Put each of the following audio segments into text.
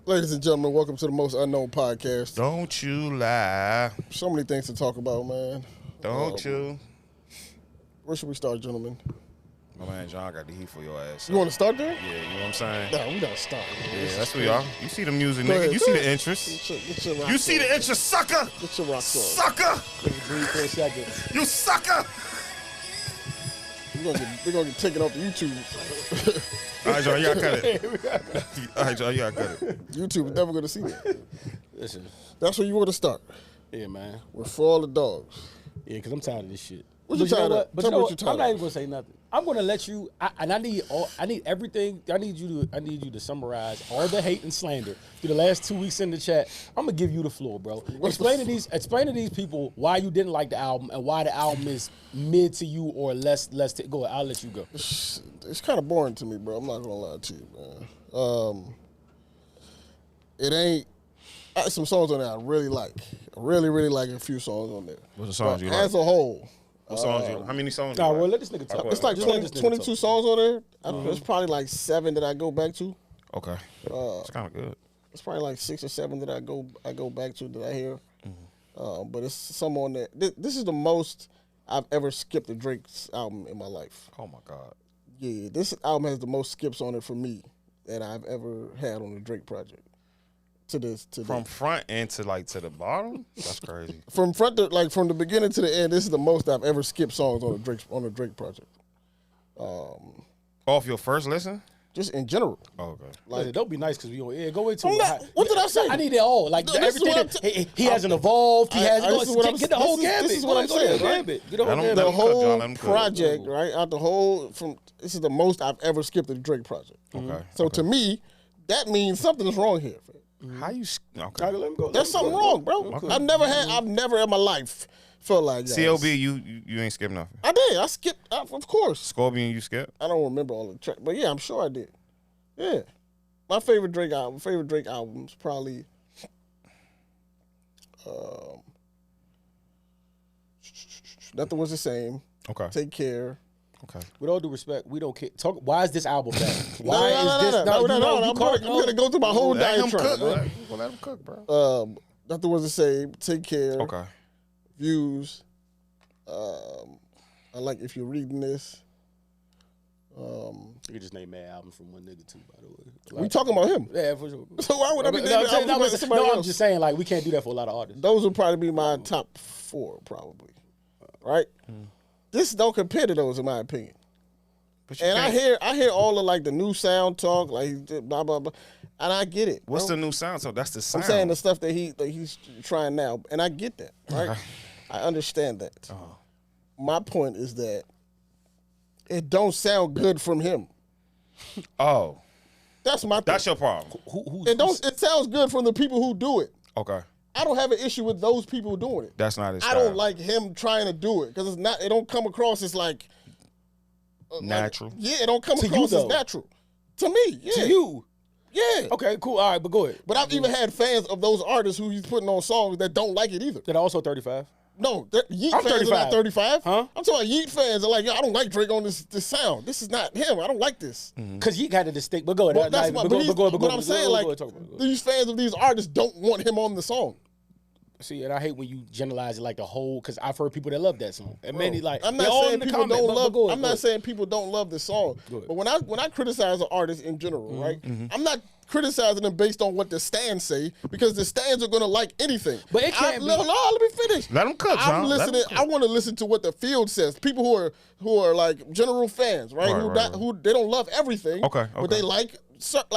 Ladies and gentlemen, welcome to the Most Unknown Podcast. Don't you lie. So many things to talk about, man. Don't you? Where should we start, gentlemen? My man John got the heat for your ass. You want to start there? Yeah, you know what I'm saying? Nah, we gotta start. Yeah, that's what y'all. You see the music, Go nigga. ahead. You see the interest. Get your rock You see on. the interest, sucker! Get your rock on. Sucker! Breathe for a second. You sucker! We're gonna get taken off the YouTube. All right, John, you gotta cut it. All right, John, you gotta cut it. YouTube is never gonna see that. Listen, That's where you want to start. yeah, man. With For All the Dogs. Yeah, because I'm tired of this shit. What you But tired know of? But Tell you me know what you tired I'm not of. even gonna say nothing. I'm gonna let you. I need everything. I need you to summarize all the hate and slander through the last 2 weeks in the chat. I'm gonna give you the floor, bro. Explain to these people why you didn't like the album and why the album is mid to you or less. Go ahead. I'll let you go. It's kind of boring to me, bro. I'm not gonna lie to you, man. It ain't. Some songs on there I really like. I really like a few songs on there. What's the songs But you like? as a whole, What songs you like? How many songs Nah, you well, like? let this nigga talk. it's like Just let 20, this nigga 22 talk. songs on there. There's probably like 7 that I go back to. Okay. It's kind of good. It's probably like 6 or 7 that I go back to that I hear. But it's some on there. This is the most I've ever skipped a Drake's album in my life. Oh, my God. Yeah, this album has the most skips on it for me that I've ever had on a Drake project. From front end to the bottom? That's crazy. From front to from the beginning to the end, this is the most I've ever skipped songs on a Drake project. Off your first listen? Just in general. Oh, okay. Listen, don't be nice because we on air. Go into I'm it. not- what did I say? I need it all. Like No, this is everything. what I'm He hasn't evolved. He hasn't. this is what I'm- Get the whole this is- gambit. this is what I'm Go ahead, saying, go right? gambit. Get the whole Let him- gambit. The let him cook, John, whole let him cook. project, right? Out the whole this is the most I've ever skipped a Drake project. Okay. So to me, that means something's wrong here. How you... Okay, Okay. let him go. There's something wrong, bro. I've never in my life felt like that. CLB, you ain't skip nothing. I did. I skipped, of course. Scorpion, you skip? I don't remember all the tracks, but yeah, I'm sure I did. Yeah, my favorite Drake albums probably. Nothing Was the Same. Okay. Take Care. Okay. With all due respect, we don't care. Talk. Why is this album bad? No, Why no, is this? no, you no, know, no, you I'm can't- gonna go through my whole Let him diatribe. cook. man. Let him cook, bro. Nothing Was the Same. Take Care. Okay. Views. I like If You're Reading This. You can just name mad albums from one nigga too. By the way, We talking about him. yeah, for sure. So why would I be No, naming I'm saying- albums about somebody no, I'm else? just saying like we can't do that for a lot of artists. Those would probably be my top 4, probably. Right? This don't compare to those, in my opinion. But you And can't- I hear all of like the new sound talk, like blah blah blah, and I get it. What's bro. the new sound? So that's the sound. I'm saying the stuff that he's trying now, and I get that. Right? I understand that. My point is that it don't sound good from him. Oh, That's my thing. that's your problem. It sounds good from the people who do it. Okay. I don't have an issue with those people doing it. That's not his I style. don't like him trying to do it because it don't come across as like Natural. yeah, it don't come To you, across as though. natural. To me, yeah. To you, Yeah. okay, cool. All right, but go ahead. But I've even had fans of those artists who he's putting on songs that don't like it either. That also 35. No, Yeet I'm fans are not 35. 35. Huh? I'm talking about Yeet fans are like, yo, I don't like Drake on this sound. This is not him. I don't like this. Because you got a distinct. But go ahead. Well, that's my, but I'm saying, like, Talk about it. these fans of these artists don't want him on the song. See, and I hate when you generalize it like the whole. Because I've heard people that love that song, and many like. I'm they're not all saying in the people comment, don't but love. go ahead, I'm go not ahead. saying people don't love this song. Go ahead. But when I criticize an artist in general, right, I'm not criticizing them based on what the stands say because the stands are gonna like anything. But it can't be- No, let me finish. Let 'em cook, I'm John. Let 'em listening. cook. I want to listen to what the field says. People who are like general fans, right? Right. Who they don't love everything. Okay, But okay. they like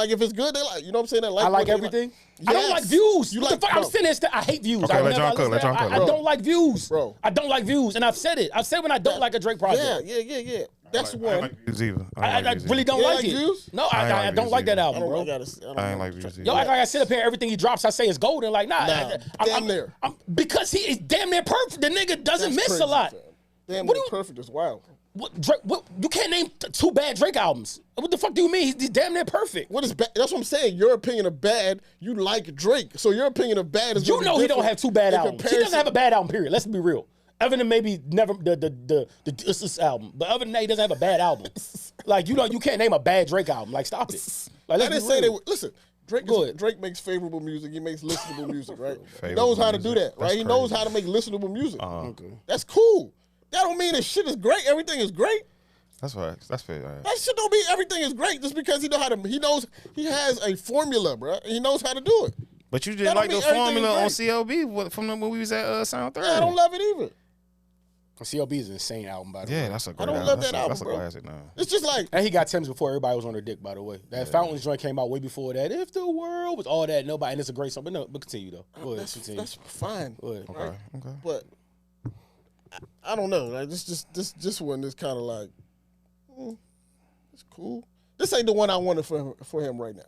if it's good, they like. You know what I'm saying? They like. I like what they everything. I don't Yes. like views. You what like, the fuck? I'm bro. sitting there. I hate views. Okay, I let never John cook, let listen. John cook. I Bro. don't like views. Bro. I don't like views, and I've said it. I've said when I don't like a Drake project. Yeah. That's I ain't one. like views either. I really don't You like like it. Views? No, I ain't I like don't Views like that either. I album, don't. bro. I ain't like views either. Yo, like I sit up here, everything he drops, I say is golden. Like, nah, Nah, damn near. because he is damn near perfect. The nigga doesn't That's miss crazy, a lot. fam. Damn, What near do you- perfect is wild. What Drake? What you can't name 2 bad Drake albums. What the fuck do you mean? He's damn near perfect. What is bad? That's what I'm saying. Your opinion of bad, you like Drake. So your opinion of bad is You gonna be know he don't different have 2 bad in albums. He comparison. doesn't have a bad album. Period. Let's be real. Other than maybe never the this album, but other than that, he doesn't have a bad album. Like you can't name a bad Drake album. Like stop it. Like I let's didn't be say they real. were. Listen, Drake makes favorable music. He makes listenable music, right? He knows how to do that, right? He knows how to make listenable music. Okay. That's cool. That don't mean that shit is great. Everything is great. That's right. That's fair. Right. That shit don't mean everything is great just because he has a formula, bro. He knows how to do it. But you didn't like the formula on CLB from when we was at Sound 30. Yeah, I don't love it either. CLB is an insane album, by the way. Yeah, that's a great I don't album. love that album, That's a bro. classic now. It's just like And he got Tim's before everybody was on their dick, by the way. That Fountains joint came out way before that. If the world was all that, nobody, and it's a great song. But no, but continue though. Go ahead, continue. that's fine. Go ahead. Okay. Okay. But I don't know. Like this one is kind of like it's cool. This ain't the one I wanted for him right now.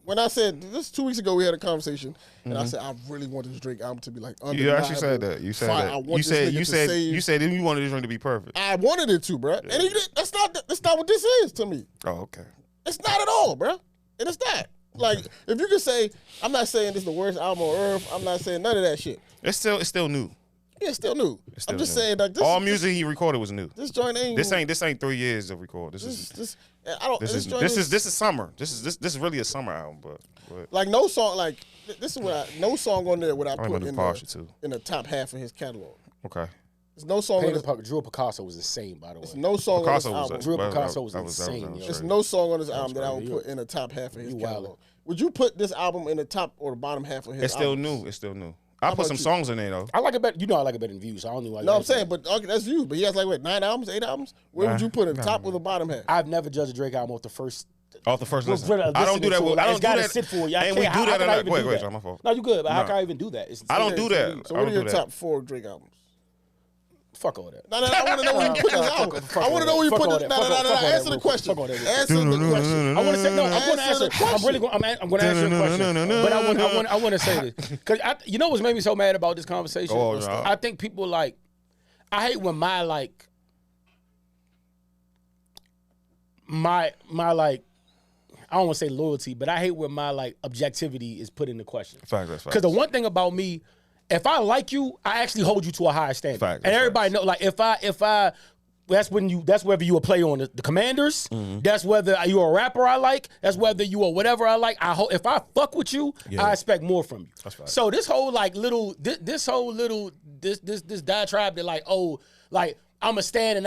When I said this 2 weeks ago, we had a conversation, and I said I really want this Drake album to be like undeniable. You actually said that. You said fire. that. I want You said you wanted this joint to be perfect. I wanted it to, bro. And he did, that's not what this is to me. Oh, okay. It's not at all, bro. And it's not. Like, if you could say, I'm not saying this is the worst album on earth. I'm not saying none of that shit. It's still new. Yeah, it's still new. It's still I'm just new. saying, like, this All music he recorded was new. This joint ain't. This ain't 3 years of record. This is summer. This is really a summer album, but like no song. Like this is no song on there would I put in the top half of his catalog. okay. There's no song on this. Drew Picasso was insane, by the way. There's no song on this album. Drew Picasso was insane. There's no song on this album that I would put in the top half of his catalog. Would you put this album in the top or the bottom half of his? It's still new. It's still new. I put some songs in there though. I like it better. You know, I like it better than Views. So I don't even like. No, I'm saying, but okay, that's you. But he has like what 9 albums, 8 albums. Where would you put it, top or the bottom half? I've never judged a Drake album off the first. Off the first listen. I don't do that. I don't do that. Sit for you. And we do that. Wait, my fault. No, you good. But how can I even do that? I don't do that. So what are your top 4 Drake albums? Fuck all that. No, I want to know where you put this album. I want to know where you put this. No. Answer the question. Answer the question. I want to say no. I'm going to answer. I'm really going. I'm going to answer your question. But I want to say this because you know what's made me so mad about this conversation? I think people like. I hate when my I don't want to say loyalty, but I hate when my objectivity is put into question. Facts. Because the one thing about me, if I like you, I actually hold you to a higher standard. Facts, and everybody know, if I that's whether you a player on the Commanders, that's whether you a rapper I like, that's whether you are whatever I like. If I fuck with you, I expect more from you. That's right. So this whole this diatribe that I'm a stand and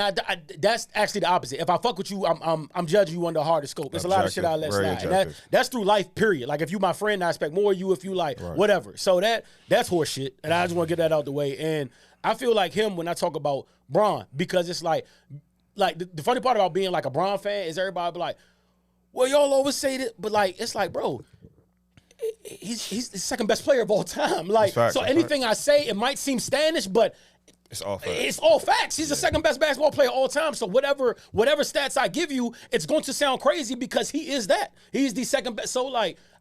that's actually the opposite. If I fuck with you, I'm judging you under a harder scope. There's a lot of shit I let slide. And that's through life, period. Like if you my friend, I expect more of you if you whatever. So that's horse shit. And I just want to get that out the way. And I feel like him when I talk about Bron, because it's like the funny part about being like a Bron fan is everybody be like, well, y'all always say that, but it's like, bro, he's the second best player of all time. Anything I say, it might seem standish, but it's all facts. It's all facts. He's the second best basketball player of all time. So whatever stats I give you, it's going to sound crazy because he is that. He's the second best. So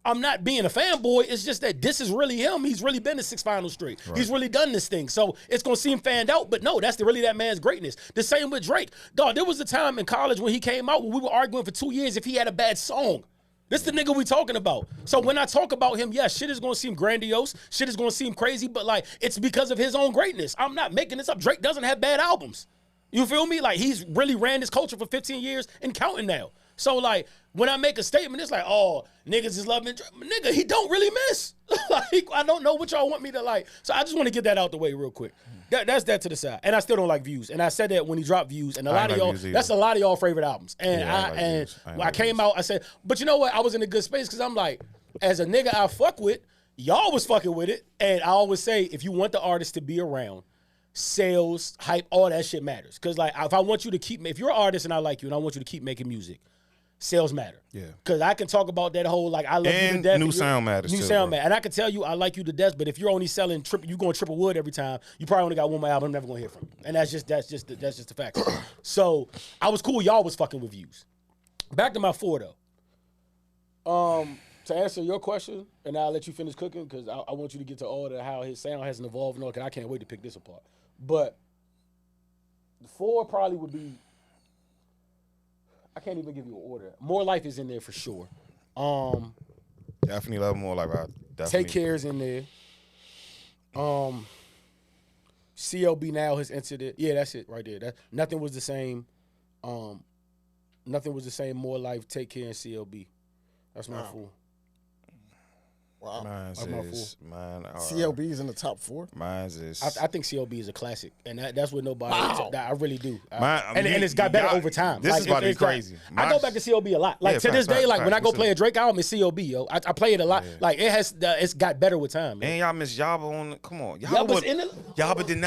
I'm not being a fanboy. It's just that this is really him. He's really been to 6 finals straight. Right. He's really done this thing. So it's going to seem fanned out, but no, that's really that man's greatness. The same with Drake. Dog, there was a time in college when he came out when we were arguing for 2 years if he had a bad song. This the nigga we talking about. So when I talk about him, yes, shit is going to seem grandiose. Shit is going to seem crazy, but it's because of his own greatness. I'm not making this up. Drake doesn't have bad albums. You feel me? He's really ran this culture for 15 years and counting now. So when I make a statement, it's oh, niggas is loving Drake. Nigga, he don't really miss. I don't know what y'all want me to So I just want to get that out the way real quick. That's that to the side. And I still don't like Views. And I said that when he dropped Views. And a lot of y'all, that's a lot of y'all favorite albums. And when I came out, I said, but you know what? I was in a good space because I'm as a nigga I fuck with, y'all was fucking with it. And I always say, if you want the artist to be around, sales, hype, all that shit matters. Because if I want you to if you're an artist and I like you and I want you to keep making music, sales matter. Yeah. Because I can talk about that whole I love you to death. New sound matters. New sound matters. And I can tell you I like you to death, but if you're only selling you going triple wood every time, you probably only got one more album. I'm never gonna hear from you. And that's just the fact. So I was cool. Y'all was fucking with Views. Back to my 4 though. To answer your question, and I'll let you finish cooking because I want you to get to all how his sound hasn't evolved and all. Because I can't wait to pick this apart. But the 4 probably would be. I can't even give you an order. More Life is in there for sure. Definitely love More Life. Take Care's in there. CLB Now has entered it. Yeah, that's it right there. Nothing was the same. Nothing was the same. More Life, Take Care, and CLB. That's my 4. Wow. Mine's is mine. CLB's in the top 4. Mine's is. I think CLB is a classic, and that's what nobody. Wow. I really do. And it's got better over time. This is about to be crazy. I go back to CLB a lot. Like to this day, like when I go play a Drake album, it's CLB, yo. I play it a lot. Yeah. Like it's got better with time. Man. And y'all miss Yaba on. Come on, Yaba did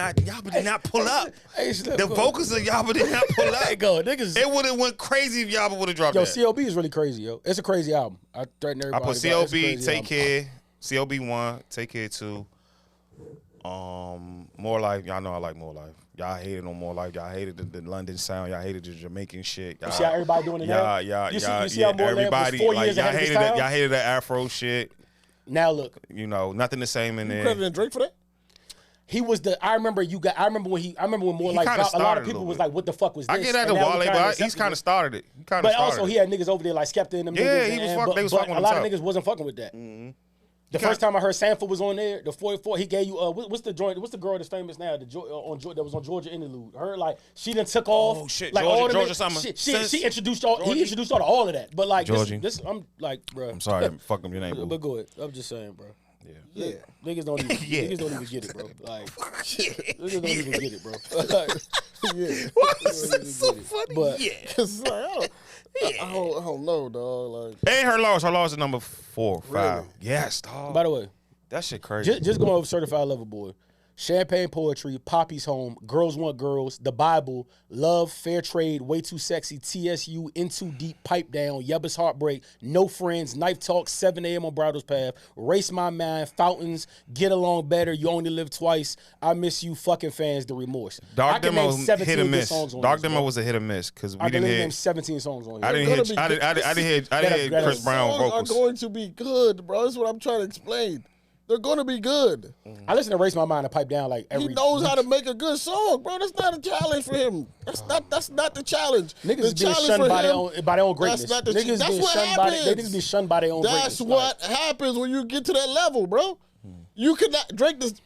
not pull up. Hey, the vocals of Yaba did not pull up. Niggas. It would have went crazy if Yaba would have dropped that. CLB is really crazy, yo. It's a crazy album. I threaten everybody. I put CLB, Take Care, CLB 1, Take Care 2. More Life. Y'all know I like More Life. Y'all hated on More Life. Y'all hated the London sound. Y'all hated the Jamaican shit. You see how everybody doing it now? You see how More Life was 4 years ahead of his time? Y'all hated that Afro shit. Now look. You know, nothing the same in there. You crediting Drake for that? He was the. I remember when More Life dropped. A lot of people was like, "What the fuck was this?" I get that to Wale, but he's kind of started it. But also, he had niggas over there like Skepta and them. Yeah, niggas they was fucking with him. A lot of niggas wasn't fucking with that. Mm-hmm. The first time I heard Sanford was on there, the 44, he gave you what's the joint? What's the girl that's famous now? That was on Georgia Interlude. Her like she done took off. Oh shit, like Georgia Summer. She introduced all. He introduced all of that. But like this, I'm like, bro. I'm sorry, I'm fucking your name. But go ahead. I'm just saying, bro. Yeah. Niggas don't even get it, bro. Like niggas don't even get it, bro. Like, Why is that so funny? But cause like, I don't know, dog. Like, hey, her loss is number 4, 5. Really? Yes, dog. By the way, that shit crazy. Just going over Certified Lover Boy. Champagne Poetry, Poppy's Home, Girls Want Girls, The Bible, Love, Fair Trade, Way Too Sexy, TSU, In Too Deep, Pipe Down, Yubba's Heartbreak, No Friends, Knife Talk, 7 a.m. on Bridal's Path, Race My Mind, Fountains, Get Along Better, You Only Live Twice, I Miss You, Fucking Fans, The Remorse. Dark Demo hit or miss. Dark Demo was a hit or miss because we didn't hear 17 songs on here. I didn't hear Chris Brown vocals. Are going to be good, bro. That's what I'm trying to explain. They're going to be good. I listen to Race My Mind and Pipe Down like every. He knows how to make a good song, bro. That's not a challenge for him. That's not the challenge. Niggas the being shunned by their own greatness. That's niggas being shunned by niggas being shunned by their own greatness. That's what happens when you get to that level, bro. You cannot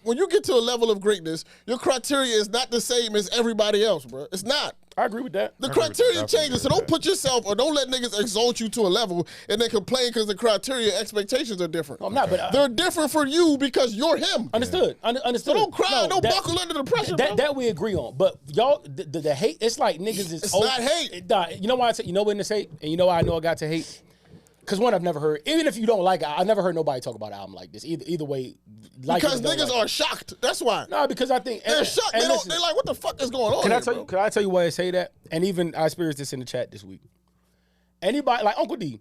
when you get to a level of greatness, your criteria is not the same as everybody else, bro. It's not. I agree with that. The criteria changes, so don't put yourself or don't let niggas exalt you to a level and then complain because the criteria expectations are different. I'm not, but they're different for you because you're him. Understood. Understood. So don't cry, don't buckle under the pressure. That we agree on, but y'all, the hate, it's like niggas is. It's not hate. You know why? You know when it's hate, and you know why I know I got to hate. Because one, I've never heard, even if you don't like it, I've never heard nobody talk about an album like this. Either way, like because niggas are shocked. That's why. No, because I think they're shocked. They're like, what the fuck is going on? Can I tell you why I say that? And even I experienced this in the chat this week. Anybody like Uncle D?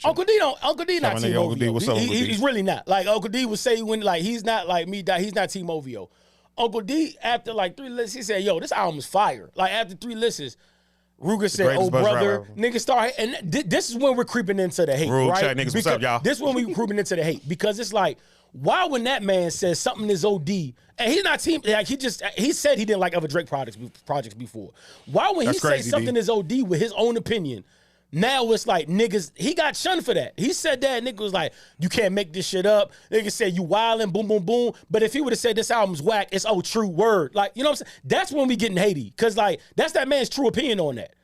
Uncle D not Team OVO. He's really not. Like Uncle D would say when like he's not like me. He's not Team OVO. Uncle D after like 3 listens, he said, "Yo, this album is fire." Like after 3 listens. Ruger said, "Oh brother, niggas start," and this is when we're creeping into the hate, right? Chat niggas, what's up, y'all? This is when we creeping into the hate because it's like, why when that man says something is OD and he's not team, like he said he didn't like other Drake projects before. Why when he says something is OD with his own opinion? Now it's like niggas, he got shunned for that. He said that, nigga was like, you can't make this shit up. Nigga said you wildin', boom, boom, boom. But if he would have said this album's whack, it's true word. Like, you know what I'm saying? That's when we getting haty. Cause like, that's that man's true opinion on that.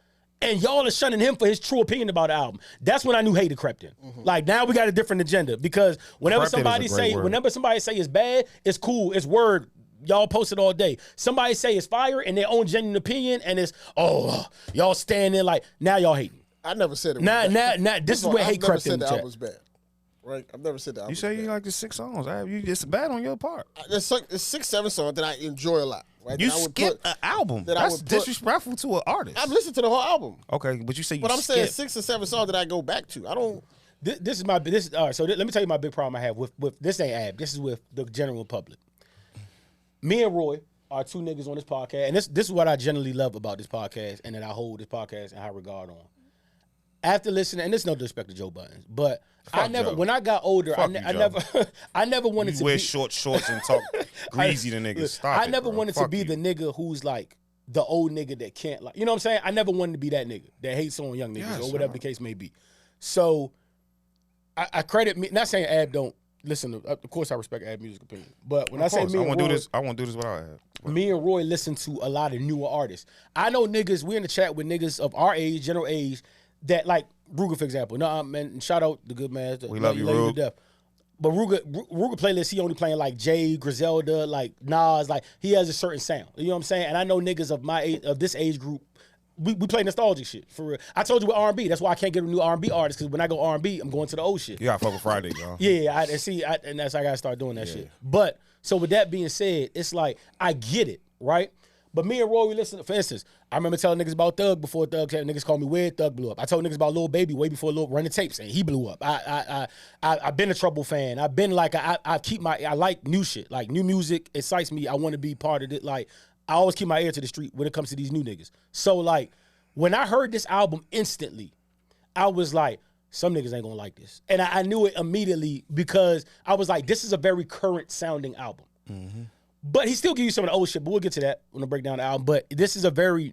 And y'all are shunning him for his true opinion about the album. That's when I knew hate had crept in. Mm-hmm. Like now we got a different agenda because whenever somebody say it's bad, it's cool, it's word. Y'all post it all day. Somebody say it's fire in their own genuine opinion, and it's y'all standing like now y'all hating. I never said it. Nah. This is where hate crept in. The album was bad, right? I've never said the album. You say you like the 6 songs. It's bad on your part. There's 6, 7 songs that I enjoy a lot. Right? You skip an album. That's disrespectful to an artist. I've listened to the whole album. Okay, but you say you. But I'm saying 6 or 7 songs that I go back to. I don't. This is all right. So let me tell you my big problem I have with this ain't Ab. This is with the general public. Me and Roy are 2 niggas on this podcast, and this is what I generally love about this podcast, and that I hold this podcast in high regard on. After listening, and this is no disrespect to Joe Buttons, but when I got older, I never wanted to wear short shorts and talk greasy to niggas. I never wanted to be the nigga who's like the old nigga that can't like, you know what I'm saying? I never wanted to be that nigga that hates on young niggas or whatever the case may be. So I credit me, not saying Ab don't listen to, of course I respect Ab music opinion, but when I say me and Roy, I won't do this without Ab. Me and Roy listen to a lot of newer artists. I know niggas, we're in the chat with niggas of our age, general age, that like Ruger, for example. No, man, shout out the good man. We love you, Rug. But Ruger playlist, he only playing like Jay, Griselda, like Nas, like he has a certain sound. You know what I'm saying? And I know niggas of my age, of this age group, we play nostalgic shit for real. I told you with R&B, that's why I can't get a new R&B artist, because when I go R&B, I'm going to the old shit. You gotta fuck with Friday, y'all. Yeah, and that's how I gotta start doing that shit. But so with that being said, it's like I get it, right? But me and Roy, we listen. For instance, I remember telling niggas about Thug before Thug. Niggas called me weird. Thug blew up. I told niggas about Lil Baby way before Lil Running Tapes, and he blew up. I've been a Trouble fan. I've been like I like new shit, like new music excites me. I want to be part of it. Like I always keep my ear to the street when it comes to these new niggas. So like when I heard this album instantly, I was like, some niggas ain't gonna like this, and I knew it immediately because I was like, this is a very current sounding album. Mm-hmm. But he still give you some of the old shit, but we'll get to that when I break down the album. But this is a very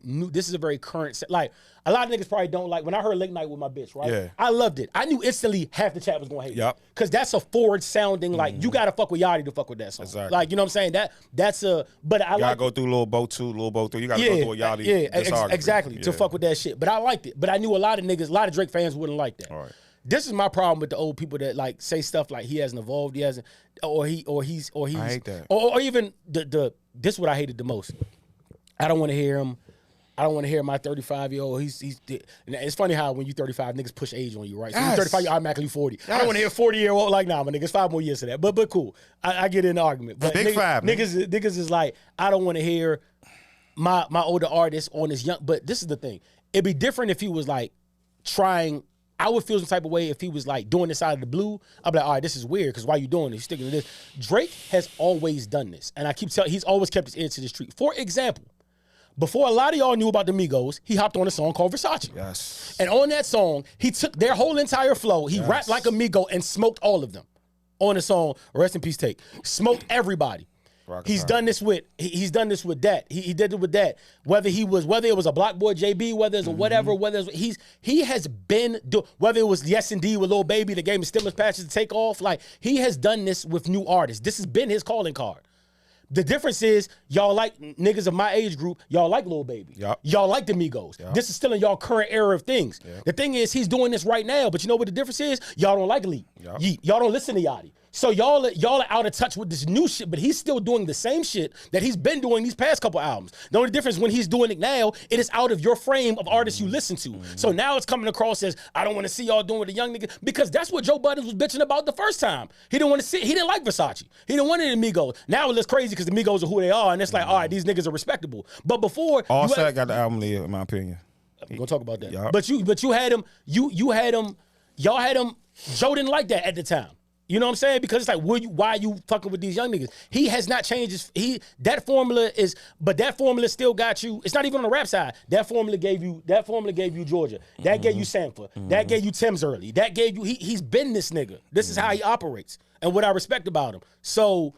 current, like, a lot of niggas probably don't like, when I heard Late Night with my bitch, right? Yeah. I loved it. I knew instantly half the chat was gonna hate it. Because that's a forward sounding, like, you gotta fuck with Yachty to fuck with that song. Exactly. Like, you know what I'm saying? But I gotta go through Lil Bo 2, Lil Bo 3. You gotta go through a Yachty. Yeah, exactly, to fuck with that shit. But I liked it. But I knew a lot of Drake fans wouldn't like that. All right. This is my problem with the old people that like say stuff like he hasn't evolved, he hasn't, or he's. I hate that. Or even this is what I hated the most. I don't want to hear him. I don't want to hear my 35-year-old. He's. And it's funny how when you 35, niggas push age on you, right? So you 35, you're automatically 40. Yes. I don't want to hear 40-year-old like, nah, my niggas 5 more years to that. But cool. I get in the argument. But Big five. Niggas is like, I don't want to hear my older artist on this young. But this is the thing. It'd be different if he was like trying. I would feel some type of way if he was like doing this out of the blue. I'd be like, all right, this is weird because why you doing this? You're sticking to this. Drake has always done this. And I keep telling, he's always kept his ear to the street. For example, before a lot of y'all knew about the Migos, he hopped on a song called Versace. Yes. And on that song, he took their whole entire flow. He rapped like a Migo and smoked all of them on the song. Rest in peace, Take. Smoked everybody. He's done this with that. He did it with that. Whether it was a Block Boy JB, whether it's a whatever, he has been whether it was Yes Indeed with Lil Baby that gave him stimulus patches to take off. Like he has done this with new artists. This has been his calling card. The difference is y'all like niggas of my age group, y'all like Lil Baby. Yep. Y'all like the Migos. Yep. This is still in y'all current era of things. Yep. The thing is, he's doing this right now, but you know what the difference is? Y'all don't like Yeet. Y'all don't listen to Yachty. So y'all are out of touch with this new shit, but he's still doing the same shit that he's been doing these past couple albums. The only difference when he's doing it now, it is out of your frame of artists you listen to. So now it's coming across as, I don't want to see y'all doing with a young nigga, because that's what Joe Budden was bitching about the first time. He didn't like Versace. He didn't want it in Migos. Now it looks crazy because the Migos are who they are, and it's like, all right, these niggas are respectable. But before, Offset got the album lead, in my opinion. We're gonna talk about that. Yep. But you had him, y'all had him, Joe didn't like that at the time. You know what I'm saying? Because it's like, why are you fucking with these young niggas? He has not changed that formula still got you. It's not even on the rap side. That formula gave you Georgia. That gave you Sanford. That gave you Tim's early. That gave you, he's been this nigga. This is how he operates. And what I respect about him. So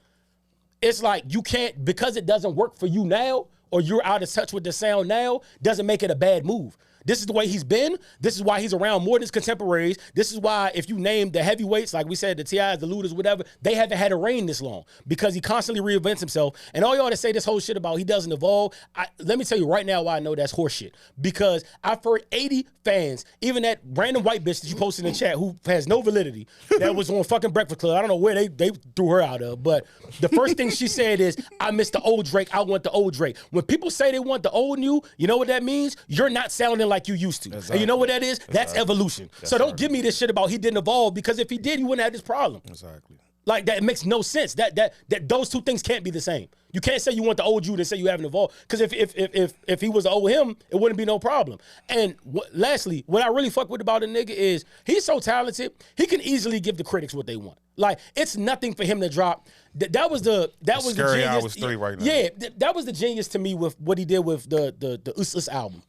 it's like, you can't, because it doesn't work for you now, or you're out of touch with the sound now, doesn't make it a bad move. This is the way he's been. This is why he's around more than his contemporaries. This is why if you name the heavyweights, like we said, the T.I.s, the Luders, whatever, they haven't had a reign this long because he constantly reinvents himself. And all y'all that say this whole shit about he doesn't evolve, let me tell you right now why I know that's horseshit. Because I've heard 80 fans, even that random white bitch that you posted in the chat who has no validity, that was on fucking Breakfast Club. I don't know where they threw her out of, but the first thing she said is, I miss the old Drake, I want the old Drake. When people say they want the old new, you know what that means? You're not sounding like you used to. Exactly. And you know what that is? That's evolution. So don't give me this shit about he didn't evolve, because if he did, you wouldn't have this problem. Exactly. Like, that makes no sense. That those two things can't be the same. You can't say you want the old you and say you haven't evolved. Because if he was the old him, it wouldn't be no problem. And lastly, what I really fuck with about a nigga is he's so talented, he can easily give the critics what they want. Like, it's nothing for him to drop. That was the genius. Hours 3 right now. Yeah, that was the genius to me with what he did with the Us album.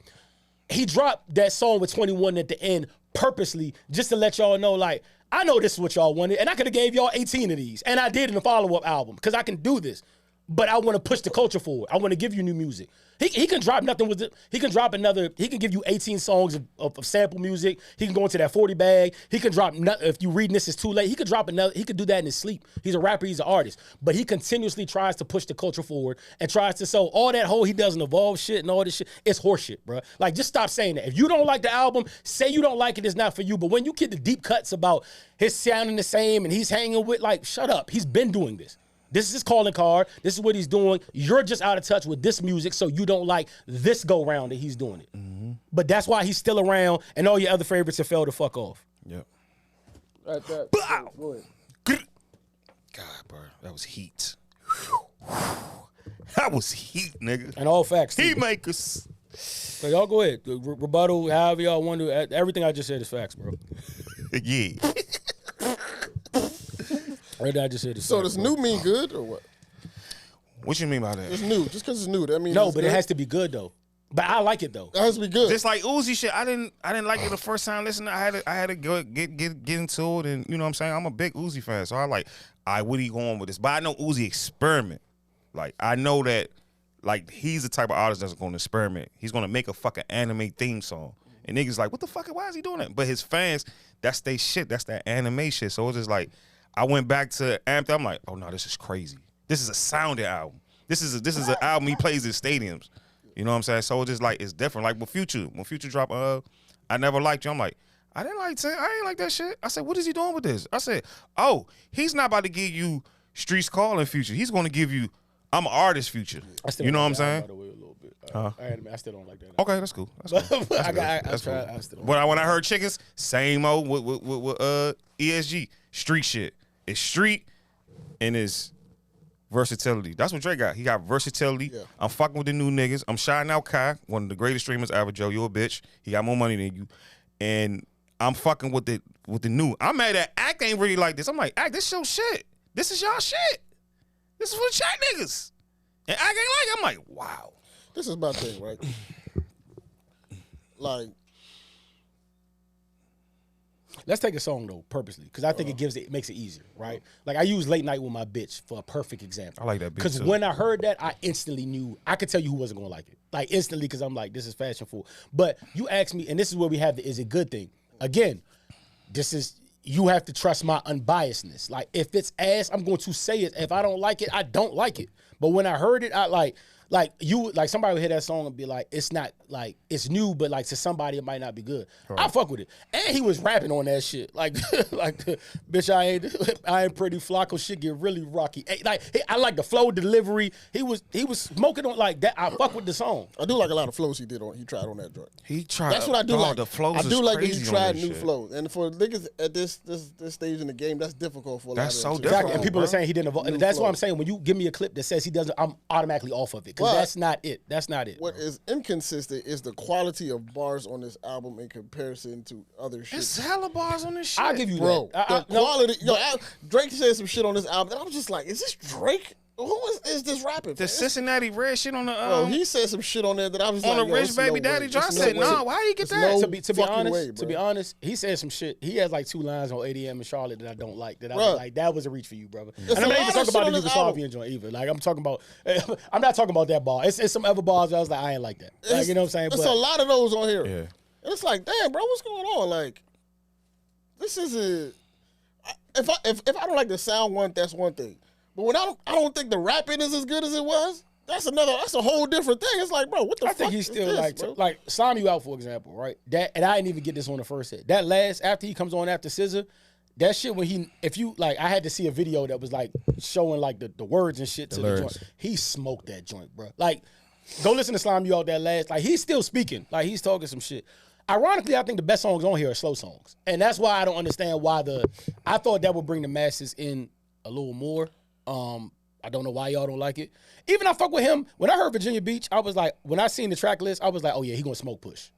He dropped that song with 21 at the end purposely just to let y'all know, like, I know this is what y'all wanted, and I could have gave y'all 18 of these, and I did in the follow-up album because I can do this. but I want to push the culture forward. I want to give you new music. He can drop nothing with it. He can drop another. He can give you 18 songs of sample music. He can go into that 40 bag. He can drop. If you reading this is too late, he could drop another. He could do that in his sleep. He's a rapper. He's an artist. But he continuously tries to push the culture forward and tries to sell all that whole he doesn't evolve shit and all this shit. It's horseshit, bro. Like, just stop saying that. If you don't like the album, say you don't like it. It's not for you. But when you get the deep cuts about his sounding the same and he's hanging with, like, shut up. He's been doing this. This is his calling card. This is what he's doing. You're just out of touch with this music, so you don't like this go-round that he's doing it. Mm-hmm. But that's why he's still around, and all your other favorites have fell the fuck off. Yep. Right there. Go ahead. God, bro, that was heat. That was heat, nigga. And all facts. Heat makers. So y'all go ahead. Rebuttal, however y'all want to. Everything I just said is facts, bro. Yeah. Everything I just said is So facts, does new mean good or what? What you mean by that? It's new. Just because it's new, that means no, it's but good? it has to be good though. But I like it though. It has to be good. Just like Uzi shit, I didn't like it the first time listening. I had to go get into it, and you know what I'm saying. I'm a big Uzi fan, so I like, what are you going with this? But I know Uzi experiment. Like, I know that, like, he's the type of artist that's going to experiment. He's going to make a fucking anime theme song, and niggas like, what the fuck? Why is he doing that? But his fans, that's they shit. That's that anime shit. So it's just like, I went back to Amped. I'm like, oh no, this is crazy. This is a sounding album. This is an album he plays in stadiums. You know what I'm saying? So it's just like, it's different. Like with Future, when Future dropped, I Never Liked You. I'm like, I ain't like that shit. I said, what is he doing with this? I said, oh, he's not about to give you Streets Calling Future. He's going to give you I'm an artist Future. You know what I'm saying? By the way, a little bit. I still don't like that. Okay, that's cool. That's cool. That's cool. But when I heard Chickens, same old with ESG, street shit. It's street and it's versatility. That's what Dre got. He got versatility. Yeah. I'm fucking with the new niggas. I'm shouting out Kai, one of the greatest streamers ever. Joe, you a bitch. He got more money than you. And I'm fucking with the new. I'm mad at Act ain't really like this. I'm like, Act, this your shit. This is y'all shit. This is for the chat niggas. And Act ain't like it. I'm like, wow. This is my thing, right? Like, let's take a song though, purposely, because I think it makes it easier, right? Like I use Late Night with My Bitch for a perfect example. I like that beat because when I heard that, I instantly knew I could tell you who wasn't gonna like it, like instantly, because I'm like, this is fashionable. But you asked me, and this is where we have the is it good thing. Again, this is you have to trust my unbiasedness. Like if it's ass, I'm going to say it. If I don't like it, I don't like it. But when I heard it, I like somebody would hear that song and be like, it's not like it's new, but like to somebody it might not be good. Right. I fuck with it. And he was rapping on that shit. Like bitch, I ain't pretty. Flacco shit get really rocky. Like I like the flow delivery. He was smoking on like that. I fuck with the song. I do like a lot of flows he tried on that joint. He tried. That's what I do like. The flows I do like that he tried new shit. flows. And for niggas at this stage in the game, that's difficult for a lot of That's so them. difficult. Exactly. And people are saying he didn't evolve. And that's what I'm saying. When you give me a clip that says he doesn't, I'm automatically off of it. Because that's not it. That's not it. What is inconsistent is the quality of bars on this album in comparison to other shit. It's hella bars on this shit. I'll give you Bro, that. the quality. Drake said some shit on this album, and I was just like, is this Drake? Who is this rapping? The Cincinnati Red shit on the Bro, he said some shit on there that I was on like, the Rich Baby Daddy Joint. I said, no, why you get that? To be honest, he said some shit. He has like 2 lines on ADM in Charlotte that I don't like. That I was like, that was a reach for you, brother. And I'm not even talking about the Yugoslavian joint either. Like I'm talking about, I'm not talking about that bar. It's some other bars that I was like, I ain't like that. Like, you know what I'm saying? There's a lot of those on here. Yeah. And it's like, damn, bro, what's going on? Like, this is if I don't like the sound that's one thing. But when I don't think the rapping is as good as it was, that's a whole different thing. It's like, bro, what the fuck? I think he's still this, like Slime You Out, for example, right? That, and I didn't even get this on the first hit. That last, after he comes on after SZA, that shit when I had to see a video that was like showing like the words and shit to the joint. He smoked that joint, bro. Like, go listen to Slime You Out that last. Like, he's still speaking. Like, he's talking some shit. Ironically, I think the best songs on here are slow songs. And that's why I don't understand why I thought that would bring the masses in a little more. I don't know why y'all don't like it. Even I fuck with him. When I heard Virginia Beach, I was like, when I seen the track list, I was like, oh yeah, he gonna smoke Push.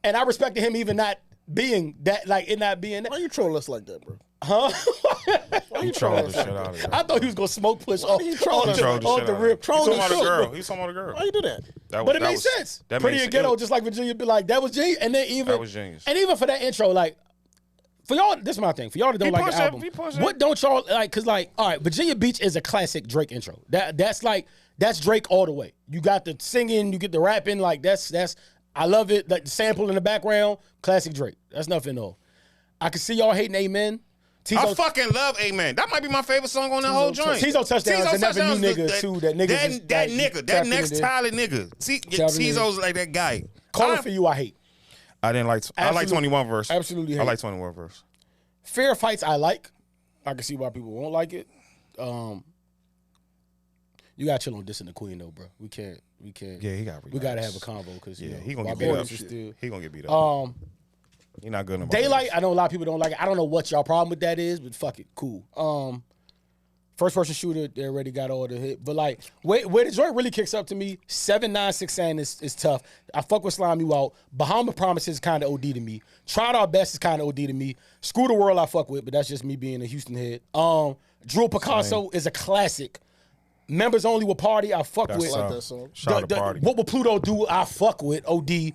And I respected him even not being that, like it not being that. Why you troll us like that, bro? Huh? He trolled the shit out of it. I thought he was gonna smoke Push off the rip. He's talking about a girl. He's talking about a girl. Why you do that? But it made sense. Pretty and Ghetto, just like Virginia, be like, that was genius. And then even that was genius. And even for that intro, like, For y'all, this is my thing. For y'all that don't like the album, that. what don't y'all like? Cause like, all right, Virginia Beach is a classic Drake intro. That's Drake all the way. You got the singing, you get the rapping. Like that's. I love it. Like the sample in the background, classic Drake. That's nothing though. I can see y'all hating Amen. I fucking love Amen. That might be my favorite song on the whole joint. Tizo Touchdowns and never new nigga too. That nigga. That next Tyler nigga. See, Tizo's like that guy. Calling for you, I hate. I didn't like. I like 21 verse. Absolutely hate. I like 21 verse. Fair Fights, I like. I can see why people won't like it. You gotta chill on dissing the Queen though, bro. We can't. Yeah, he got. We gotta have a convo because he gonna get beat up. He gonna get beat up. You're not good enough. Daylight, I know a lot of people don't like it. I don't know what y'all problem with that is, but fuck it, cool. First person shooter, they already got all the hit. But like where the joint really kicks up to me, 7-9-6 is tough. I fuck with Slime You Out. Bahama Promises is kind of OD to me. Tried Our Best is kind of OD to me. Screw the World I fuck with, but that's just me being a Houston head. Drew Picasso is a classic. Members Only Will Party, I fuck with. I like that song. Party. What Will Pluto Do, I fuck with, OD.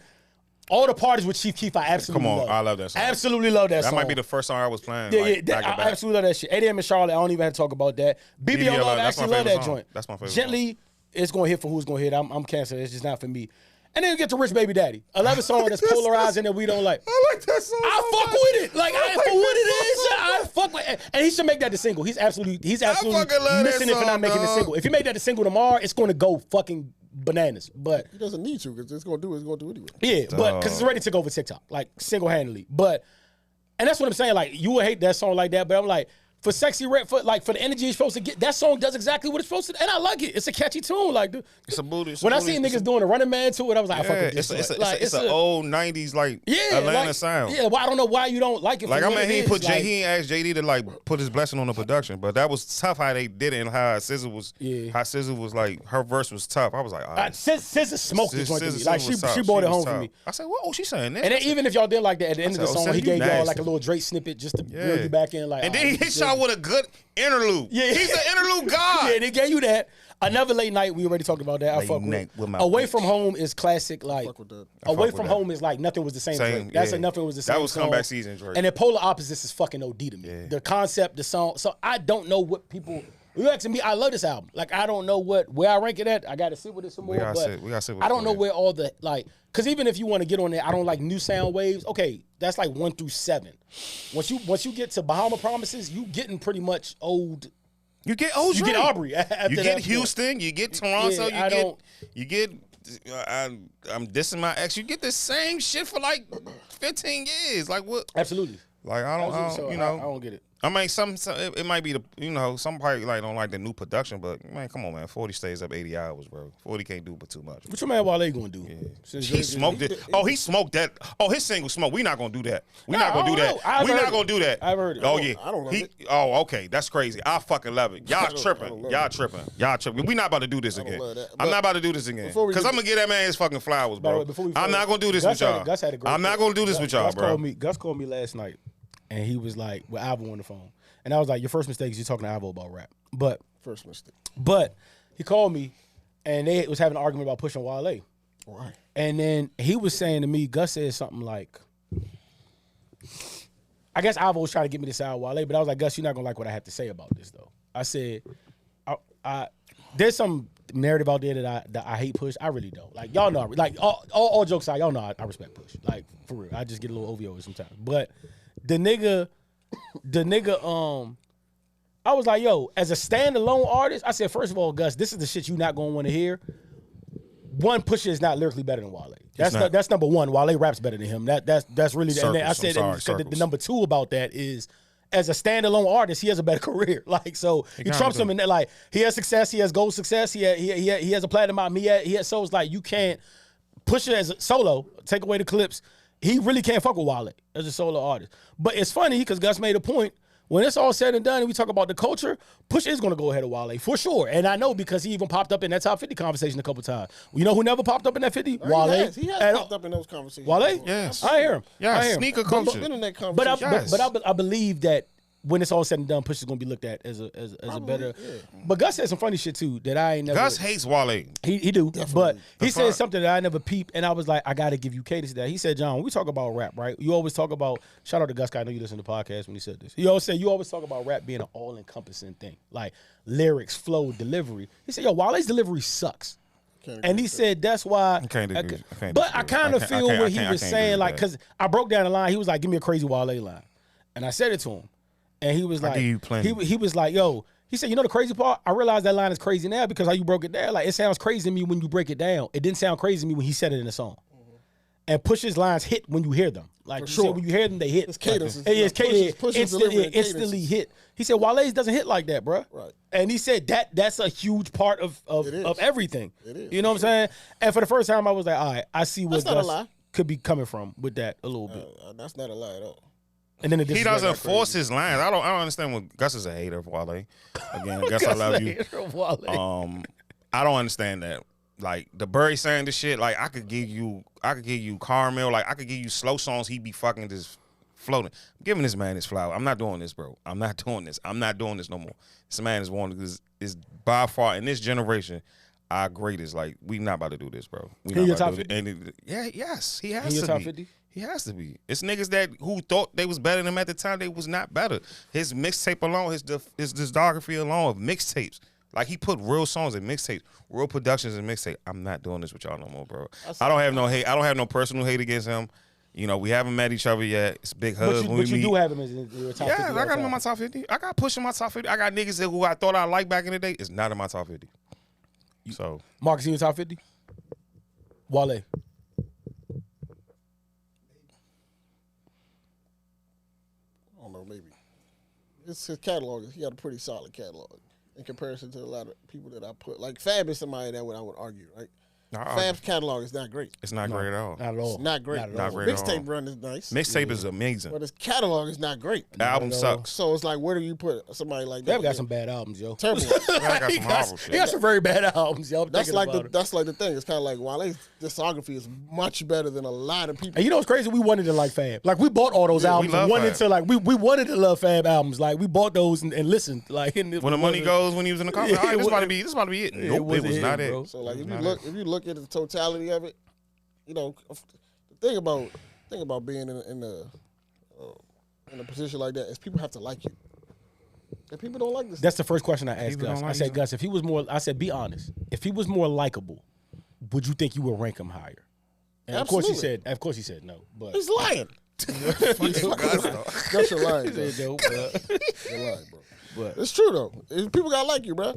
All the parties with Chief Keef, I absolutely love. I love that song. Absolutely love that song. That might be the first song I was playing. Yeah, I absolutely love that shit. 8 AM in Charlotte, I don't even have to talk about that. BBL Love, I actually love that joint. That's my favorite Gently, it's going to hit for who's going to hit. I'm canceled. It's just not for me. And then you get to Rich Baby Daddy. I love a song that's polarizing that we don't like. I like that song. I fuck with it. Like, for what it is, I fuck with it. And he should make that the single. He's absolutely missing it for not making the single. If he made that the single tomorrow, it's going to go fucking bananas. But he doesn't need to because it's going to do anyway. Yeah, but because it's ready to take over TikTok, like single-handedly. But, and that's what I'm saying. Like, you would hate that song like that, but I'm like, for Sexy Red, for the energy it's supposed to get, that song does exactly what it's supposed to, and I like it. It's a catchy tune. Like, it's a booty. When I seen niggas doing a Running Man to it, I was like, I fuck with this. It's an old '90s Atlanta sound. Yeah, well, I don't know why you don't like it. Like, I mean, he ain't asked JD to like put his blessing on the production, but that was tough how they did it and how SZA was like, her verse was tough. I was like, SZA smoked the joint to me. Like, she brought it home for me. I said, what? Oh, she's saying this. And then even if y'all didn't like that, at the end of the song, he gave y'all like a little Drake snippet just to reel you back in. Like, and then he hit y'all with a good interlude. Yeah, he's an interlude god. Yeah, they gave you that. Another Late Night, we already talked about that. I fuck with. Away From Home is classic. Like, Away From Home is like Nothing Was the Same. That's a Nothing Was the Same. That was comeback season, Drake. And then Polar Opposites is fucking OD to me. Yeah. The concept, the song. So I don't know what people. You asking me? I love this album. Like, I don't know where I rank it at. I got to sit with it some more. We gotta sit with it. I don't know where all the like. Because even if you want to get on there, I don't like new sound waves. Okay, that's like 1 through 7. Once you get to Bahama Promises, you getting pretty much old. You get old. You get Aubrey. You get Houston. You get Toronto. You get. I'm dissing my ex. You get the same shit for like 15 years. Like what? Absolutely. Like I don't get it. I mean, some it might be some probably like don't like the new production, but man, come on, man, 40 stays up 80 hours, bro. 40 can't do but too much. What your man Wale gonna do? Yeah. He smoked it. Oh, he smoked that. Oh, his single smoke. We not gonna do that. We not gonna do that. We not gonna do that. I've heard it. Oh yeah. I don't love it. Oh, okay, that's crazy. I fucking love it. Y'all tripping. Y'all tripping. We not about to do this again. I'm not about to do this again. Because I'm gonna get that man his fucking flowers, bro. I'm not gonna do this with y'all. I'm not gonna do this with y'all, bro. Gus called me last night, and he was like, with Ivo on the phone. And I was like, your first mistake is you talking to Ivo about rap. But first mistake. But he called me, and they was having an argument about pushing Wale. Right. And then he was saying to me, Gus said something like, I guess Ivo was trying to get me to side Wale, but I was like, Gus, you're not gonna like what I have to say about this though. I said, there's some narrative out there that I hate Push. I really don't. Like, y'all know, like all jokes aside, y'all know I respect Push. Like, for real. I just get a little OVO sometimes. But the nigga, I was like, yo, as a standalone artist, I said, first of all, Gus, this is the shit you not gonna want to hear. One, Pusha is not lyrically better than Wale. That's number one. Wale raps better than him. That's really. Circles, and I said the number two about that is, as a standalone artist, he has a better career. Like, so he trumps him in that. Like, he has success. He has gold success. He has a platinum album. He has, so it's like you can't Pusha as a solo. Take away the clips. He really can't fuck with Wale as a solo artist. But it's funny because Gus made a point. When it's all said and done and we talk about the culture, Push is going to go ahead of Wale for sure. And I know because he even popped up in that top 50 conversation a couple times. You know who never popped up in that 50? Wale. He has popped up in those conversations. Wale? Yes. I hear him. Yeah, I hear him. sneaker culture. Been in that conversation. But I believe that when it's all said and done, Push is gonna be looked at as a better. Yeah. But Gus said some funny shit too that I ain't never. Gus hates Wale. He do, Definitely. but he The said fuck? something that I never peeped, and I was like, I gotta give you cadence to that. He said, John, when we talk about rap, right? You always talk about. Shout out to Gus. I know you listen to the podcast when he said this. He always said you always talk about rap being an all-encompassing thing, like lyrics, flow, delivery. He said, yo, Wale's delivery sucks. And he said that's why. I can't agree. But I kind of feel what he was saying, like, because because I broke down the line. He was like, "Give me a crazy Wale line," and I said it to him, and he was I like, give you plenty. he was like, "Yo," he said, "You know the crazy part? I realized that line is crazy now because how you broke it down. Like, it sounds crazy to me when you break it down. It didn't sound crazy to me when he said it in the song." And Push's lines hit when you hear them. Like you sure. said, when you hear them, they hit. His cadence is- His cadence Push's delivery and instantly cadence is- hit. He said Wale's doesn't hit like that, bro. Right. And he said that's a huge part of It is. everything. It is, You know what I'm saying? And for the first time, I was like, all right, I see where That's not a Gus lie. could be coming from with that a little bit. That's not a lie at all. And then the he disrespect doesn't got force crazy. his lines. I don't understand what Gus is a hater of Wale. Again, Gus, I love you. Wale. I don't understand that. Like the Barry Sanders shit, like I could give you Carmel, like I could give you slow songs, he be fucking just floating. I'm giving this man his flower. I'm not doing this, bro. I'm not doing this. I'm not doing this no more. This man is one is by far in this generation our greatest. Like we not about to do this, bro. We He not your about top to do 50? it. Yes, he has He your to top be. 50? He has to be. It's niggas that who thought they was better than him at the time. They was not better. His mixtape alone, his discography alone of mixtapes. Like he put real songs in mixtapes, real productions in mixtape. I'm not doing this with y'all no more, bro. I don't have no hate. I don't have no personal hate against him. You know, we haven't met each other yet. It's big hugs But when you we meet. do have him as in your top 50. Yeah, I got him in my top 50. I got Push in my top 50. I got niggas who I thought I liked back in the day. It's not in my top 50. So Marcus, in your top 50? Wale. I don't know, maybe. It's his catalog. He got a pretty solid catalog in comparison to a lot of people that I put. Like Fab is somebody that I would argue, right? Fab's catalog is not great. it's not great at all. Not at all. It's not great. Not at Not all. great at all. Mixtape run is nice, Mixtape is amazing. but his catalog is not great. The album at all. sucks. So it's like, where do you put somebody like that? Fab got some bad albums, yo. terrible. I got he, some got, horrible he shit. got some very bad albums, yo. I'm That's thinking like about it. that's like the thing. It's kind of like Wale's discography is much better than a lot of people. And you know what's crazy? We wanted to like Fab. Like we bought all those Yeah, we albums love and wanted Fab. to like we wanted to love Fab albums. Like we bought those and listened. Like and When the money goes, when he was in the car, Yeah, all right, it this was- about to be it. Nope, it wasn't was it, not bro. it. So like if you Not look at the totality of it, you know, the thing about being in a position like that is people have to like you. And people don't like this. That's the first question I asked People Gus. don't I like said, you. Gus, if he was more, I said, be honest. If he was more likable, would you think you would rank him higher? And of course he said no. But He's lying. That's your line, bro. said no, but You're lying, bro. But- It's true though. People gotta like you, bro.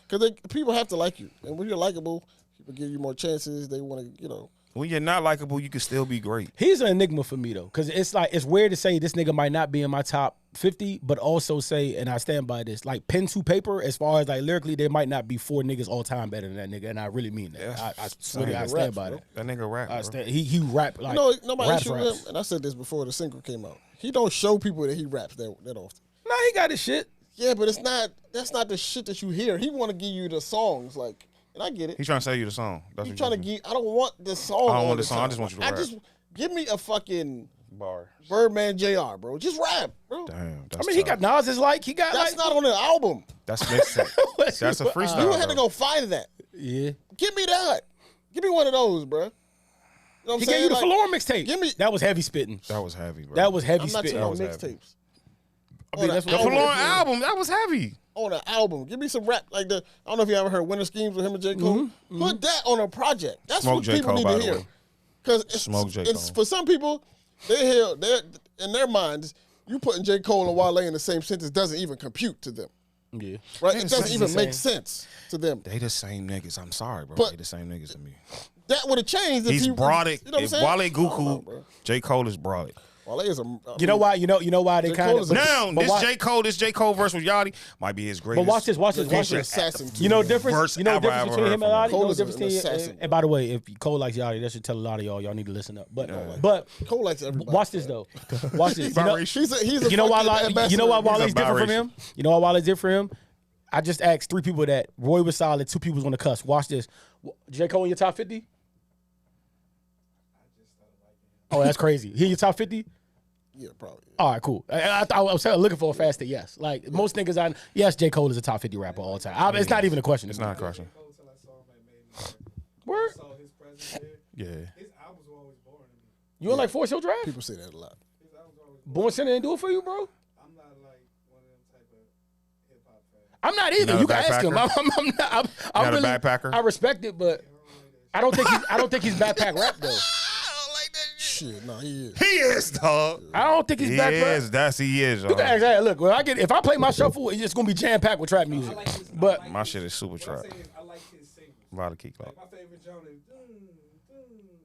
Because people have to like you, and when you're likable, people give you more chances. They want to, you know. When you're not likable, you can still be great. he's an enigma for me though, because it's like it's weird to say this nigga might not be in my top 50, but also say, and I stand by this, like pen to paper, as far as like lyrically, there might not be 4 niggas all time better than that nigga, and I really mean that. Yeah. I swear to God, I Raps, stand by bro. that. That nigga rap. I bro. stand. He rap like You know my rap issue with raps. him, and I said this before the single came out. He don't show people that he raps that often. Nah, he got his shit. Yeah, but that's not the shit that you hear. He want to give you the songs, like, and I get it. He's trying to sell you the song. That's He's what trying to give. I don't want the song. I don't all want the the song. I time. just want you to rap. just give me a fucking bar. Birdman Jr. Bro, just rap, bro. Damn. I That's mean, he tough. got Nas is like he got That's like not on the album. That's mixtape. That's a freestyle. You had to though. go find that. yeah. Give me that. Give me one of those, bro. You know what I'm He saying? gave you the Like, Falora mixtape. give me- that was heavy spitting. That was heavy, bro. That was heavy I'm not spitting. talking was about heavy. mixtapes. I mean, that's the what album. Falloran album. That was heavy. On an album, give me some rap like the. I don't know if you ever heard Winter Schemes with him and J. Cole. Put that on a project. That's Smoke what J. people Cole, need by to the hear. way. Because Smoke J. it's Cole. for some people, they're in their minds. You putting J. Cole and Wale in the same sentence doesn't even compute to them, Yeah. right? Yeah, It it's doesn't even the make same. sense to them. They the same niggas. I'm sorry, bro. But- they the same niggas to me. That would have changed if He's he brought it. You know what I'm If saying? Wale I don't know, Guku, bro. J. Cole is brought it. Wale is a. You know why? You know why they J. kind Cole of is a- Now, but this J. Cole verse with Yachty might be his greatest. But watch this. Watch J. this. Cole's Watch an this. assassin. You know the Verse difference. You know the ever difference between heard him and from Yachty. him. You know Cole the is an difference between. assassin. And by the way, if Cole likes Yachty, that should tell a lot of y'all. Y'all need to listen up. But Cole likes everybody. watch this though. Watch this. You know, He's a you know why? fucking You know why ambassador. Wale's He's a different from biracial. him? You know why Wale's different from him? I just asked 3 people that. Roy was solid. 2 people was on the cusp. Watch this. J. Cole in your top 50? Oh, that's crazy. He in your top 50? Yeah, probably. All right, cool. I was looking for a faster yes. Like most niggas, yes, J. Cole is a top 50 rapper all time. It's not even a question. It's not a question. Word? I saw his presence there. Yeah. His albums were always boring to me. You don't like Force Hill Drive? People say that a lot. His albums were always Born Sinner didn't do it for you, bro? I'm not like one of them type of hip hop fans. I'm not either. Not a You can ask him. backpacker? I'm not. Not a really, backpacker? I respect it, but I don't think he's backpack rap though. Shit, no, he is. He is, dog. I don't think he's He backpack. is. He is, You can y'all. ask that. Look, if I play my shuffle, it's just gonna be jam packed with trap music. But My shit is super What I'm trap. saying is I like his singles. A lot of key Like clock. my favorite genre is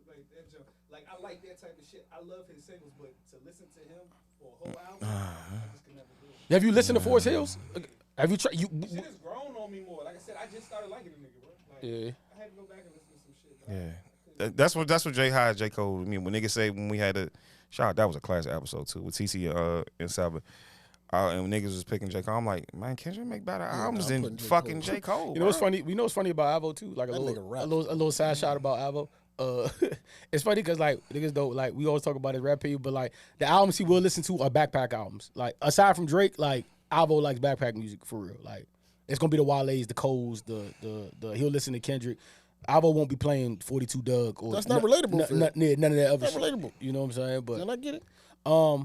like that genre. Like I like that type of shit. I love his singles, but to listen to him for a whole album, I just can never do it. have you listened to Force Hills? Have you tried? You? Shit has grown on me more. Like I said, I just started liking the nigga, bro. Like Yeah. I had to go back and listen to some shit. But Yeah. That's what J Cole. I mean, when niggas say when we had a shot, that was a classic episode too with TC and Saba. And when niggas was picking J Cole, I'm like, man, Kendrick make better albums I'm than putting J. fucking Cole. J Cole. You know what's bro. funny? We know what's funny about Avo too. Like a That little, nigga rap. a little side shot about Avo. It's funny because like niggas don't like we always talk about his rap people, but like the albums he will listen to are backpack albums. Like aside from Drake, like Avo likes backpack music for real. Like it's gonna be the Wale's, the Coles, the he'll listen to Kendrick. Avo won't be playing 42 Doug or That's not relatable, Phil. none of that other Not shit. relatable. You know what I'm saying? But Can I get it? I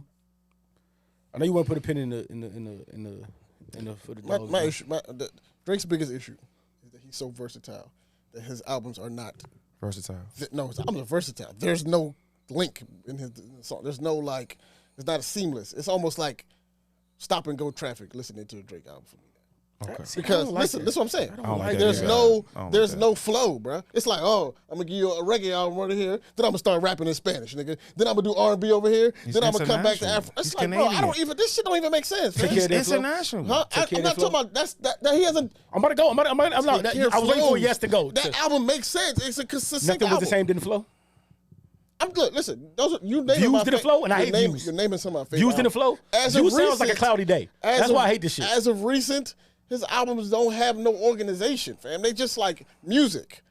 know you want to put a pin in the for the dogs. My issue, Drake's biggest issue is that he's so versatile that his albums are not. Versatile. No, his albums are versatile. There's no link in his song. There's no like. It's not a seamless. It's almost like stop and go traffic listening to a Drake album for me. Okay. Because like listen, that. this is what I'm saying. don't like that There's either. no, I don't like there's that. no flow, bro. It's like, oh, I'm gonna give you a reggae album over here, then I'm gonna start rapping in Spanish, nigga. Then I'm gonna do R&B over here, He's then I'm gonna come back to international. Afro. It's He's like, bro, I Canadian. don't even. This shit don't even make sense. Take man. care of that flow. International. Huh? Take care I'm of not that talking about that he hasn't. I'm about to go. I'm not. Take care I was waiting for flows. yes to go. That album makes sense. It's a consistent Nothing was album. the same, didn't flow. I'm good. Listen, those are, you naming Views my didn't flow, and I hate Views. You're naming some of my favorite. Views didn't albums. flow. As of Views sounds like a recent- cloudy day. as That's of- why I hate this shit. As of recent, his albums don't have no organization, fam. They just like music.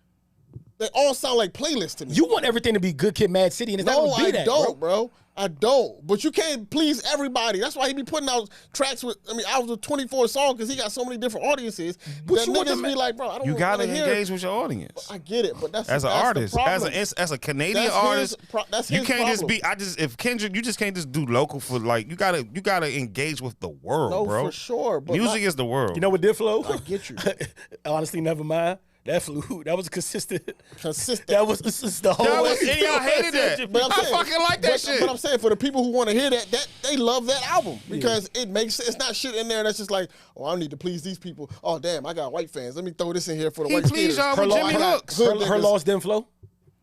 They all sound like playlists to me. You want everything to be Good Kid, Mad City, and it's not No, gonna be I that, don't, bro. bro. I don't. But you can't please everybody. That's why he be putting out tracks with, albums with 24 songs because he got so many different audiences. But that you want niggas the be ma- like, bro, I don't You gotta wanna hear. engage with your audience. I get it, but that's As an that's the artist, problem. as a Canadian That's artist, that's you his can't just problem. be. If Kendrick, you just can't just do local for like. You gotta engage with the world, No, bro. for sure. But Music is the world. You know what did flow? I get you. Honestly, never mind. That flew. That was consistent. Consistent. That was this is the whole. That was, way. and y'all hated that. But I'm I saying- fucking like that but, shit. But I'm saying for the people who want to hear that they love that album because it makes it's not shit in there that's just like, oh, I need to please these people. Oh damn, I got white fans. Let me throw this in here for the He white pleased skaters. y'all Her, with law, Jimmy her, Hooks. her, Hood her niggas. loss didn't flow.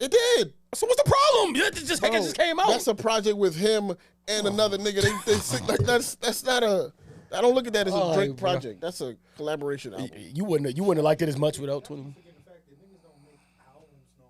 It did. So what's the problem? It just came out. That's a project with him and another nigga. They sit like that's not a. I don't look at that as a Oh, Drake bro. project. That's a collaboration album, You wouldn't have liked it as much without Twitter. the fact that niggas don't make albums no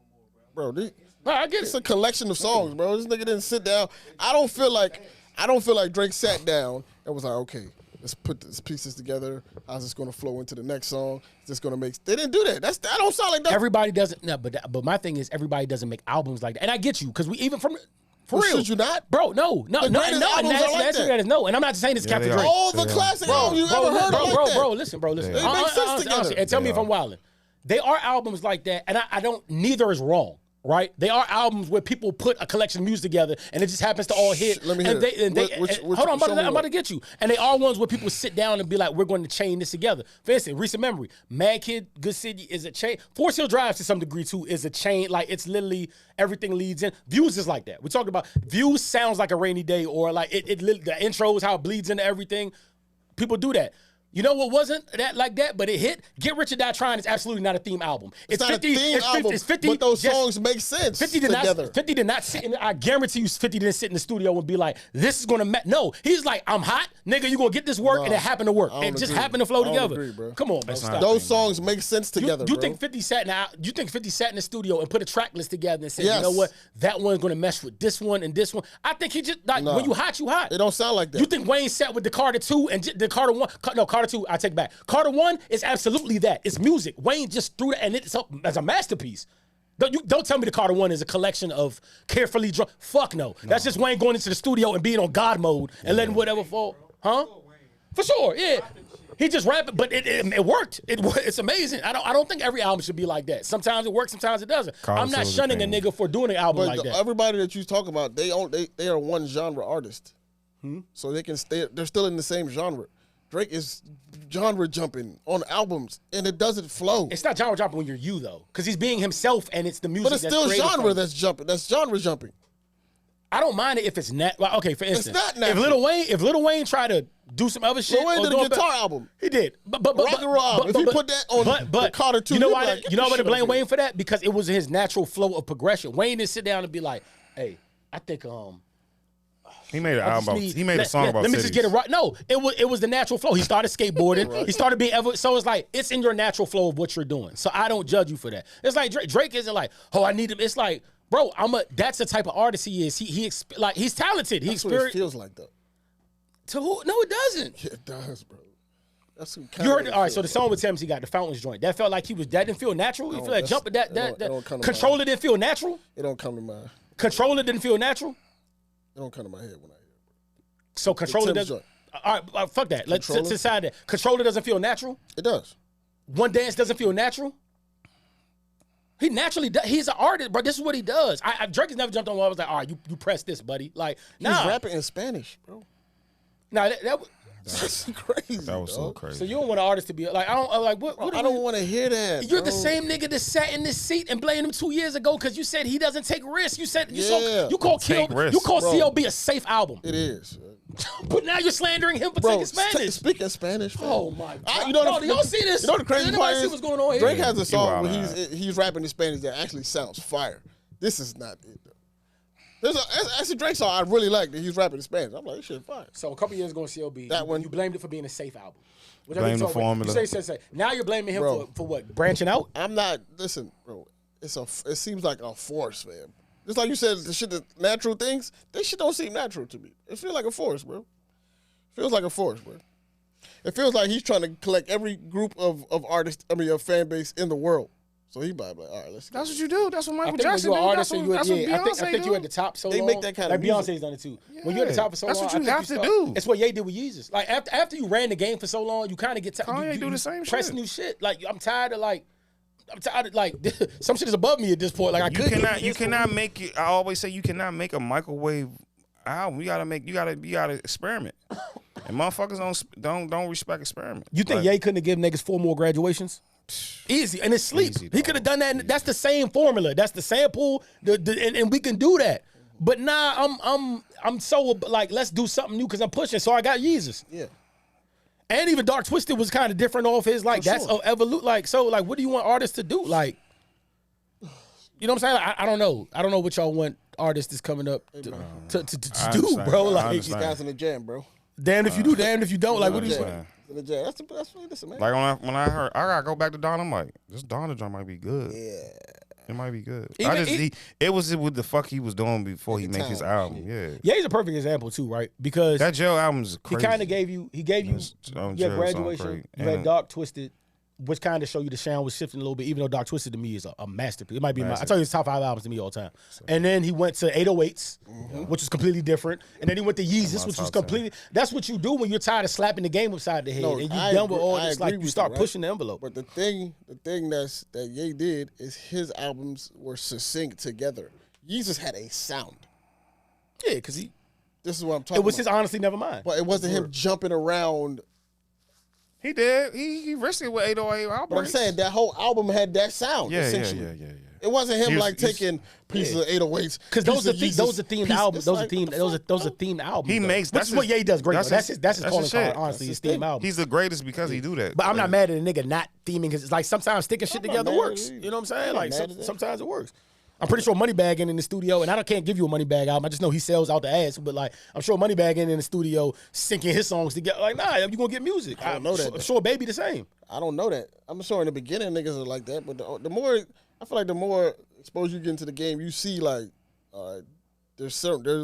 more, bro. bro. Nah, I get It's it. a collection of songs, bro. This nigga didn't sit down. I don't feel like Drake sat down and was like, okay, let's put these pieces together. How's this gonna flow into the next song? Is this gonna make? They didn't do that. That don't sound like that. Everybody doesn't. No, but my thing is everybody doesn't make albums like that, and I get you because we even from. For Well, real, should you not? bro? No, The greatest and albums that's are like the answer to that. that is no. And I'm not saying it's Captain they are. Drake. All the classic albums you ever heard of like that. Listen. They make sense together. And tell me They if I'm are. wilding. They are albums like that, and I don't. Neither is wrong, right? They are albums where people put a collection of music together, and it just happens to all hit. Let me hear and it. they, and they, Which- and- hold on, show me I'm about one. to get you. And they are ones where people sit down and be like, "We're going to chain this together." For instance, recent memory, Mad Kid, Good City is a chain. Force Hill Drive to some degree too is a chain. Like it's literally everything leads in. Views is like that. We're talking about Views sounds like a rainy day, or like the intros how it bleeds into everything. People do that. You know what wasn't that like that, but it hit? Get Rich or Die Trying is absolutely not a theme album. It's not a theme album, it's 50, but those just- songs make sense 50 did together. not. 50 did not sit. I guarantee you, 50 didn't sit in the studio and be like, "This is gonna." No, he's like, "I'm hot, nigga. You gonna get this work," and it happened to work. I It don't just agree. happened to flow I don't together. agree, bro. Come on, bro. That's Stop. not- Those songs make sense together. You bro. think 50 sat now? You think 50 sat in the studio and put a track list together and said, "You Yes. know what? That one's gonna mesh with this one and this one." I think he just like Nah. when you hot, you hot. It don't sound like that. You think Wayne sat with the Carter 2 and the Carter 1? No, Carter 2, I take back. Carter 1 is absolutely that. It's music. Wayne just threw that, and it's up as a masterpiece. Don't tell me the Carter 1 is a collection of carefully drawn. Fuck no. That's just Wayne going into the studio and being on God mode and letting whatever fall. Huh? For sure, yeah. He just rapping, but it worked. It's amazing. I don't think every album should be like that. Sometimes it works, sometimes it doesn't. I'm not shunning a nigga for doing an album like that. Everybody that you talk about, they are one genre artist, so they can stay. They're still in the same genre. Drake is genre jumping on albums, and it doesn't flow. It's not genre jumping when you're you though, because he's being himself, and it's the music. But it's still genre that's jumping. That's genre jumping. I don't mind it if it's well, okay. For instance, not natural. if Lil Wayne tried to do some other shit, Lil Wayne did a guitar album. He did, but Rock and Roll album. If he put that on the Carter 2, you know why? You know what to blame Wayne for that? Because it was his natural flow of progression. Wayne didn't sit down and be like, "Hey, I think He made an album. He made a song about. Let me cities. just get it right. No, it was the natural flow. He started skateboarding. He started being so it's like it's in your natural flow of what you're doing. So I don't judge you for that. It's like Drake isn't like, oh, I need him. It's like, bro, that's the type of artist he is. He's talented. That's what it feels like though. To who? No, it doesn't. Yeah, it does, bro. That's what you heard. All right, so the song with Thames, he got the Fountains joint. That felt like that didn't feel natural. You feel that jumping, that Controller didn't feel natural. It don't come to mind. Controller didn't feel natural. It don't come to my head when I hear it. So Controller doesn't. All right, fuck that. Let's decide that. Controller doesn't feel natural. It does. One Dance doesn't feel natural. He naturally does. He's an artist, bro. This is what he does. Drake has never jumped on one. I was like, all right, you press this, buddy. Like, nah. He's rapping in Spanish, bro. Nah, that's crazy. That was so crazy. So you don't want an artist to be like, I don't like what? I don't want to hear that. You're the same nigga that sat in this seat and blamed him 2 years ago because you said he doesn't take risks. You said you call CLB a safe album. It is. But now you're slandering him for taking Spanish. Speaking Spanish, man. Oh my God! Y'all see this? You know the crazy part is, see what's going on here? Drake has a song where he's rapping in Spanish that actually sounds fire. This is not it though. There's actually Drake song I really like that he's rapping in Spanish. I'm like, this shit fire. So a couple years ago in CLB, that one you blamed it for being a safe album. Blame the formula. You say. Now you're blaming him for what? Branching out? I'm not. Listen, bro. It seems like a force, man. Just like you said, the shit, the natural things. This shit don't seem natural to me. It feels like a force, bro. Feels like a force, bro. It feels like he's trying to collect every group of artists, of fan base in the world. So he might be like, all right, let's go. That's what you do. That's what Michael Jackson do. That's what Beyonce I think you at the top so they long. They make that kind of music. Beyonce's done it too. Yeah. When you're at the top for so long, that's what you have to do. It's what Ye did with Yeezus. Like after you ran the game for so long, you kind of get tired. You do the same shit. Press new shit. Like I'm tired of some shit is above me at this point. Like you cannot make it. I always say you cannot make a microwave album. You gotta experiment. And motherfuckers don't respect experiment. You think Ye couldn't have given niggas 4 more graduations? Easy, and it's sleep. He could have done that. That's the same formula. That's the sample, and we can do that. But nah, I'm so like, let's do something new because I'm pushing. So I got Yeezus. Yeah. And even Dark Twisted was kind of different off his like that's evolute. Like so, like what do you want artists to do? Like, you know what I'm saying? Like, I don't know. I don't know what y'all want artists that's coming up to do, bro. Like these guys in the jam, bro. Damned if you do, damned if you don't. Like what do you say? That's listen, man. Like when I heard I gotta go back to Dawn, I'm like, this Dawn joint might be good. Yeah. It might be good. It was what the fuck he was doing before he made his album. Yeah. He's a perfect example too, right? Because that Jail album's crazy. He kind of gave you Graduation, you had Dark Twisted, which kind of show you the sound was shifting a little bit, even though Dark Twisted to me is a masterpiece. It might be I tell you it's top 5 albums to me all the time. And then he went to 808s, which was completely different. And then he went to Yeezus, which was completely. That's what you do when you're tired of slapping the game upside the head, and you done with all this. Like you start pushing the envelope. But the thing that Ye did is his albums were succinct together. Yeezus had a sound. Yeah, because this is what I'm talking about. It was his Honestly Nevermind. But it wasn't him jumping around. He did. He risked it with 808 Outbreaks. But I'm saying that whole album had that sound. Yeah. It wasn't him taking pieces of 808s. Because those are themed albums. Those are themed albums. He makes that's what Ye does great. That's his calling card. Honestly, his theme album. He's the greatest because he do that. But I'm not mad at a nigga not theming because it's like sometimes sticking shit together works. You know what I'm saying? Like sometimes it works. I'm pretty sure Moneybagg in the studio, and I can't give you a Moneybagg album. I just know he sells out the ass. But like, I'm sure Moneybagg in the studio syncing his songs together. Like, nah, you gonna get music. I don't know that. Sure, Baby the same. I don't know that. I'm sure in the beginning niggas are like that, but the more I feel like the more exposed you get into the game, you see like there's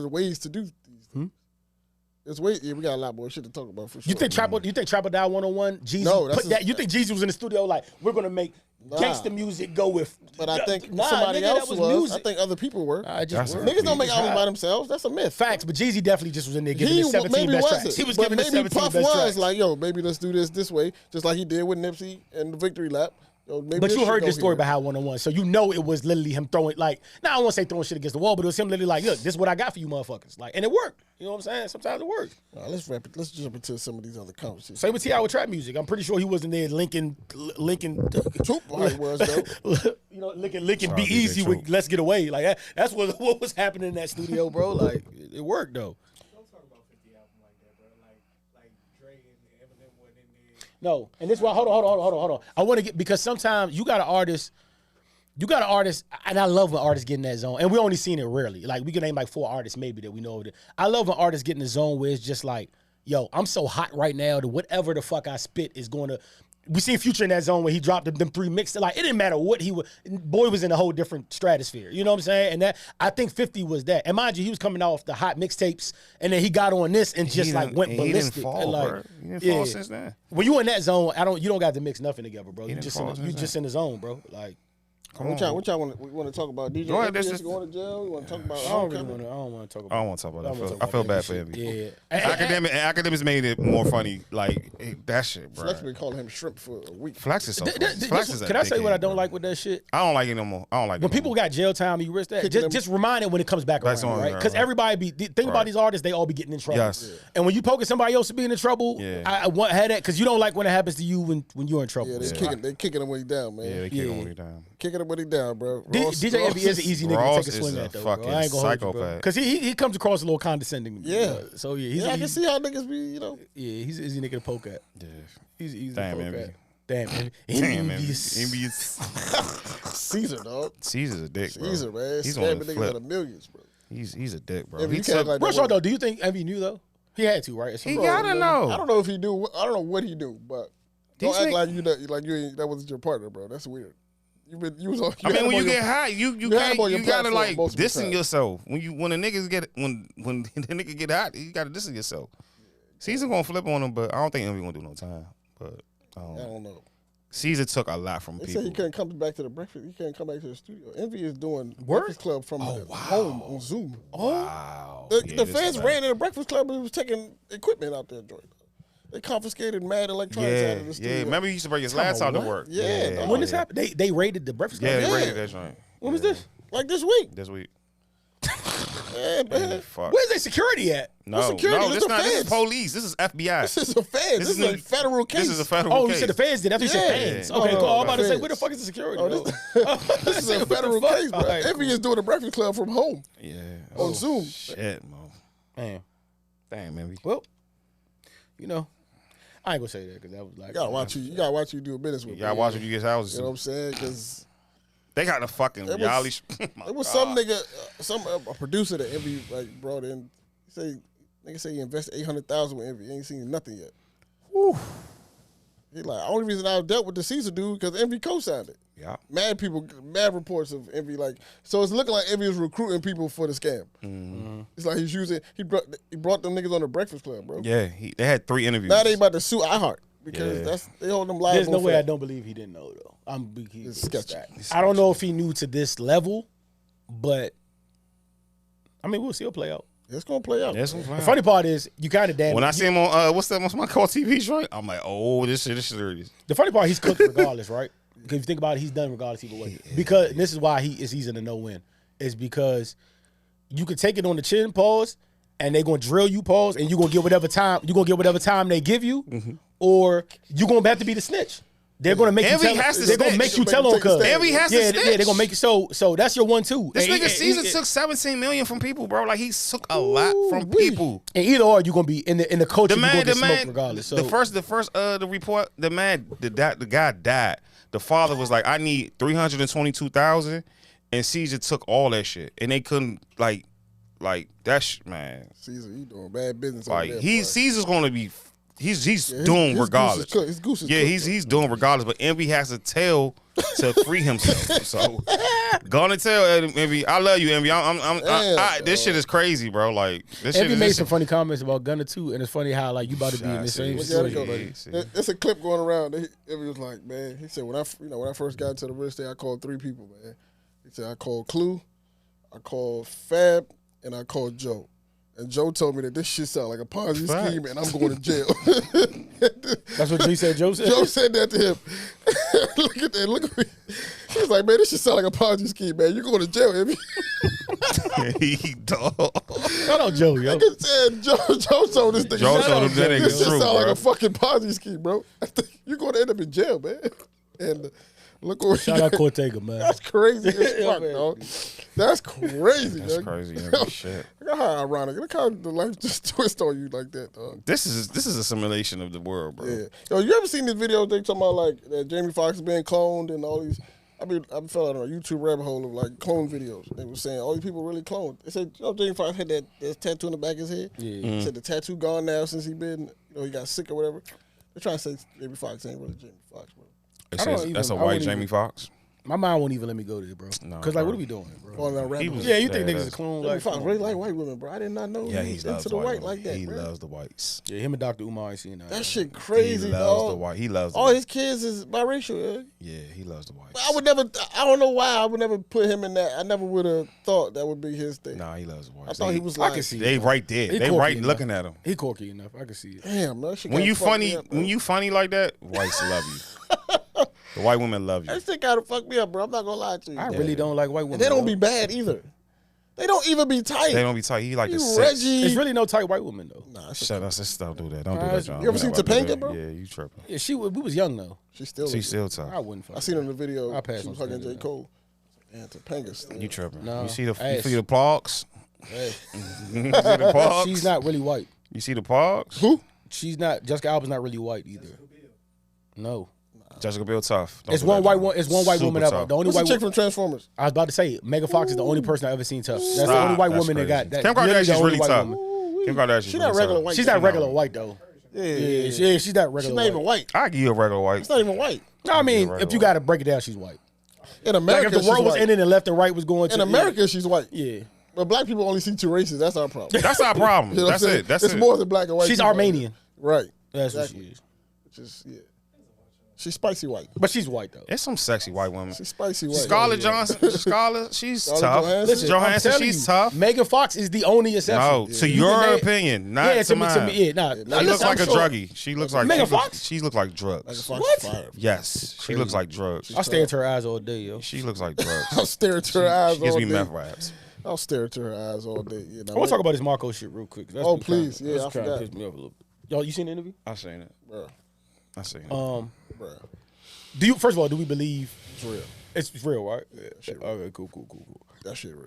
ways to do these things. There's ways. Yeah, we got a lot more shit to talk about for sure. You think Trapper Die 101? Jeezy no, you think Jeezy was in the studio like we're gonna make gangster music go with. But I think Nah, somebody nigga, else that was. music. I think other people were. I That's just a- word. Niggas don't make It's albums hot. by themselves. That's a myth. Facts, but Jeezy definitely just was in there giving his 17 maybe best tracks. wasn't. He was but giving his maybe 17 Puff best was tracks. like, yo, maybe let's do this way, just like he did with Nipsey and the Victory Lap. Yo, maybe But this you should heard go this story here. about how 101, so you know it was literally him throwing like. Now I don't want to say throwing shit against the wall, but it was him literally like, look, this is what I got for you, motherfuckers. Like, and it worked. You know what I'm saying? Sometimes it works. Let's wrap it. Let's jump into some of these other conversations. Same with T.I. with trap music. I'm pretty sure he wasn't there linking. Troop probably was though. You know, licking Shout be out DJ easy with Troop. Let's Get Away. Like that's what was happening in that studio, bro. Like it worked though. Don't talk about 50 album like that, bro. Like Dre and Eminem wasn't in there. No, and this is why. Hold on. I want to get because sometimes you got an artist, and I love when artists get in that zone, and we only seen it rarely. Like we can name like 4 artists maybe that we know of it. I love when artists get in the zone where it's just like, yo, I'm so hot right now that whatever the fuck I spit is going to. We seen Future in that zone where he dropped them 3 mixes. Like it didn't matter what he was. Boy was in a whole different stratosphere. You know what I'm saying? And that I think 50 was that. And mind you, he was coming off the hot mixtapes, and then he got on this and just like went He ballistic. didn't fall, and like, bro. He didn't fall since then. when you in that zone, you don't got to mix nothing together, bro. You didn't just fall you since just in the zone, bro. Like What y'all want to talk about? DJ Go ahead, Envy this is is- going to jail. You want to talk about? I don't want to talk about. I don't want to talk about I don't wanna that. talk I feel about bad that for shit. Envy. Yeah. Academics made it more funny. Like that shit, bro. Flex been calling him shrimp for a week. Flex is so. Flex is a Can I tell you what I dickhead, don't bro. like with that shit? I don't like it no more. I don't like it. When no people more. got jail time, you risk that. Kicking them- Just remind it when it comes back That's around, on, right? Because right. everybody think about Right. these artists, they all be getting in trouble. Yes. And when you poking somebody else to be in trouble, Yeah. I want had that because you don't like when it happens to you when you're in trouble. Yeah, they kicking him when he down, man. Yeah, they kick Yeah. him way down. Kicking him when he down, bro. DJ Envy is an easy nigga Ross to take a is swing a at, though. fucking Bro. I ain't gonna hold you, bro. psychopath. Because he comes across a little condescending. Yeah. So yeah, he's Yeah, I an can easy, see how niggas be, you know. yeah, he's an easy nigga to poke at. Yeah. He's an easy Damn, to poke Envy. at. Damn, Envy. Damn, man. Envious. Envy is Caesar, dog. Caesar's a dick, bro. Caesar, man. He's on Stabbing the niggas flip. out of millions, bro. He's a dick, bro. Envy, He you can't act took. like Real that short wasn't- though, do you think Envy knew though? He had to, right? He gotta know. I don't know if he do. I don't know what he do, but don't These act nigg- like you ain't, that wasn't your partner, bro. That's weird. You was on. I mean, when you get high, you had him can't. on your You gotta platform like multiple distance times. yourself. When the niggas get when the nigga get hot, you gotta distance yourself. Caesar gonna flip on him, but I don't think Envy gonna do no time. But I don't know. Caesar took a lot from They people. said he couldn't come back to the breakfast. He couldn't come back to the studio. Envy is doing Word? Breakfast Club from home on Zoom. Wow. The, Yeah, the this fans is ran in the Breakfast Club and was taking equipment out there, joint. They confiscated mad electronics out of the studio. Yeah. Remember he used to bring his last out to what? work. Yeah, dog. When this happened, they raided the Breakfast Club. Yeah, they Yeah. raided that joint. When was this? Like this week. This week. Yeah, man. Fuck. Where's their security at? No, security? no, This this the not. This is feds. police. This is FBI. This is a fan. This is a federal case. This is a federal Oh, case. you said the feds did. That's what you Yeah. said fans. Yeah. Okay, Oh, cool. no, I'm about to say, feds. where the fuck is the security? Oh, bro? this is a federal fuck? case, bro. All right, Envy is doing a Breakfast Club from home Yeah. on Zoom. Shit, mo. Damn. Damn, man. Well, you know, I ain't gonna say that because that was like. You gotta watch you do a business with. Y'all me, watch man. when you get houses. You know what I'm saying? Because They got the fucking It was- reality. it was some nigga, a producer that Envy like brought in. Nigga say he invested $800,000 with Envy. Ain't seen nothing yet. He like only reason I dealt with the Caesar dude because Envy co-signed it. Yeah. Mad reports of Envy like so it's looking like Envy is recruiting people for the scam. It's like he brought them niggas on the Breakfast Club, bro. Yeah. They had 3 interviews. Now they about to sue iHeart because Yeah. they hold them liable. There's no for way I that. don't believe he didn't know though. It's sketchy. I don't know if he knew to this level, but I mean, we'll see it play out. It's gonna play out. That's man. what I'm The funny part is, you kind of damn. When I see him on what's my call TV joint, I'm like, oh, this shit is serious. The funny part, he's cooked regardless, right? Because if you think about it, he's done regardless either way. Because and this is why he's in the no-win. Is because you could take it on the chin, pause, and they're gonna drill you, pause, and you're gonna get whatever time they give you, or you're gonna have to be the snitch. They're gonna make Envy you tell. has to They're gonna snitch. make you Make tell him on take a cuz. stand. Envy has to Yeah, snitch. they're gonna make it so that's your 1-2. This And- nigga and- Caesar and- took 17 million from people, bro. Like he took a lot from people. And either or, you're gonna be in the culture. The you're gonna man, get smoked regardless. So the first the report, the guy died. The father was like, I need 322,000, and Caesar took all that shit, and they couldn't like that man. Caesar, you doing bad business. Like over there, he boy. Caesar's gonna be he's his doomed goose is regardless. cooked. His goose is Yeah, cooked, he's doomed regardless. But Envy has to tell to free himself. So gonna tell Envy, I love you, Envy. This shit is crazy, bro. Like this Envy shit made is. some funny comments about Gunna too, and it's funny how like you about to be in the same Look at it situation. go. There's a clip going around. Envy was like, man, he said when I first got into the real estate, I called 3 people, man. He said I called Clue, I called Fab, and I called Joe. And Joe told me that this shit sound like a Ponzi scheme, and I'm going to jail. That's what G said. Joe said. Joe said that to him. Look at that. Look at me. He was like, man, this shit sound like a Ponzi scheme, man. You going to jail, Envy? He dog. Shout out Joe, yo. Like I said, Joe told this nigga. Joe shut told up. him that ain't This shit true, sound like bro. a fucking Ponzi scheme, bro. I think you're going to end up in jail, man. And look what Shout out Cortega, man. That's crazy as Yeah, fuck, man. dog. That's crazy. That's dog. crazy. Envy shit. Look how ironic. Look how the life just twist on you like that, dog. This is a simulation of the world, bro. Yeah. Yo, you ever seen this video they talking about like that Jamie Foxx being cloned and all these? I fell out on a YouTube rabbit hole of like clone videos. They were saying all these people really cloned. They said, Jamie Foxx had that tattoo in the back of his head. Yeah. He said the tattoo gone now since he got sick or whatever. They're trying to say Jamie Foxx ain't really Jamie Foxx, bro. It I don't says even- that's a I white wouldn't Jamie even- Foxx. My mind won't even let me go there, bro. No, Because like, bro. what are we doing, bro? Going down rabbit He hole. was- Yeah, you think Yeah, niggas is that's- clone Jamie like Foxx come on, really bro. like white women, bro. I did not know Yeah, he he was loves into the white women. like that, He bro. loves the whites. Yeah, him and Dr. Umar ain't seen that. That shit crazy, He loves dog. the white. He loves the All white. his kids is biracial. Yeah, he loves the whites. I would never. I don't know why I would never put him in that. I never would have thought that would be his thing. Nah, he loves the whites. I thought he was I like, can see They it. right there. He They corky right enough. looking at him. He corky enough. I can see it. damn, man, that shit When kinda you fucked funny, me up, bro. when you funny like that, whites love you. The white women love you. That shit kind of fucked me up, bro. I'm not gonna lie to you. I really don't like white women. And they don't bro. be bad either. They don't even be tight. They don't be tight. He like You the six. Reggie. There's really no tight white women though. Nah, Shut up, sis. Don't do that. Don't do Nah, that, John. you ever seen We're not about to do Topanga, that. bro? Yeah, you tripping. Yeah, we was young though. She's still. She's still I tough. wouldn't. Fuck I seen her in the video. I'll pass She on was hugging Topanga. J. Cole. And Topanga's still. You tripping. No, You see the ass. pogs? Hey, You see the pogs? she's not really white. You see the pogs? Who? She's not. Jessica Alba's not really white either. No, Jessica Biel tough. Don't it's do one that, white John. one. It's one white Super woman ever. tough. The only What's the white chick woman. from Transformers? I was about to say Megan Fox is the only person I've ever seen tough. That's the Stop. only white That's woman crazy. that got. Kim literally the Kardashian's only really white tough. woman. Kim Kardashian's She really not regular tough. white. She's not regular white though. Yeah, Yeah, she's not regular. She's not even white. I give you a regular white. She's not even white. No, I mean, regular if you white. got to break it down, she's white. In Like America, if the world she's was white. ending and left and right was going to In America, she's white. yeah. But black people only see 2 races. That's our problem. That's our problem. You know what That's I'm saying? it. That's it's it. more than black and white. She's people. Armenian. Right. That's what Exactly. she is. Which is, yeah. She's spicy white. But she's white though. It's some sexy white women. She's spicy white. Scarlett Johansson, Scarlett, she's Scarlett tough. Johansson? Listen, Johansson, I'm telling she's you, tough. Megan Fox is the only exception. No, to You your can name- opinion, not Yeah, to to me, mine. yeah, nah. She She listen, looks like I'm a sure. druggie. She looks like Megan she looks- Fox? She looks like Megan drugs. Fox What? is fire. Yes, she looks like drugs. I'll stare into her eyes all day, yo. She looks like drugs. I'll stare into her eyes She gives all me day. meth raps. I'll stare into her eyes all day. You know, I want to talk about this Marco shit real quick. That's Oh, what kinda- please. Yeah, that's I kinda forgot. pissed me off a little bit. Y'all, you seen the interview? I seen it. Bro, I seen it. bro. Do you? First of all, do we believe It's real. it's real, right? Yeah, shit real. Okay, cool. That shit real.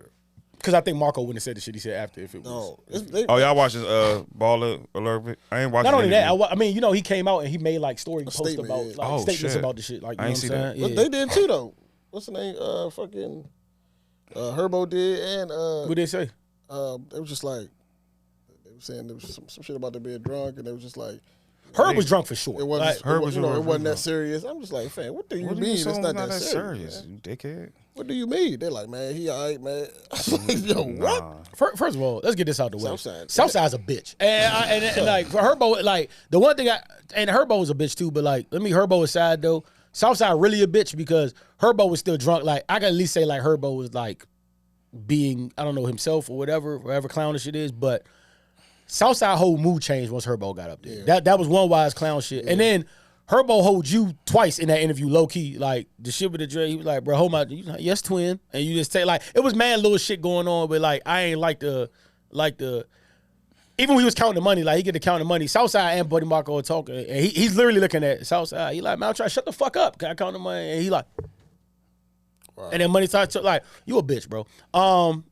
Because I think Marco wouldn't have said the shit he said after if it was. No. Oh, y'all watch this baller alert? I ain't watching. Not only that, interview. I mean, you know, he came out and he made like story posts statement, about yeah. like Oh, statements shit. about the shit. Like, you I know ain't what see I'm that. saying? But Yeah. they did too, though. What's the name? Fucking Herbo did, and What did they say? it was just like they were saying there was some shit about them being drunk, and they was just like Herb was drunk for sure. it wasn't. Like, Herb was you know, it drunk. wasn't that serious. I'm just like, fam, what do you What do mean? you It's mean not that serious. You dickhead. What do you mean? They're like, man, he alright, man. I was like, yo, what? Nah. First of all, let's get this out the way. Southside. Southside's a bitch, and like for Herbo, like the one thing and Herbo is a bitch too. But like, let me Herbo aside though. Southside really a bitch because Herbo was still drunk. Like I can at least say like Herbo was like being I don't know himself or whatever clownish it is, but Southside whole mood changed once Herbo got up there. Yeah. That was one wise clown shit, and then. Herbo hold you twice in that interview, low key. Like the shit with the Dre, he was like, "Bro, hold my, you like, yes, twin." And you just take like it was mad little shit going on, but like I ain't like the even when he was counting the money, like he get to count the money. Southside and Buddy Marco are talking, and he's literally looking at Southside. He like, "Man, I'm trying to shut the fuck up. Can I count the money?" And he like, and then money starts to like, "You a bitch, bro." And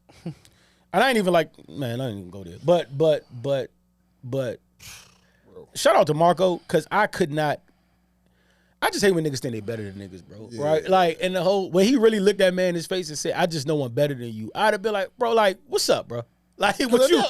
I ain't even like, man, I ain't even go there. But shout out to Marco because I could not. I just hate when niggas think they better than niggas, bro. Yeah. Right? Like, and the whole when he really looked that man in his face and said, "I just know one better than you," I'd have been like, "Bro, like, what's up, bro? Like at what that you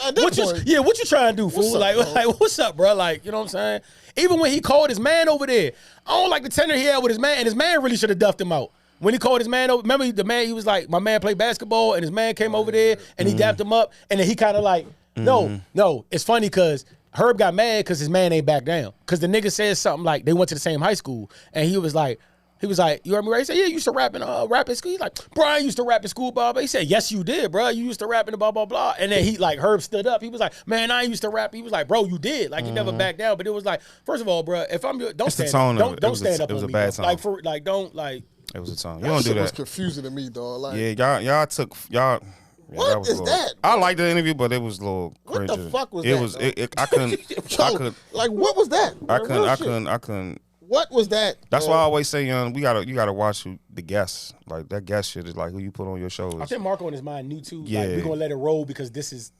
point- yeah, what you trying to do, What's fool? up, bro? Like what's up, bro? Like, you know what I'm saying? Even when he called his man over there, I don't like the tenor he had with his man, and his man really should have duffed him out. When he called his man over, remember the man, he was like, my man played basketball, and his man came over there, and he dapped him up, and then he kind of like, no, it's funny because Herb got mad because his man ain't back down. Because the nigga said something like, they went to the same high school, and he was like, you heard me right? He said, yeah, you used to rap in school. He's like, bro, I used to rap in school, blah, blah. He said, yes, you did, bro. You used to rap in the blah, blah, blah. And then he, like, Herb stood up. He was like, man, I used to rap. He was like, bro, you did. Like, he never backed down. But it was like, first of all, bro, if I'm, don't It's the stand tone up. of it. Don't It was stand a- up it was on a me, bad bro. song. Like, don't, like. It was a song. You That don't shit do was that. confusing to me, dog. Like, Yeah, y'all took y'all. Yeah, What that was is a little- that, I bro? liked the interview, but it was a little What cringy. the fuck was it that, Was dog? I couldn't. I Yo, could. like, what was that? I Like, couldn't. real I shit. couldn't. I couldn't. What was that? That's dog? why I always say, you gotta watch the guests. Like that guest shit is like who you put on your shows. I think Marco in his mind knew too. Yeah. Like, we're gonna let it roll because this is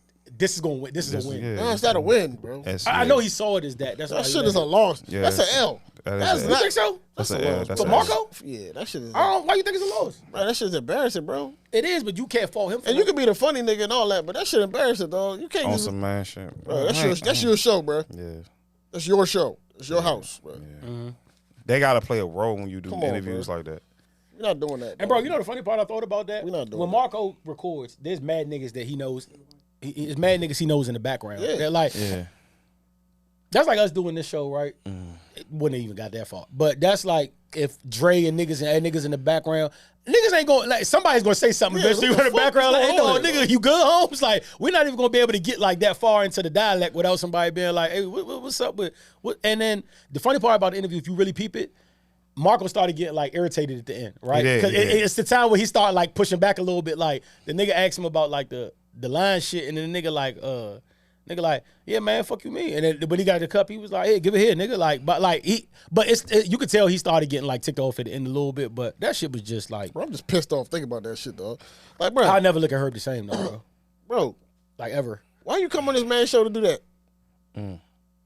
going to win. This is a win. yeah. No, it's not a win, bro. That's- I yeah. know he saw it as that. That's why That he shit let is a it. loss. Yeah, That's an that's- L. that is That's a- You not. think so? That's That's a a L. loss. That's For a Marco? Yeah, that shit is. Why you think it's a loss? Bro, that shit's embarrassing, bro. It is, but you can't fault him for And it. you can be the funny nigga and all that, but that shit embarrassing, dog. You can't on just. some man shit. Bro, that's your show, bro. Yeah. That's your show. It's your house, bro. They gotta play a role when you do Come on, interviews bro. like that. You're not doing that. And bro, you know the funny part I thought about that? We not doing when that. Marco records, there's mad niggas that he knows. There's mad niggas he knows in the background. Yeah. They're like, Yeah. that's like us doing this show, right? It wouldn't have even got that far. But that's like if Dre and niggas in the background, niggas ain't going like somebody's gonna say something Yeah, eventually what the in the fuck background. is Like, hey, going no, on here, nigga, you good, Holmes? Like, we're not even gonna be able to get like that far into the dialect without somebody being like, hey, what's up with what? And then the funny part about the interview, if you really peep it, Marco started getting like irritated at the end, right? He did, Because he did. it's the time where he started like pushing back a little bit. Like the nigga asked him about like the line shit, and then the nigga like, yeah, man, fuck you, me. And then when he got the cup, he was like, hey, give it here, nigga. Like, but you could tell he started getting like ticked off at the end a little bit. But that shit was just like, Bro, I'm just pissed off thinking about that shit, dog. Like, bro, I never look at Herb the same though, bro. bro, Like ever. why you come on this man's show to do that?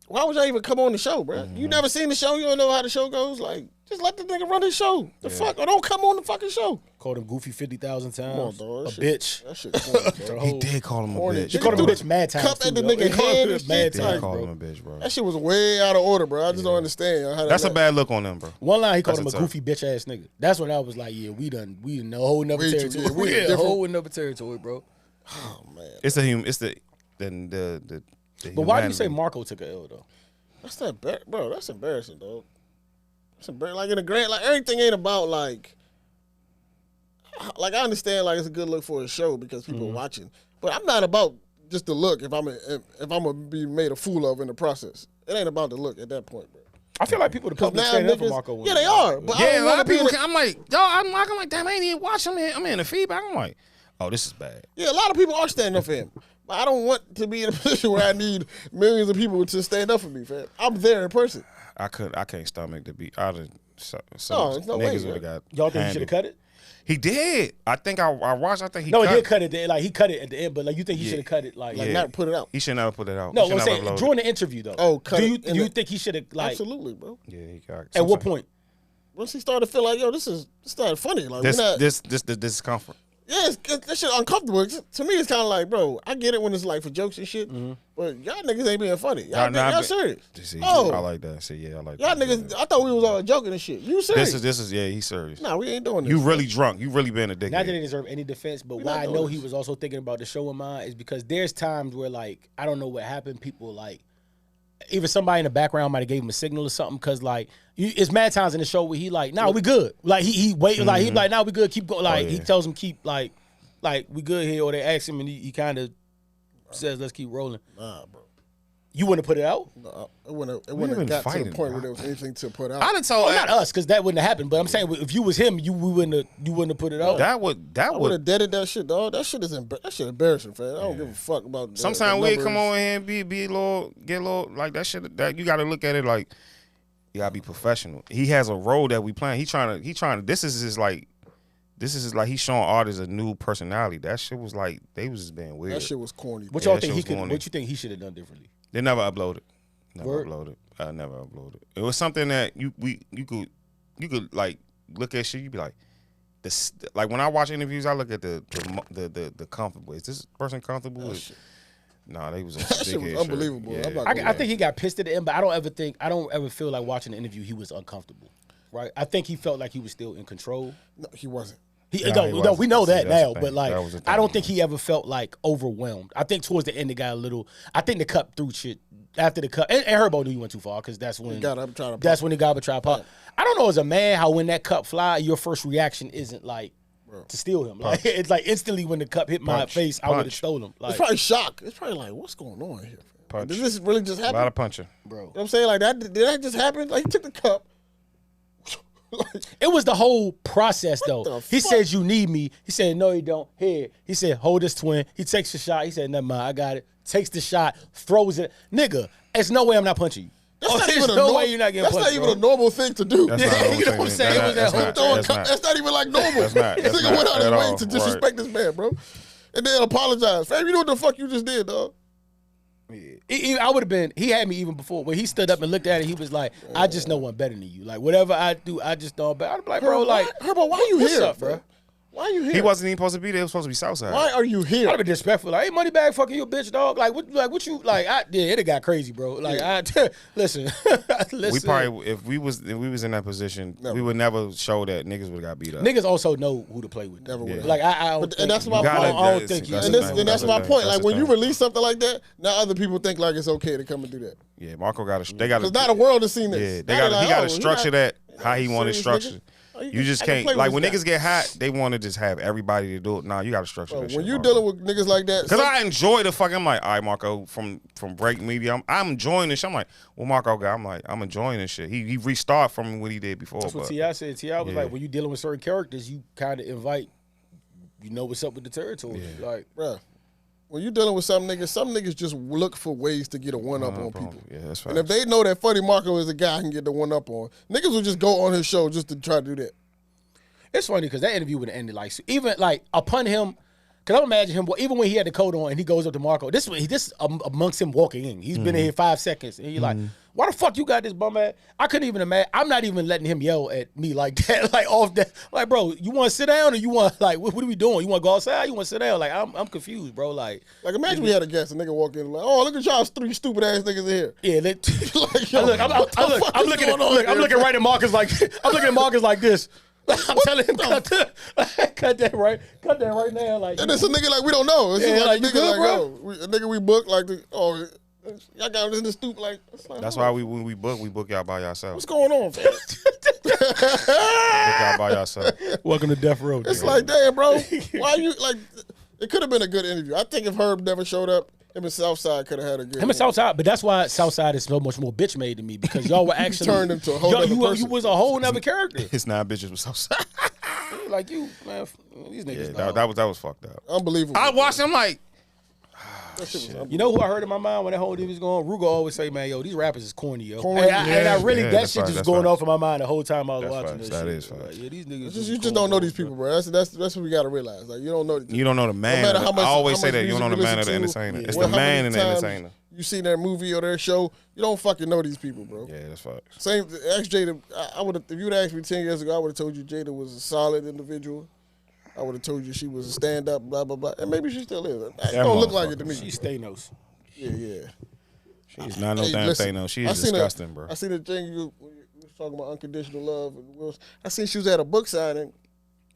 Why would y'all even come on the show, bro? You never seen the show? You don't know how the show goes? Like, just let the nigga run his show. The fuck? Or don't come on the fucking show. Called him goofy 50,000 times. Come on, dog. A That shit- bitch. That shit corny, The bro. He whole- did call him a Corny. bitch. He called him a bro. bitch mad times. Cup at the too, nigga though. head and Mad shit. Did times, call bro. him a bitch, bro. That shit was way out of order, bro. I just don't understand how That's a like, bad look on them, bro. One line he called him a That's a goofy bitch ass nigga. That's when I was like, yeah, we done a whole nother Way too- territory. yeah, we Yeah, a different. whole nother territory, bro. Oh man, It's the But why do you say humanity. Marco took a L though? that's not bro. That's embarrassing, dog. That's embarrassing. Like in the grand, like everything ain't about like I understand like it's a good look for a show because people are watching, but I'm not about just the look. If I'm gonna be made a fool of in the process, it ain't about the look at that point, bro. I feel like people the 'Cause public now standing up for niggas, Marco. yeah, they are. But I Yeah, don't a lot wanna of be in people. the- I'm like, yo, I'm like, damn, I ain't even watching. I'm in the feedback. I'm like, oh, this is bad. Yeah, a lot of people are standing up for him. But I don't want to be in a position where I need millions of people to stand up for me, fam. I'm there in person. I can't stomach to be out of some there's no way, niggas would have bro. got. Y'all think he handled. should have cut it? He did. I think I watched. I think he No, cut he did cut it. Like he cut it at the end, but like you think he Yeah. should have cut it? Like, Like not put it out. He should never put it out. no, He I'm should saying never upload during it. the interview though. Oh, cut do it you in do you the- think he should have like? Absolutely, bro. Yeah, he got. At what sometimes- point? Once he started to feel like, yo, this is not funny. Like This we're not. this the discomfort. Yeah, that shit uncomfortable. To me, it's kind of like, bro, I get it when it's like for jokes and shit, but y'all niggas ain't being funny. Y'all serious. See, Oh. I like that. See, yeah, I like Y'all that. niggas, I thought we was all joking and shit. You serious? This is yeah. He's serious. Nah, we ain't doing this. You really drunk. You really been a dickhead. Not that he deserve any defense, but We why not I doing know this. he was also thinking about the show in mind is because there's times where like I don't know what happened. People like either somebody in the background might have gave him a signal or something because like it's mad times in the show where he like, nah, we good. Like he wait like he like, nah, we good. Keep going. Like he yeah. tells him keep like we good here, or they ask him and he kind of says let's keep rolling. Nah, bro. You wouldn't have put it out? Nah, it wouldn't been have got to fighting, the point bro. where there was anything to put out. I done told Oh, not us, because that wouldn't have happened. But I'm saying if you was him, you wouldn't have put it out. that would I would have deaded that shit, dog. That shit is that shit embarrassing, fam. I don't give a fuck about. Sometimes the we come numbers. over here and be a little, get a little like that shit. That you got to look at it like you gotta be professional. He has a role that we playing. He trying to. This is his like he's showing artists a new personality. That shit was like they was just being weird. That shit was corny. What bro. y'all that think shit he was could? corny. What you think he should have done differently? They never uploaded. Never Word? uploaded. I never uploaded. It was something that you could like look at shit. You be like, like when I watch interviews, I look at the comfortable. Is this person comfortable? Nah, they was on That some shit big was head unbelievable. Shit. I'm not Yeah. gonna I think he got pissed at the end, but I don't ever feel like watching the interview he was uncomfortable. Right? I think he felt like he was still in control. No, he wasn't. he No, wasn't. we know that See, that's now, the thing. but like, That was the I don't thing. think he ever felt like overwhelmed. I think towards the end, it got a little. I think the cup threw shit after the cup, and Herbo knew he went too far because that's when He got up trying to. that's when he got up and tried to pop. I don't know as a man how when that cup fly, your first reaction isn't like to steal him. Like it's like instantly when the cup hit my Punch. face, I would have Punch. stolen him. Like, It's probably shock. It's probably like, what's going on here? Punch. Did this really just A happen? lot of punching. bro, You know what I'm saying? Like that, did that just happen? Like he took the cup. Like, it was the whole process though. the He fuck? said, "You need me." He said, "No, you don't." Here, he said, "Hold this twin." He takes the shot. He said, "Never mind, I got it." Takes the shot, throws it. Nigga, there's no way I'm not punching you. that's not There's even a no norm- way you're not getting That's punched. not even bro. a normal thing to do. That's Yeah, not you know what I'm saying? It was that whole Throwing that's cup- not. that's not even like normal. That's not- This that's nigga not went out his at way all, to right. disrespect this man, bro. And then apologize. Fam, you know what the fuck you just did, dog? I would have been. He had me even before when he stood up and looked at it. He was like, "I just know one better than you. Like whatever I do, I just know better." I'd be like, "Bro, like, Herbo, why are you what's here, up, bro? bro? Why are you here? He wasn't even supposed to be there. He was supposed to be Southside. Why are you I'd here? have been disrespectful. Like, hey, money bag, fucking you, a bitch, dog. Like, what you like? It got crazy, bro. Like, listen, listen. We probably, if we was in that position, we would never show that niggas would have got beat up. Niggas also know who to play with. Never would. Like, I don't But- think, and that's my I point. don't think you. That's And, the this, thing. and that's my the point. thing. Like That's when the you thing. release something like that, now other people think like it's okay to come and do that. Yeah, Marco got to. They got Because now the world has seen this. Yeah, they Now got. they're He got to oh, structure that how he want it serious structured. nigga? Oh, You just I can can't play with like when this guy. niggas get hot, they want to just have everybody to do it. Nah, you got to structure Bro, that shit. when you Marco. dealing with niggas like that, Cause I enjoy the fucking. I'm like, all right, Marco, from Break Media, I'm enjoying this shit. I'm like, well, Marco got. I'm like, I'm enjoying this shit. He restart from what he did before. That's what but T.I. said. T.I. was Yeah. like, when you dealing with certain characters, you kind of invite, you know what's up with the territory. Like, bro, when you dealing with some niggas just look for ways to get a one up on people. Yeah, that's And if fine. they know that Funny Marco is a guy who can get the one up on, niggas will just go on his show just to try to do that. it's funny because that interview would have ended like even like upon him. Cause I imagine him even when he had the coat on and he goes up to Marco. This amongst him walking in. He's been in here 5 seconds and he's like, "Why the fuck you got this bum ass?" I couldn't even imagine. I'm not even letting him yell at me like that, like off that. Like, bro, you want to sit down or you want like what are we doing? You want to go outside? You want to sit down? Like, I'm confused, bro. Like imagine we had a guest, a nigga walk in like, oh, look at y'all three stupid ass niggas in here. yeah, Like, yo, look, what the fuck I'm is looking going on here, I'm looking bro? right at Marcus like I'm looking at Marcus like this. I'm telling him cut that right now. Like And it's a nigga like we don't know. It's Yeah, just like, like, a you nigga good, like, bro? a nigga we booked like, y'all got in the stoop like. It's like, That's oh, why when we book y'all by yourself. What's going on, fam? Book y'all by yourself. welcome to Death Row. It's like, damn, bro. Why you like? It could have been a good interview. I think if Herb never showed up, him and Southside could have had a good. Him and Southside, but that's why Southside is so much more bitch made to me because y'all were actually turned into a whole nother you person. was a whole nother character. It's 9 bitches with Southside. Like you, man, these Yeah, niggas. that was fucked up. Unbelievable. I watched him like. That shit was unbelievable. You know who I heard in my mind when that whole thing was going? Ruger always say, "Man, yo, these rappers is corny, yo." Corny, and I really yeah, that that's shit facts, just that's going facts. off in my mind the whole time I was That's watching facts, this that shit. is facts. Like, yeah, these niggas. You just don't know these people, bro. That's what we gotta realize. Like you don't know. You don't know the man. matter how much- I always how say much that you don't know the music man you or the listen to, entertainer. It's Well, the how man many and the times entertainer. You seen their movie or their show, you don't fucking know these people, bro. Yeah, that's facts. Same. Ask Jada. I would have. If you'd asked me 10 years ago, I would have told you Jada was a solid individual. I would have told you she was a stand up, blah blah blah, and maybe she still is. It don't look like it to me. She's Thanos. Yeah. She's not no Hey, damn listen, thing. No, she I is seen disgusting, bro. I seen a thing you was talking about unconditional love, and Will. I seen she was at a book signing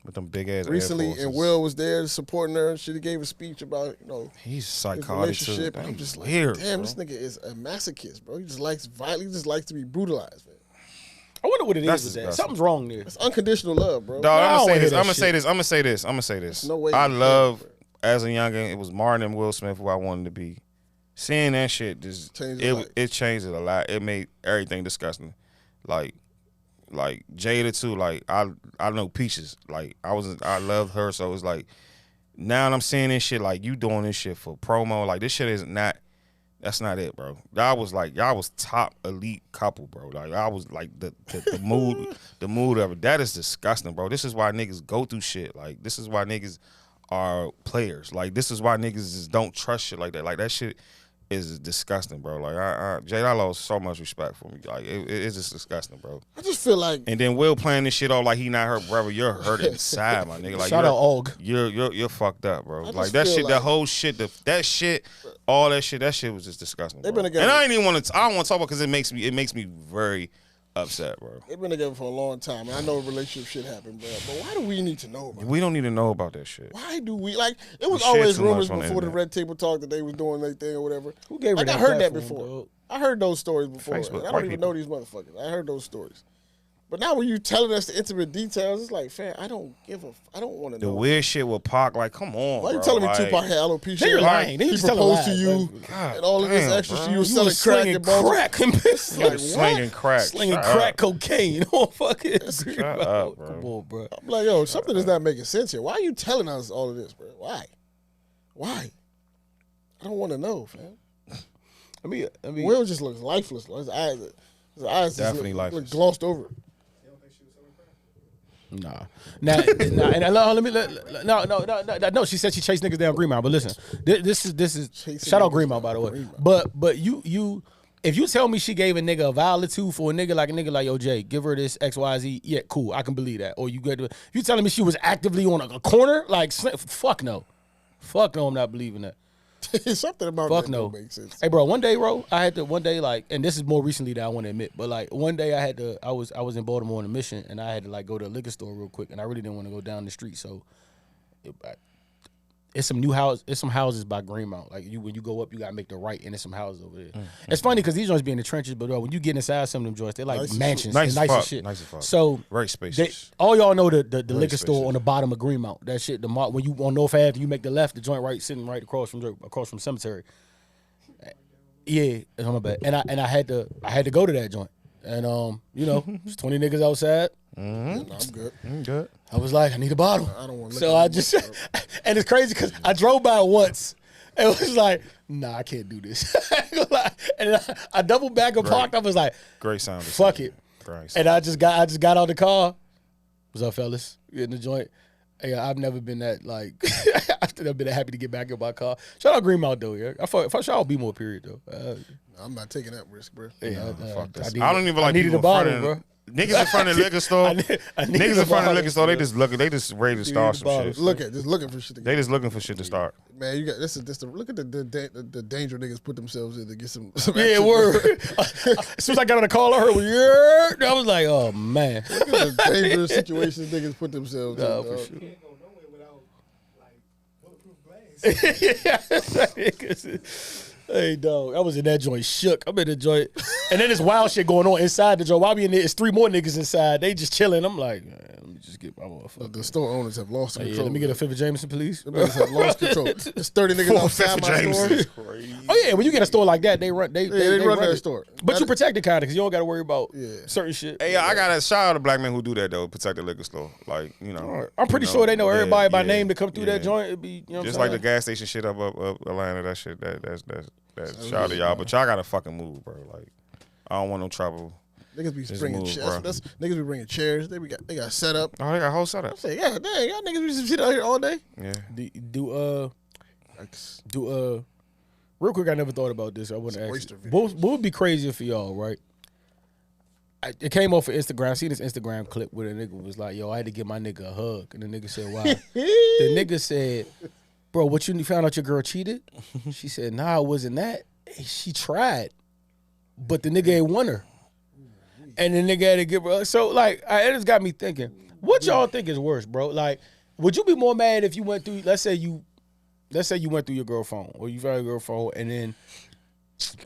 With them big ass recently, Air and Forces. Will was there supporting her. She gave a speech about He's his psychotic too. relationship. That I'm is just like, weird. damn, bro. this nigga is a masochist, bro. He just likes violence. He just likes to be brutalized, man. I wonder what it is That's with that. disgusting. Something's wrong there. It's unconditional love, bro. Dog, I I'm don't gonna wanna say hear this. that I'm gonna shit. say this. I'm gonna say this. I'm gonna say this. no way I you can, love bro. as a youngin. It was Martin and Will Smith who I wanted to be. Seeing that shit just Changed your life. it changed it a lot. It made everything disgusting. Like Jada too. Like I know Peaches. Like I love her. So it's like now I'm seeing this shit. Like you doing this shit for promo. Like this shit is not. That's not it, bro. Y'all was top elite couple, bro. Like I was like the mood of it. That is disgusting, bro. This is why niggas go through shit. Like this is why niggas are players. Like this is why niggas just don't trust shit like that. Like that shit is disgusting, bro. Like Jade, I lost so much respect for me. Like it's just disgusting, bro. I just feel like And then Will playing this shit off like he not her brother. You're hurt inside, my nigga. Like Shout out Og. You're fucked up, bro. just Like that feel shit, like- that whole shit, that shit, all that shit was just disgusting. They Bro. been together- And I ain't even want to. I don't want to talk about because it makes me very upset, bro. they've been together for a long time. And I know relationship shit happened, bro. But why do we need to know about it? We don't need to know about that shit. Why do we like? It was share always too much rumors on the before the internet. Red Table Talk that they was doing their thing or whatever. Who gave her Like I that heard that platform, before. dog? I heard those stories before. Facebook, And I white don't even people. know these motherfuckers. I heard those stories. But now when you telling us the intimate details, it's like, fam, I don't want to The know. weird shit with Pac, like, come on, Why you bro. telling me Like, Tupac had alopecia? Then you're Like, lying. Then you he just telling proposed to lies. you God and all of this damn, extra bro. shit. You was You selling was crack slinging and Baltimore. crack and bitch. Like, what? slinging crack, Slinging Shut crack up. cocaine on fucking Shut up, bro. Come on, bro. I'm like, yo, something is not making sense here. Why are you telling us all of this, bro? Why? I don't want to know, fam. I mean, Will just looks lifeless. His eyes Definitely just look lifeless. glossed over. They don't think she was selling crack. nah, no. She said she chased niggas down Greenmount, but listen, this is Chasing shout out niggas Greenmount by the way. down But you. If you tell me she gave a nigga a vial or two for a nigga like yo Jay, give her this XYZ, yeah, cool, I can believe that. Or you get if you telling me she was actively on a corner, like fuck no, I'm not believing that. Something about Fuck that no. don't make sense. Hey, bro, one day, like, and this is more recently that I want to admit, but like one day I was in Baltimore on a mission and I had to like go to a liquor store real quick and I really didn't want to go down the street, so it's some houses by Greenmount. Like when you go up, you gotta make the right, and there's some houses over there. It's funny because these joints be in the trenches, but when you get inside some of them joints, they're like Nice as mansions, Nice and as nice as fuck. shit. Nice as fuck. So Very spacious. all y'all know the liquor store spacious. on the bottom of Greenmount. That shit, when you on North Ave, you make the left, the joint right sitting right across from cemetery. Yeah, it's on my bad. And I had to go to that joint. And there's 20 niggas outside. Yeah, no, I'm good. Good. I was like, I need a bottle. I don't wanna So look I at just, it. and it's crazy because I drove by it once. And it was like, nah, I can't do this. And I doubled back and parked. I was like, Great sound. fuck it. Great sound. And I just got out the car. What's up, fellas? We in the joint. Hey, I've never been that like. I've never been that happy to get back in my car. Shout out Greenmount though. Yeah, if I shout out B-more period though. I'm not taking that risk, bro. Fuck this. needed- I don't even I like needed people a bottle, in front of- bro. Niggas in front of the liquor store. I needed Niggas a in front of the bottle, liquor store. They bro. just looking. They just ready to start the some bottle. shit. Just looking for shit to They get. just looking for shit to start. Man, you got this. Look at the danger niggas put themselves in to get some. Yeah, action. word. As soon as I got on the call, I heard, yeah. I was like, oh man. Look at the dangerous situations niggas put themselves in. Nah, for dog. sure. Can't go nowhere without like bulletproof glass. Hey, dog, I was in that joint shook. I'm in the joint. And then there's wild shit going on inside the joint. While we in there, it's 3 more niggas inside. They just chilling. I'm like, man, let me just get my motherfucker. The store owners have lost Hey, control. let me get a fifth of Jameson, please. The niggas have lost control. There's 30 niggas outside my store. Oh yeah, when you get a store like that, they run. They run that it. store. But you protect the kind of because you don't got to worry about Yeah. certain shit. Hey, I got to shout out to black men who do that though. Protect the liquor store. Like I'm pretty you sure they know yeah, everybody by yeah, name to come through that yeah. joint. It'd be, you know what Just I'm like saying? the gas station shit up Atlanta. That shit. That's shout out to y'all. But y'all gotta fucking move, bro. Like I don't want no trouble. Niggas be Just bringing move, chairs. bro. Niggas be bringing chairs. They got set up. Oh, they got a whole setup. I say, yeah, dang, y'all niggas be sit out here all day. Yeah. Real quick, I never thought about this. I want to ask oyster you. What would be crazier for y'all, right? It came off of Instagram. I seen this Instagram clip where the nigga was like, yo, I had to give my nigga a hug. And the nigga said, why? The nigga said, bro, what you found out your girl cheated? She said, nah, it wasn't that. She tried, but the nigga ain't want her. And the nigga had to give her. So, like, it just got me thinking, what y'all think is worse, bro? Like, would you be more mad if you went through, let's say you went through your girl phone or you found your girl phone and then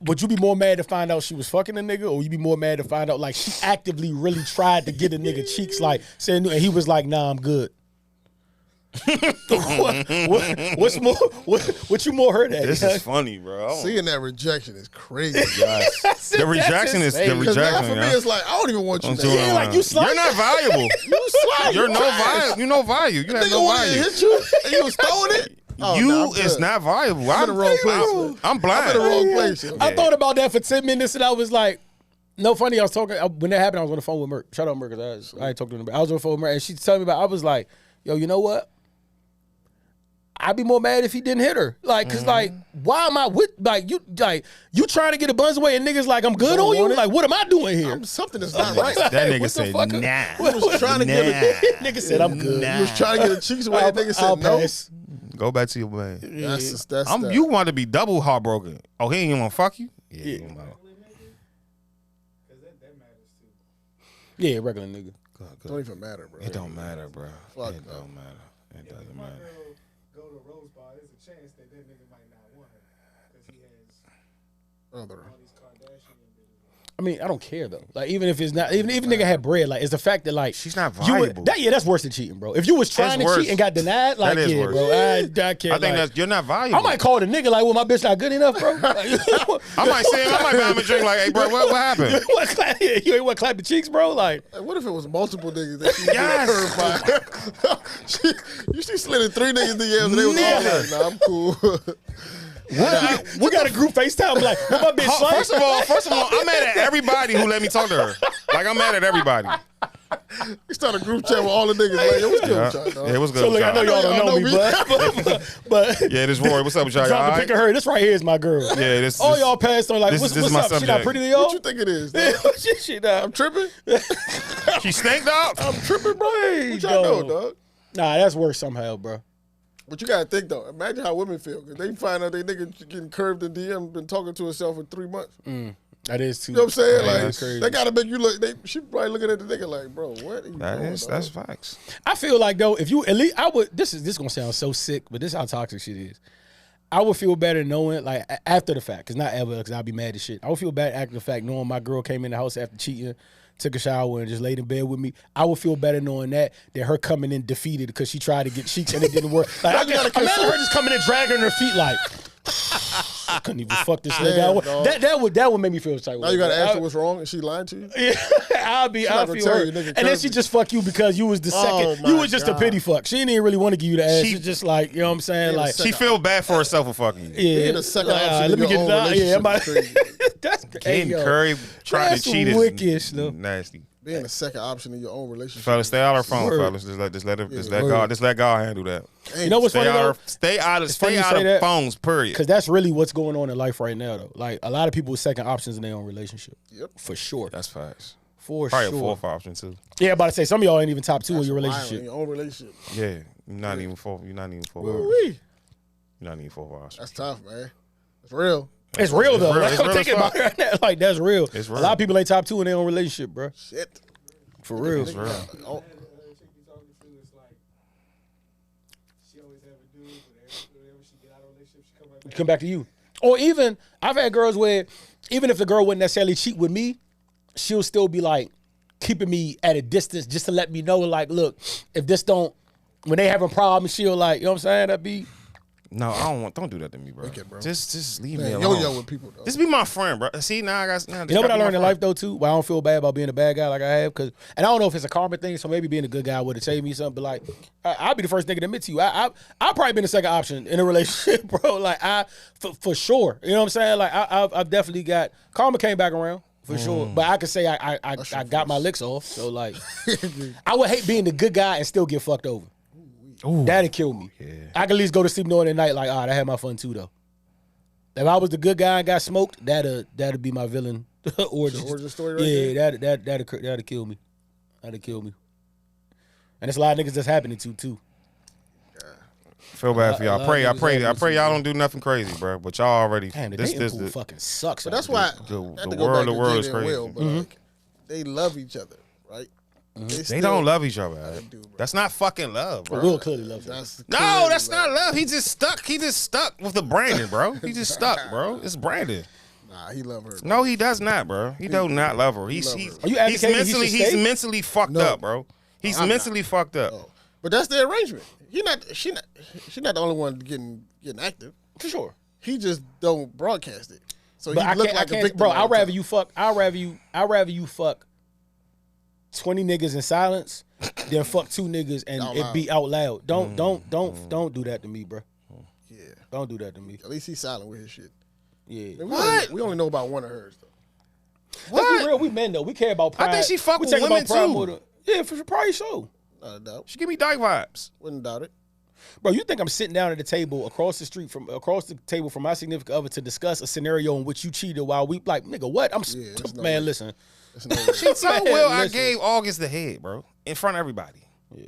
would you be more mad to find out she was fucking a nigga or would you be more mad to find out like she actively really tried to get a nigga cheeks like saying and he was like, nah, I'm good. What's more? What you more hurt at? This is funny, bro. Seeing that rejection is crazy. The rejection is the Because now rejection. for me, Yeah. it's like, I don't even want you Don't there. do it, Yeah, like, man. you slide- You're not valuable. You slide. You're no value. You no value. You have Nigga no wanted to value. hit you and you was throwing it? Oh, You nah, I'm is good. not valuable. I'm in the wrong place. I'm I'm blind. in the wrong place. yo. I thought about that for 10 minutes and I was like, no funny. I was talking when that happened. I was on the phone with Merc. Shout out Merc because I ain't talked to him. I was on the phone with Merc and she told me about. I was like, yo, you know what? I'd be more mad if he didn't hit her. Like, cause like, why am I with you trying to get a buns away and niggas like I'm good Don't on you? want it? Like, what am I doing here? Something is not right. That nigga What the said, fuck? nah. He was trying to get it. Nigga said I'm good. He was trying to get the cheeks away. That nigga I'll said no. pass. Go back to your man. That's that. You want to be double heartbroken. Oh, he ain't even want to fuck you? Yeah. Yeah. he don't know. Because that matters too. Yeah, regular nigga. Good. Don't even matter, bro. It don't matter, bro. Fuck It no. don't matter. It If doesn't my matter. girl go to Rose Bar, there's a chance that nigga might not want her because he has Other. all these Kardashian bitches. I mean, I don't care though. Like, even if it's not, even nigga had bread, like, it's the fact that like She's not you would, valuable. that's worse than cheating, bro. If you was trying to worse. cheat and got denied, like, That is yeah, worse. bro, I can't. I think like, you're not valuable. I might call the nigga like, well, my bitch not good enough, bro. Like, I might buy him a drink like, hey, bro, what happened? you ain't want to clap the cheeks, bro? Like, Hey, what if it was multiple niggas that she Yes. heard by? she slid in 3 niggas DMs and they was all like, nah, I'm cool. we got a group FaceTime, like, what my bitch like? First of all, I'm mad at everybody who let me talk to her. Like, I'm mad at everybody. We started a group chat with all the niggas. Like, it was good with y'all, dog. Yeah, it was good. So look, with I know y'all. y'all don't know me, but Yeah, this Roy. What's up with y'all? drop Y'all a all pic of right? her. This right here is my girl. Yeah, this. All this- y'all passed on like, this what's is my up? She not subject. pretty to What y'all? you think it is, dog? Shit, nah. I'm tripping? She stank up. I'm tripping, bro. Hey, What y'all know, dog. dog? Nah, that's worse somehow, bro. But you gotta think though. Imagine how women feel because they find out they nigga getting curved in DM, been talking to herself for 3 months. That is too. You know what I'm saying? Yeah, Like that's crazy. they gotta make you look. She probably looking at the nigga like, bro, what? Are you That doing, is. dog? That's facts. I feel like though, if you at least, I would. This gonna sound so sick, but this is how toxic shit is. I would feel better knowing, like, after the fact, cause not ever, cause I'll be mad as shit. I would feel bad after the fact, knowing my girl came in the house after cheating, took a shower, and just laid in bed with me. I would feel better knowing that than her coming in defeated because she tried to get cheeks and it didn't work. Like, I imagine her just coming in dragging her feet like. I couldn't even fuck this nigga. Damn, out. dog. That would make me feel like. Now you gotta ask her what's wrong, and she lying to you. Yeah, I'll not gonna feel tell hurt. you, nigga, And then curved she me. just fuck you because you was the second. my You was just a God. pity fuck. She didn't even really want to give you the ass. She- She's just like, you know what I'm saying? Yeah, Like, the She feel bad for herself for fucking you. yeah. Being a second Like, option let in me your get own down. Yeah, I'm about, relationship that's Getting yo, Curry trying that's to cheat wicked, is Snoop. nasty. Being a second option in your own relationship. Fellas, stay out of her phone, Word. fellas. Just let Word. God handle that. You know what's Stay funny out though? of stay out of funny stay you out say of that. phones. Period. Because that's really what's going on in life right now, though. Like, a lot of people with second options in their own relationship. Yep. For sure. That's facts. For Probably sure. a fourth option too. Yeah, about to say, some of y'all ain't even top 2 in That's your wild, relationship. in your own relationship. Yeah, you're not even fourth. You're not even fourth. option. Ooh-wee. You're not even fourth option. That's tough, man. It's real. It's real, though. real. Like, It's I'm real thinking as about it right now. Like, that's real. It's A real. lot of people ain't top 2 in their own relationship, bro. Shit. For real. It's real. Oh, Other chick you talking to is like, she always have a dude, but whenever she get out of a relationship, she come right back. Come back to you. Or even, I've had girls where, even if the girl wouldn't necessarily cheat with me, she'll still be like, keeping me at a distance just to let me know, like, look, if this don't, when they having problems, she'll like, you know what I'm saying? That'd be, No, don't do that to me, bro. Wicked, bro. Just leave me man, alone. yo with people, though. Just be my friend, bro. See, now I got. Now you know what I learned in life though too? Why I don't feel bad about being a bad guy like I have, and I don't know if it's a karma thing. So maybe being a good guy would have saved me something. But like, I'll be the first nigga to admit to you, I've probably been the second option in a relationship, bro. Like for sure. You know what I'm saying? Like I've definitely got karma came back around. For sure, but I could say I got my licks off. So like, I would hate being the good guy and still get fucked over. That'd kill me. Yeah. I could at least go to sleep knowing at night like, I had my fun too though. If I was the good guy and got smoked, that'd be my villain origin. Origin story right there? That'd kill me. That'd kill me. And there's a lot of niggas that's happening to too. Feel bad for y'all. a lot of niggas I have pray this y'all too. don't do nothing crazy, bro. But y'all already Damn, the this dating pool fucking sucks. But that's out why here. not the to go world- back the to world is Jada and crazy. Will, but like, they love each other, right? They don't love each other. They Right? do, bro. That's not fucking love, bro. Will clearly loves her. That's No, clearly that's love. not love. He just stuck with the Brandon, bro. He just stuck, bro. It's Brandon. Nah, he love her. No, he does not, bro. He do not love her. He's love her. Are you advocating he should he's stay? mentally fucked No. up, bro. He's I'm mentally fucked up. Oh. But that's the arrangement. She not the only one getting active. For sure. He just don't broadcast it. So But he I look can't, like I a can't, victim. bro. all the I'd rather time. you fuck. I'd rather you fuck 20 niggas in silence than fuck 2 niggas and Out it loud. be out loud. Don't do that to me, bro. Yeah. Don't do that to me. At least he's silent with his shit. Yeah. We only know about one of hers though. Let's be real. We men though. We care about pride. think she fuck We with take about women, pride too. more than- yeah, for probably so. Not a doubt. She give me dyke vibes. Wouldn't doubt it. Bro, you think I'm sitting down at the table across the table from my significant other to discuss a scenario in which you cheated while we like, nigga, what? there's no man, way. listen. She told Man, Will I listen. gave August the head, bro, in front of everybody. Yeah.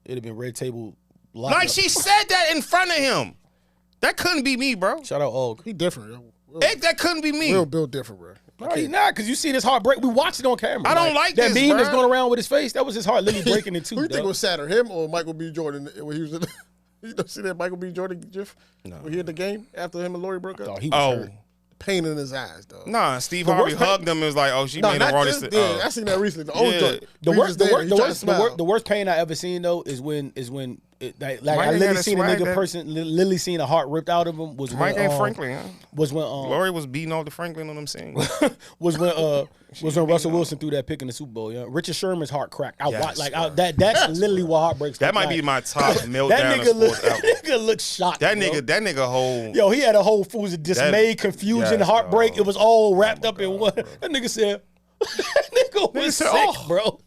It'd have been red table. Like she said that in front of him. That couldn't be me, bro. Shout out Og. He different. Yo. That couldn't be me. Will built different, bro. No, he's not, because you see this heart break. We watched it on camera. I don't like that this, meme that's bruh. going around with his face. That was his heart literally breaking in two. Who you think dog. was sadder, him or Michael B. Jordan when he was in? You don't see that Michael B. Jordan gif? No. When he had the game after him and Lori broke up. Oh, he was hurt. Pain in his eyes, dog. Nah, Steve The Harvey worst hugged him and was like, oh, she No, made a not wrong this. decision. Yeah, I seen that recently. The old Yeah. joint. The We worst, was the, there. worst, He the, tried to worst, the, smile. worst, the worst pain I ever seen though is when like Mike I ain't literally gotta seen a swag nigga that- person literally seen a heart ripped out of him was Mike when ain't Franklin, huh? was when Lori was beating off the Franklin on them scenes. was when Russell Wilson threw that pick in the Super Bowl. Yeah, Richard Sherman's heart cracked. Yes, That's literally what heartbreaks. That might be my top meltdown that of nigga look. sports ever. That nigga looked shocked. That bro. nigga whole. Yo, he had a whole fools of dismay, confusion, yes, heartbreak. dog. It was all wrapped up in one. That nigga said, that nigga was said, sick, "Oh." bro.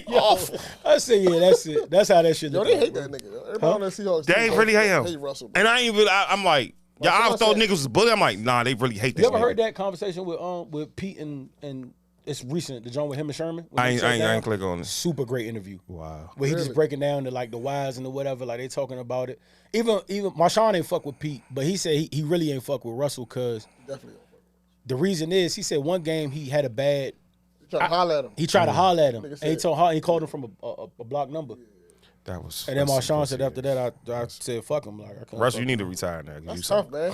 Yo, I said, yeah, that's it. That's how that shit Yo, look they like, hate bro. that nigga. Everybody on the Seahawks. They team really hate him. Hate Russell. Bro. And I ain't really. I'm like, yeah, I Sean thought said- niggas was bully. I'm like, nah, they really hate this. You ever nigga. heard that conversation with Pete and it's recent, the joint with him and Sherman? when I they sat ain't down? click on it. Super great interview. Wow. Where he just Really? breaking down the the whys and the whatever, like they talking about it. Even Marshawn ain't fuck with Pete, but he said he really ain't fuck with Russell because Definitely. the reason is he said one game he had a bad. He tried to holler at him. He tried to holler at him, Nigga and said- he called him from a block number. That was. And then that's Marshawn pussy. said after that, I said fuck him. Like I can't Russ, fuck you him. need to retire now. 'cause That's you tough, suck. man.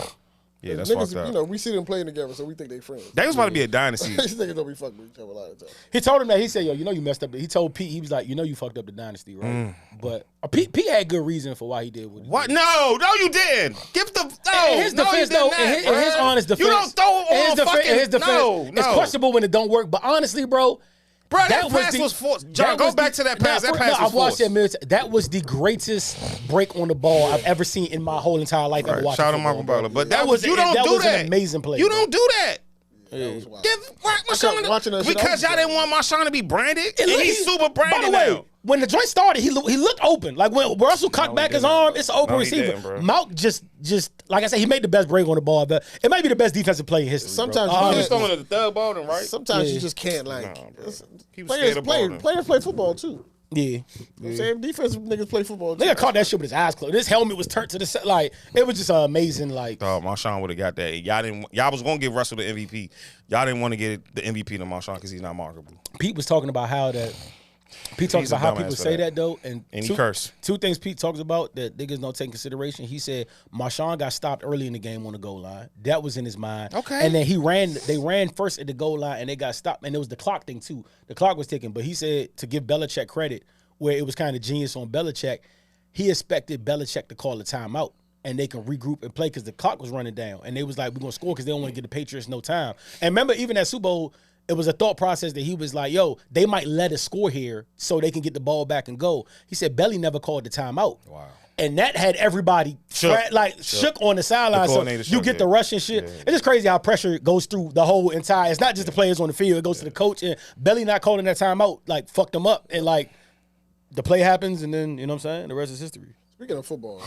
Yeah, that's niggas, fucked up. you know, we see them playing together, so we think they friends. That was about to be a dynasty. These niggas don't be fucking with each other a lot of times. He told him that. He said, "Yo, you know you messed up." He told Pete, he was like, "You know you fucked up the dynasty, right?" But Pete had good reason for why he did what he What? did. No, you didn't. Give the no. In his no, defense, you did though, not, in his bruh. honest defense, you don't throw in his on defense, fucking. in his defense, no, it's questionable when it don't work. But honestly, bro. Bro, that was pass the- was forced. John, that go was back the- to that pass. Nah, That pass was I've watched forced. that. That was the greatest break on the ball I've ever seen in my whole entire life. Ever Right. watching Shout out football, Michael bro. Butler, but that was you don't that do was that. an amazing play. You bro. don't do that. That was wild. Give kept watching that Marshawn shit. because y'all didn't want Marshawn to be branded, and look, he's super branded By the way, now. when the joint started, he looked open. Like when Russell cocked back his didn't, arm, bro. it's an open No, he receiver. didn't, bro. Mount just like I said, he made the best break on the ball. But it might be the best defensive play in history. Sometimes bro. you He can't- was throwing at the third ball, then right? Sometimes Yeah. you just can't like. Nah, bro. it's- He was scared of balling. players play football too. Yeah. You know what I'm saying defensive niggas play football too. Nigga caught that shit with his eyes closed. His helmet was turned to the side. Like it was just amazing. Like Dog, Marshawn would have got that. Y'all was gonna give Russell the MVP. Y'all didn't want to get the MVP to Marshawn because he's not marketable. Pete was talking about how that. Pete talks He's a about how dumbass people for say that. that though, and he cursed. Two things Pete talks about that niggas don't take in consideration. He said Marshawn got stopped early in the game on the goal line. That was in his mind. Okay. And then they ran first at the goal line and they got stopped. And it was the clock thing too. The clock was ticking. But he said to give Belichick credit, where it was kind of genius on Belichick, he expected Belichick to call a timeout and they can regroup and play because the clock was running down. And they was like, we're gonna score because they don't want to give the Patriots no time. And remember, even at Super Bowl, it was a thought process that he was like, yo, they might let us score here so they can get the ball back and go. He said Belly never called the timeout. Wow. And that had everybody Shook. shook on the sideline. So coordinator you shook, get the yeah. rush and shit. It's just crazy how pressure goes through the whole entire. It's not just the players on the field. It goes to the coach. And Belly not calling that timeout like fucked them up. And like the play happens, and then you know what I'm saying. The rest is history. Speaking of football,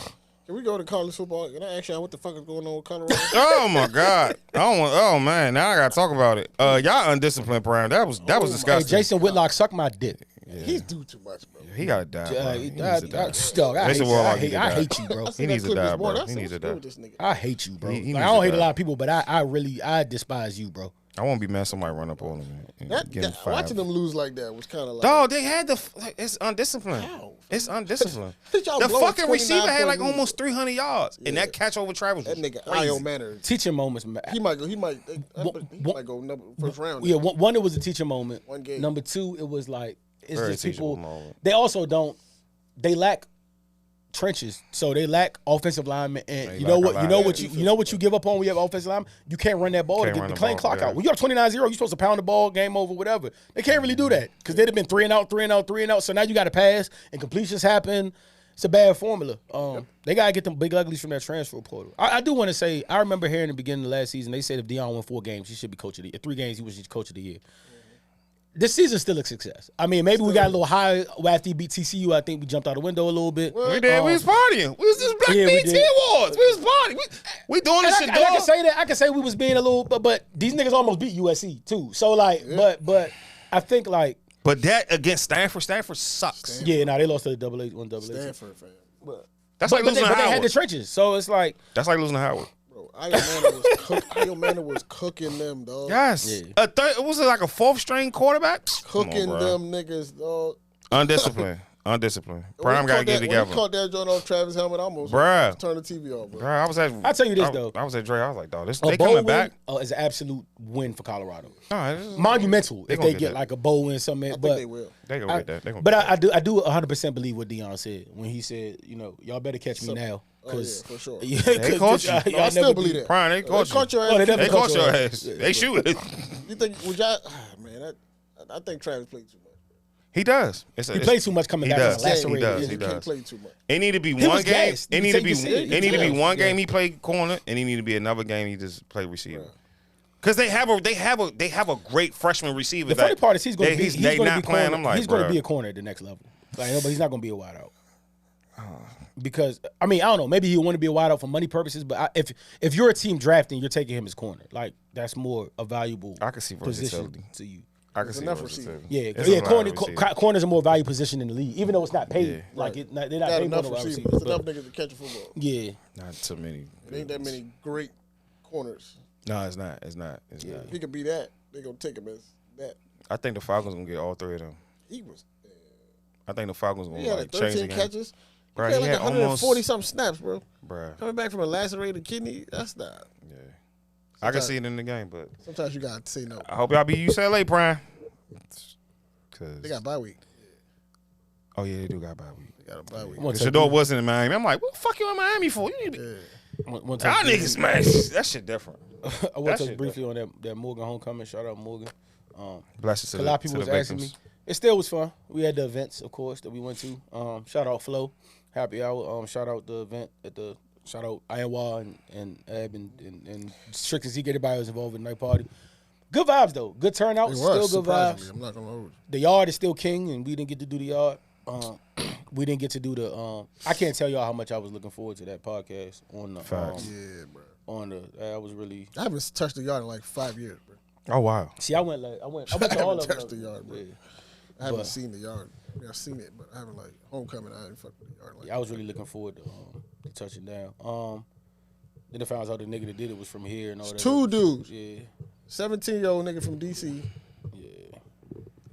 can we go to college football? Can I ask y'all what the fuck is going on with Colorado? Oh my God! Oh man! Now I gotta talk about it. Y'all undisciplined, Brown. That was Hey, disgusting. Jason Whitlock sucked my dick. He's do too much, bro. He gotta die. Bro. He needs to die. Dog, I Jason hate, Whitlock I, need hate, to I die. hate you, bro. I seen needs that to clip die, this morning. bro. I He said, needs what's to good die. with this nigga? I hate you, bro. He Like, needs I don't to hate a die. lot of people, but I despise you, bro. I won't be mad. Somebody run up on him and get him fired. Watching them lose like that was kind of like. Dog, they had it's undisciplined. How? It's undisciplined. Y'all The blowing fucking receiver had 29 like point almost 300 yards, and that catch over Travis was That nigga crazy. Io Manor. Teaching moments, man. He might go first round. Yeah, one, it was a teaching moment. One game. Number two, it was like it's Very just teachable people. moment. They also don't. They lack trenches, so they lack offensive linemen. And They you know lack a what? lot. You know Yeah, what? You know what you give up on when you have offensive linemen? You can't run that ball to Can't get run the the clean ball, clock yeah. out. When you have 29-0, you're supposed to pound the ball, game over, whatever. They can't really do that because they'd have been 3-and-out, 3-and-out, 3-and-out. So now you got to pass and completions happen. It's a bad formula. They gotta get them big uglies from that transfer portal. I do want to say, I remember hearing in the beginning of last season, they said if Deion won 4 games, he should be coach of the year. 3 games, he was coach of the year. this season's still a success. I mean, maybe we got a little high after he beat TCU. I think we jumped out the window a little bit. We did. We was partying. We was just Black Yeah, we BT did. Awards. We was partying. We doing this shit, And I can dog. say that. I can say we was being a little, but these niggas almost beat USC too. So like, but I think like, But that against Stanford sucks. yeah, they lost to the AA. Stanford fan. That's But like losing they to had the Howard. trenches, so it's like, That's like losing to Howard. Bro, Io Manor was cooking them, dog. Yes. Yeah. Was it like a fourth string quarterback? Cooking Come on, bro. them niggas, dog. Undisciplined. Prime got to get it When together. he caught that joint off Travis Helmet, I almost Bruh. turned the TV off, bro. Bro, I was at. I'll tell you this, though. I was at Dre. I was like, dog, a they bowl coming win back. is an absolute win for Colorado. No, this is- Monumental They if gonna they get get that. like a bowl win, something. I think But they will. They gonna get that. They gonna But get that. I do 100% believe what Dion said when he said, y'all better catch me now. Oh, Cause yeah, for sure. yeah, They caught you. y'all No, I still never believe beat- that. Prime, they caught you. your Oh, they ass. definitely They caught your your ass. They shoot it. You think, would y'all, man, I think Travis played too much. He does. He played too much coming He back does. from the lacerated. He does. Yeah, He you can't does. play too much. It need to be He one was game. gassed. It You need can to be. say you see it. It need to be Yeah. one game he played corner, and he need to be another game he just played receiver. Because they have a great freshman receiver. The funny that part is he's going to be they not playing. corner. I'm like, He's going to bruh. be a corner at the next level. Like, no, but he's not going to be a wideout. Because I mean, I don't know. Maybe he'll want to be a wideout for money purposes. But if you're a team drafting, you're taking him as corner. Like that's more a valuable I can see position versatility. to you. I can see enough versatility. Yeah, It's a lot of receivers. corner's a more valuable position in the league, even though it's not paid. Yeah. Like Right. they're not Got paid more enough than wide receivers. receivers. Enough But niggas to catch a football. yeah, Not too many. It ain't that many great corners. No, it's not. It's not. It's not. He could be that. They gonna take him as that. I think the Falcons gonna get all three of them. He was. I think the Falcons gonna He had like like change the 13 game. catches. Bro, he he played like had 140 something snaps, bro. Bruh. Coming back from a lacerated kidney, that's not. Yeah. I can see it in the game, but Sometimes you gotta say no. I hope y'all beat UCLA, Prime. Cause They got bye week. oh yeah, they do got bye week. They got a bye week. One The time- Shador wasn't in Miami. I'm like, what the fuck you in Miami for? You need to, one time- y'all niggas, man. That shit different. I want that to touch shit briefly on that Morgan homecoming. Shout out Morgan. Blessings to A lot of people to was the asking me. victims. It still was fun. We had the events, of course, that we went to. Shout out Flo, Happy Hour. Shout out the event at the. Shout out Iowa and Ab and Strict and Zeke. Everybody was involved in the night party. Good vibes though. Good turnout. It Still was, good surprisingly. vibes. I'm not gonna hold you. The yard is still king, and we didn't get to do the yard. We didn't get to do the. I can't tell y'all how much I was looking forward to that podcast on the. Facts. Yeah, bro. On the. I was really. I haven't touched the yard in like 5 years, bro. Oh wow. See, I went to all of them. touched the yard, bro. Yeah. I haven't But- seen the yard. I mean, I've seen it, but I haven't like homecoming. I haven't fucked with the yard. Like Yeah, I was really looking forward to touching down. Then I found out the nigga that did it was from here and all that. two dudes. Yeah, 17-year-old nigga from DC. yeah.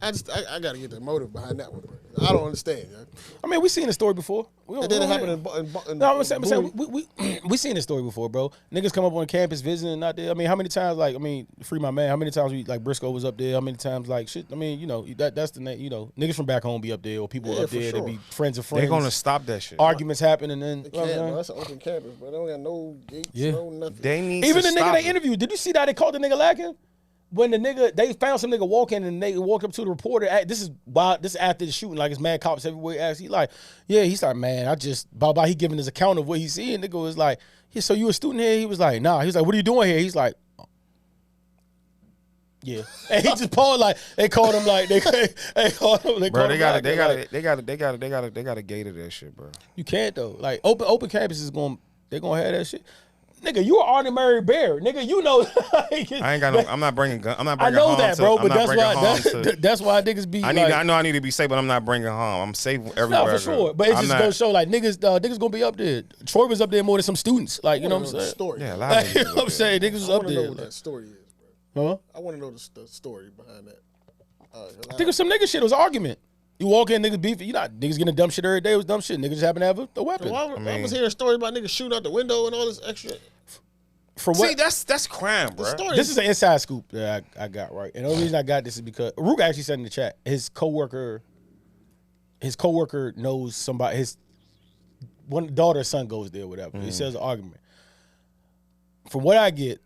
I gotta get the motive behind that one, bro. I don't understand. Yeah. I mean, we seen the story before. It didn't happen in No, I'm saying Bowie. we seen the story before, bro. Niggas come up on campus visiting, not there. I mean, how many times? Like, I mean, free my man. How many times we like Briscoe was up there? How many times like shit? I mean, that's the name. Niggas from back home be up there, or people Yeah, up for there that sure. be friends of friends. They're gonna stop that shit. arguments happen, and then They can't, bro. That's an open campus, bro. They don't got no gates, Yeah. no nothing. They need even to the nigga stop they it. interviewed. Did you see that they called the nigga lacking? When the nigga they found some nigga walking and they walked up to the reporter. This is after the shooting, like it's mad cops everywhere. Asked he like, yeah, he's like, man, I just by he giving his account of what he's seeing. Nigga was like, yeah, so you a student here? He was like, nah. He was like, what are you doing here? He's like, yeah, and he just paused like they called him like they called him. They Bro, called they him got lacking, like, they got to gate of that shit, bro. You can't though. Like open campus is they're gonna have that shit. Nigga, you are Honorary Bear. Nigga, you know. Like, I ain't got no. I'm not bringing gun. I'm not I bringing know harm that, to- bro. I'm But not that's bringing why harm to- that's why niggas be. I know I need to be safe, but I'm not bringing harm. I'm safe everywhere. No, I for go. sure. But it I'm just not- goes show like niggas gonna be up there. Troy was up there more than some students. Like, you know what I'm saying? Story. Yeah, a bro. lot of Like, you know niggas what I'm up saying? Niggas was I up want to know there. what Like, that story is, bro. huh? I want to know the story behind that. Think of some nigga shit. It was an argument. You walk in, niggas beef. You not niggas getting dumb shit every day. It was dumb shit. Niggas just happen to have a weapon. I was hearing stories about niggas shooting out the window and all this extra. For what? See, that's crime, bro. story- This is an inside scoop that I got right, and the only reason I got this is because Rook actually said in the chat his coworker knows somebody. His one daughter or son goes there, whatever. He says an argument. From what I get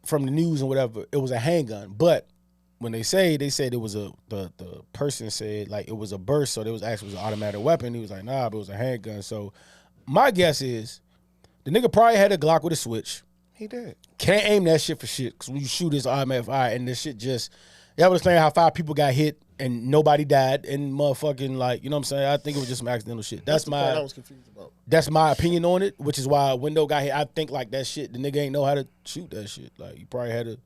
from the news and whatever, it was a handgun. But when they said it was the person said like it was a burst, so it was actually an automatic weapon. He was like, nah, but it was a handgun. So my guess is the nigga probably had a Glock with a switch. He did. Can't aim that shit for shit because when you shoot, it's automatic fire, and this shit just Y'all would explain how 5 people got hit and nobody died and motherfucking like, you know what I'm saying? I think it was just some accidental shit. That's the part I was confused about. That's my opinion on it, which is why Window got hit. I think like that shit, the nigga ain't know how to shoot that shit. Like you probably had to.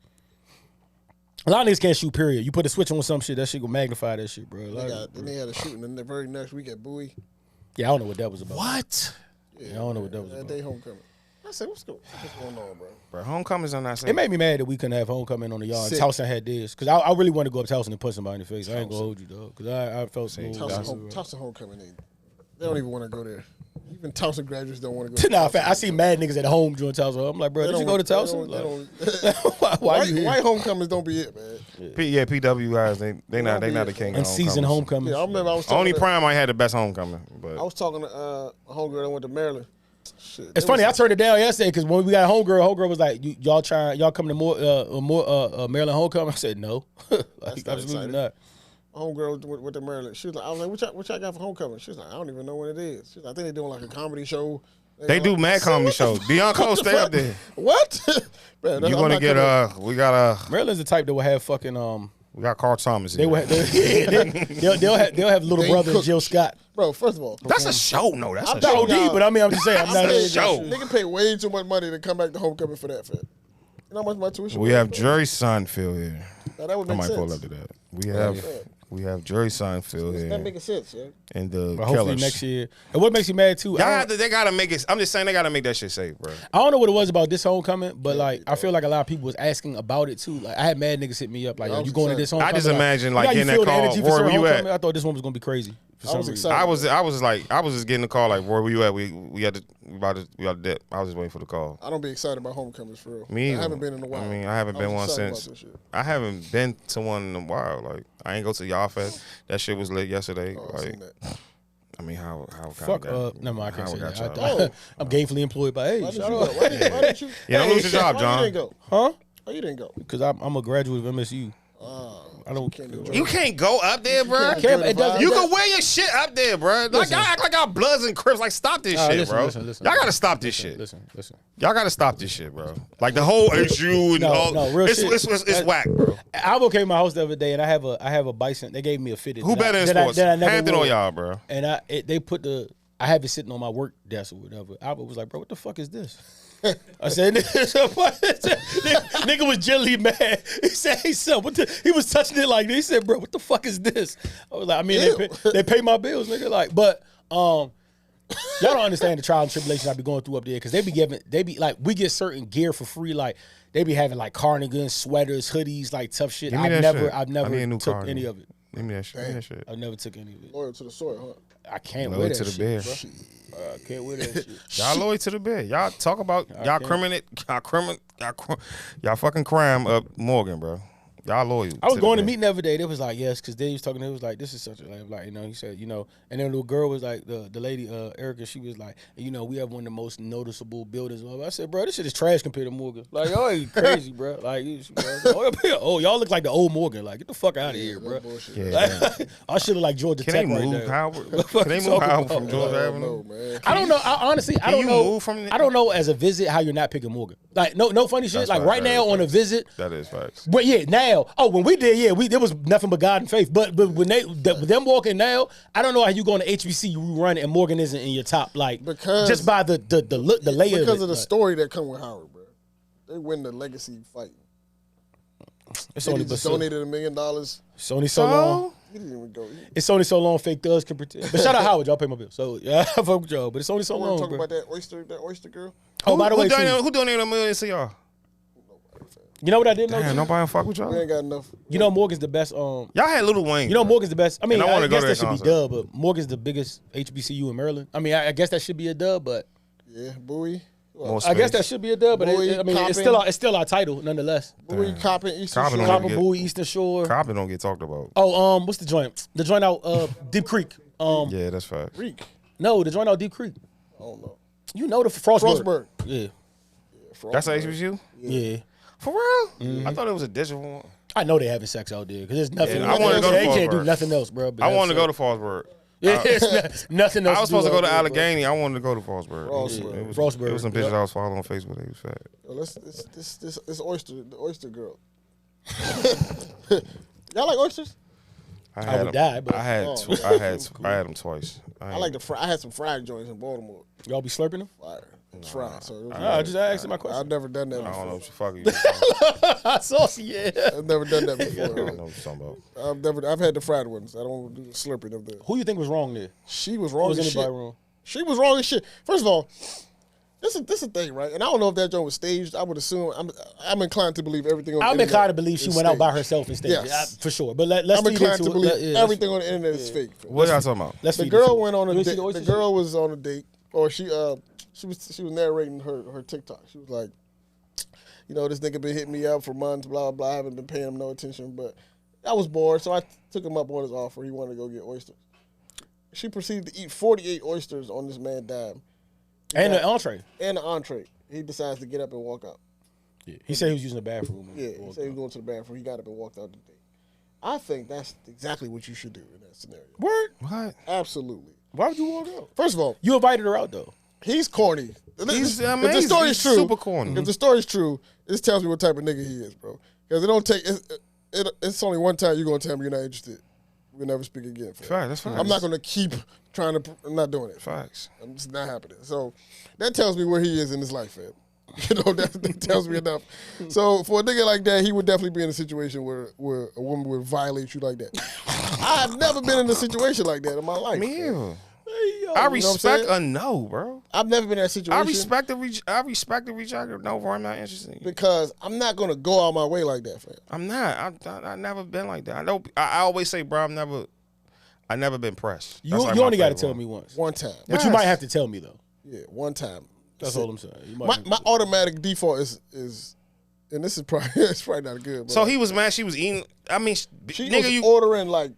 A lot of niggas can't shoot, period. You put a switch on some shit, that shit will magnify that shit, bro. Like, Then they had a shooting the very next week at Bowie. yeah, I don't know what that was about. What? Yeah, I don't know what that was That about. day homecoming. I said, what's going on, bro? Bro, homecomings on that It same. made me mad that we couldn't have homecoming on the yard. Sick. Towson had this. Because I really wanted to go up to Towson and punch somebody in the face. I ain't gonna hold you, dog. Because I felt so. Towson homecoming. They don't even want to go there. Even Towson graduates don't want to go. Nah, in fact, I see mad niggas at home during Towson. I'm like, bro, did you go to Towson? Why you here? White homecomings don't be it, man. PW guys, they not the king. And of season homecoming. Yeah, I remember I was talking Only to, Prime I had the best homecoming, I but was talking to a homegirl that went to Maryland. Shit, It's funny. I turned it down yesterday because when we got a homegirl was like, y'all coming to Maryland homecoming? I said no. Like, not absolutely exciting. not. Homegirl went to Maryland. She was like, I was like, what y'all got for homecoming? She was like, I don't even know what it is. She was like, I think they're doing like a comedy show. they do mad comedy shows. Deion Cole, stay up there. What? Man, You want to get we got Maryland's the type that will have fucking we got Carl Thomas. They Here. will they'll have little They brother cook- Jill Scott. Bro, first of all, That's a show. No, that's a I'm show. down. OD, but I mean I'm just saying I'm not. show. Nigga pay way too much money to come back to homecoming for that. Fed. You know how much my tuition? We was, have bro? Jerry Seinfeld here. Now, that would I make might sense. pull up to that. We have Jerry Seinfeld That here making sense, yeah. and the But hopefully Killers. next year. And what makes me mad too? They gotta make it. I'm just saying they gotta make that shit safe, bro. I don't know what it was about this homecoming, but like I feel like a lot of people was asking about it too. Like I had mad niggas hit me up like, I "Yo, was you going to excited. this homecoming?" I just imagine, like, you getting that feel the call, energy for "Where certain were you at?" homecoming? I thought this one was gonna be crazy. For I some was reason. excited. I was just getting the call like, where were you at? We had to dip. I was just waiting for the call. I don't be excited about homecomings for real. Me I either. haven't been in a while. I mean, I haven't been was one excited since. about this shit. I haven't been to one in a while. Like I ain't go to Y'all Fest. That shit was lit yesterday. Oh, I like seen that. I mean, how Fuck got, never mind, I can't say how that. got y'all? I'm gainfully employed by Why age. didn't you go? Why didn't you? Yeah, don't lose your job, Why John. you didn't go? Huh? Why you didn't go? Because I'm a graduate of MSU. I don't. Can't do You can't go up there, bro. can't- it doesn't- You can wear your shit up there, bro. Like Listen. y'all act like y'all Bloods and Crips. Like stop this shit, listen, bro. listen. Y'all gotta stop this shit. Listen. Y'all gotta stop this shit, bro. Like the whole issue and No, all. no, real it's, shit. it's whack, bro. I came to my house the other day and I have a Bison. They gave me a fitted. Who better in that I- sports? that I never Hampton wore. or y'all, bro? And they put I have it sitting on my work desk or whatever. Albert was like, bro, what the fuck is this? I said, nigga was generally mad. He said, hey, son, he was touching it like this. He said, bro, what the fuck is this? I was like, I mean, they pay my bills, nigga. Like, but y'all don't understand the trial and tribulation I be going through up there because they be like, we get certain gear for free. Like, they be having like cardigans, sweaters, hoodies, like tough shit. Give me I've that shit. never I need a new took cardigan. any of it. Give me that shit. Give me that shit. I never took any of it. Loyal to the soil, huh? I can't Loyal wear that to the shit, bear. bro. I can't wear that shit. Y'all loyal to the bed. Y'all talk about y'all fucking crime up Morgan, bro. Y'all loyal. I was the going to bed. meeting the other day. They was like, yes, because they was talking. They was like, this is such a like, you know. He said, you know, and then the little girl was like, the lady Erica. She was like, you know, we have one of the most noticeable buildings. I said, bro, this shit is trash compared to Morgan. Like, y'all ain't crazy, bro. Like, oh, y'all look like the old Morgan. Like, get the fuck out of here, bro. Bullshit. Yeah. I should have like Georgia Can they Tech right move there. Howard? fuck Can they you move talking Howard about? from Georgia Avenue? No, man. I don't know. Honestly, I Can don't you know. move from the- I don't know as a visit how you're not picking Morgan. Like, no funny shit. That's Like right, right that now is on a facts. visit. That is facts. But yeah, now. Oh, when we did, yeah, there was nothing but God and faith. But when them walking now, I don't know how you going to HBCU run and Morgan isn't in your top, like Because- just by the look, the layer. Because of the like, story that come with Howard, bro. They win the legacy fight. It's He only just so, donated $1 million. it's only so long. He didn't even go. It's only so long. Fake thugs can pretend. But shout out Howard, y'all pay my bill. So yeah, I fuck with y'all. But it's only so I want long, to talk bro. about that oyster girl. Oh, by the way, too, Who donated $1 million to y'all? you know what I didn't know? Damn, too? nobody fuck with We y'all. ain't got enough. You know Morgan's the best. Y'all had Lil Wayne. You know bro. Morgan's the best. I mean, And I wanna I go guess to that that should be concert. dub, but Morgan's the biggest HBCU in Maryland. I mean, I guess that should be a dub, but Yeah, Bowie. More I guess space. that should be a dub. But Bowie, I mean, it's Coppin. still our title nonetheless. Bowie, Coppin, Eastern Coppin Shore. don't Copper get- Bowie, Eastern Shore. Coppin don't get talked about. Oh, what's the joint? The joint out Deep Creek. Yeah, that's facts. Reek. No, the joint out Deep Creek. I don't know. You know the Frostburg. Frostburg. Yeah, That's a HBCU? yeah. For real? I thought it was a digital one. I know they having sex out there because there's nothing. Yeah, I wanna go to They can't do Frostburg. nothing else, bro. I wanted to go to Fallsburg. Yeah, it's nothing else. I was supposed to go out to there, bro. Allegheny. I wanted to go to Fallsburg. Frostburg. It was, Frostburg. It was some bitches I was following on Facebook. They was fat. Well, this oyster, the oyster girl. Y'all like oysters? I would die, but I had them twice. I like I had some fried joints in Baltimore. y'all be slurping them. Fire. It's fried. So it was I just asking my I've question. never done that I don't know before. what the fuck you. Saucy, yeah. I've never done that I before. don't know what you're talking about. I've had the fried ones. I don't do the slurping of the. Who you think was wrong there? She was wrong Was as anybody shit. wrong? She was wrong as shit. First of all, this is a thing, right? And I don't know if that joint was staged. I would assume I'm inclined to believe everything on the I'm internet inclined to believe she is went out by staged. herself and stayed Yes. for sure. But let's I'm lead inclined into to it. believe Yeah, let's- everything on the internet is fake. What y'all talking about? Let's The feed girl into it. went on a You ain't see date. the The oyster shit? girl was on a date, or she was narrating her TikTok. She was like, you know, this nigga been hitting me up for months, blah blah. I haven't been paying him no attention, but I was bored, so I took him up on his offer. He wanted to go get oysters. She proceeded to eat 48 oysters on this man's dime And the entree. and the entree. He decides to get up and walk out. Yeah. He said he was using the bathroom. Yeah, he said he was going to the bathroom. He got up and walked out the date. I think that's exactly what you should do in that scenario. Word? What? Absolutely. Why would you walk out? First of all, You invited her out though. he's corny. I mean, If the story is he's true, super corny. If the story's true, this tells me what type of nigga he is, bro. Because it don't take. It's only one time you're gonna tell me you're not interested. We'll never speak again. Fam. Fact, that's facts. I'm not gonna keep trying to. I'm not doing it. Facts. I'm just not happening. So that tells me where he is in his life, fam. You know, that tells me enough. So for a nigga like that, he would definitely be in a situation where a woman would violate you like that. I've never been in a situation like that in my life. Me fam. either. Hey, yo. I what I'm respect saying? a no, bro. I've never been in that situation. I respect the rejected. No, bro, I'm not interested in you. because I'm not gonna go out my way like that, fam. I'm not. I never been like that. I know. I always say, bro, I never been pressed. You, That's like you my only got to favorite tell one. me once. One time. But you might have to tell me though. Yeah, one time. That's all I'm saying. You might My, have to- my automatic default is, and this is probably it's probably not good. But So he was mad. She was eating. I mean, she nigga, was you. ordering like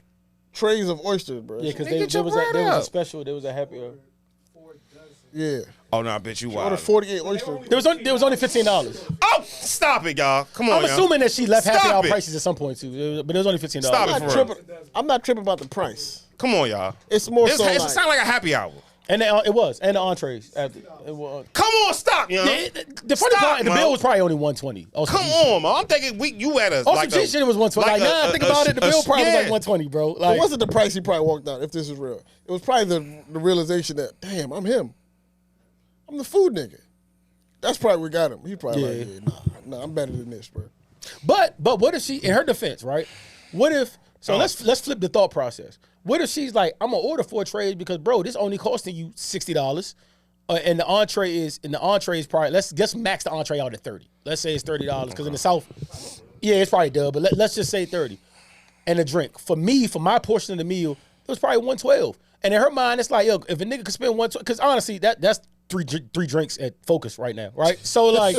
trays of oysters, bro. Yeah, because Nigga, there get your was bread there was up. a special. There was a happy. 4 dozen. Yeah, Oh no, I bet you ordered wild. 48 oysters. There was only $15. Oh, stop it, y'all. Come on, I'm y'all. assuming that she left happy Stop hour it. prices at some point too, but it was only $15. Stop it. I'm not for real. tripping. I'm not tripping about the price. Come on, y'all. It's more It's, so it like sound like a happy hour. And it was, and the entrees. After, it was, Come on, stop, yo. the funny Stop, part, the Mo. bill was probably only $120. Come on, man. I'm thinking you had a. Oh, like some a- shit was $120. Like, nah, think about it. The bill probably was like $120, bro. it Like, wasn't the price he probably walked out. If this is real, it was probably the realization that damn, I'm him. I'm the food nigga. That's probably what got him. He probably like, yeah, nah, I'm better than this, bro. But what if she, in her defense, right? What if? So let's flip the thought process. What if she's like, I'm gonna order 4 trays because, bro, this only costing you $60, and the entree is probably let's max the entree out at $30. Let's say it's $30 because in the South, yeah, it's probably dub, but let's just say $30. And a drink for me, for my portion of the meal, it was probably $112. And in her mind, it's like, yo, if a nigga could spend $112, because honestly, that's three drinks at Focus right now, right? So like,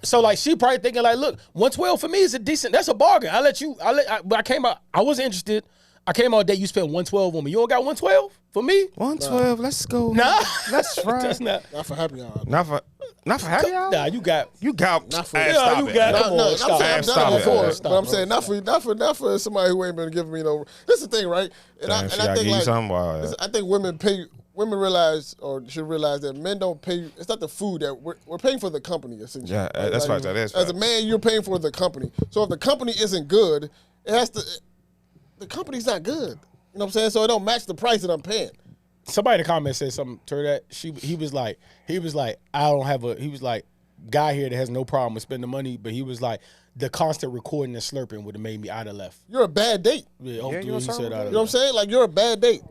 so like, she probably thinking like, look, $112 for me is that's a bargain. But I came out, I wasn't interested. I came out that you spent $112 on me. You don't got $112 for me? 112. Let's go. Nah, Let's try. that's not. Not for happy hour. Not for happy hour. Nah, you got. You got. Not for- Hey, Yeah, stop you it. got- No, Come no, on, I'm stop. saying I've Stop done it it. before, Stop, but I'm bro. saying not for somebody who ain't been giving me no. This is the thing, right? And Damn, I she gotta think give you like something. Wow, yeah. listen, I think women realize or should realize that men don't pay. It's not the food that we're paying for the company essentially. Yeah, that's Like, right. That is As a right. man, you're paying for the company. So if the company isn't good, it has to. The company's not good. You know what I'm saying? So it don't match the price that I'm paying. Somebody in the comments said something to her that he was like, I don't have a. He was like, guy here that has no problem with spending money, but he was like, the constant recording and slurping would have made me I'd have left. You're a bad date. Yeah, you know he said I'd have You know what I'm left. saying? Like you're a bad date.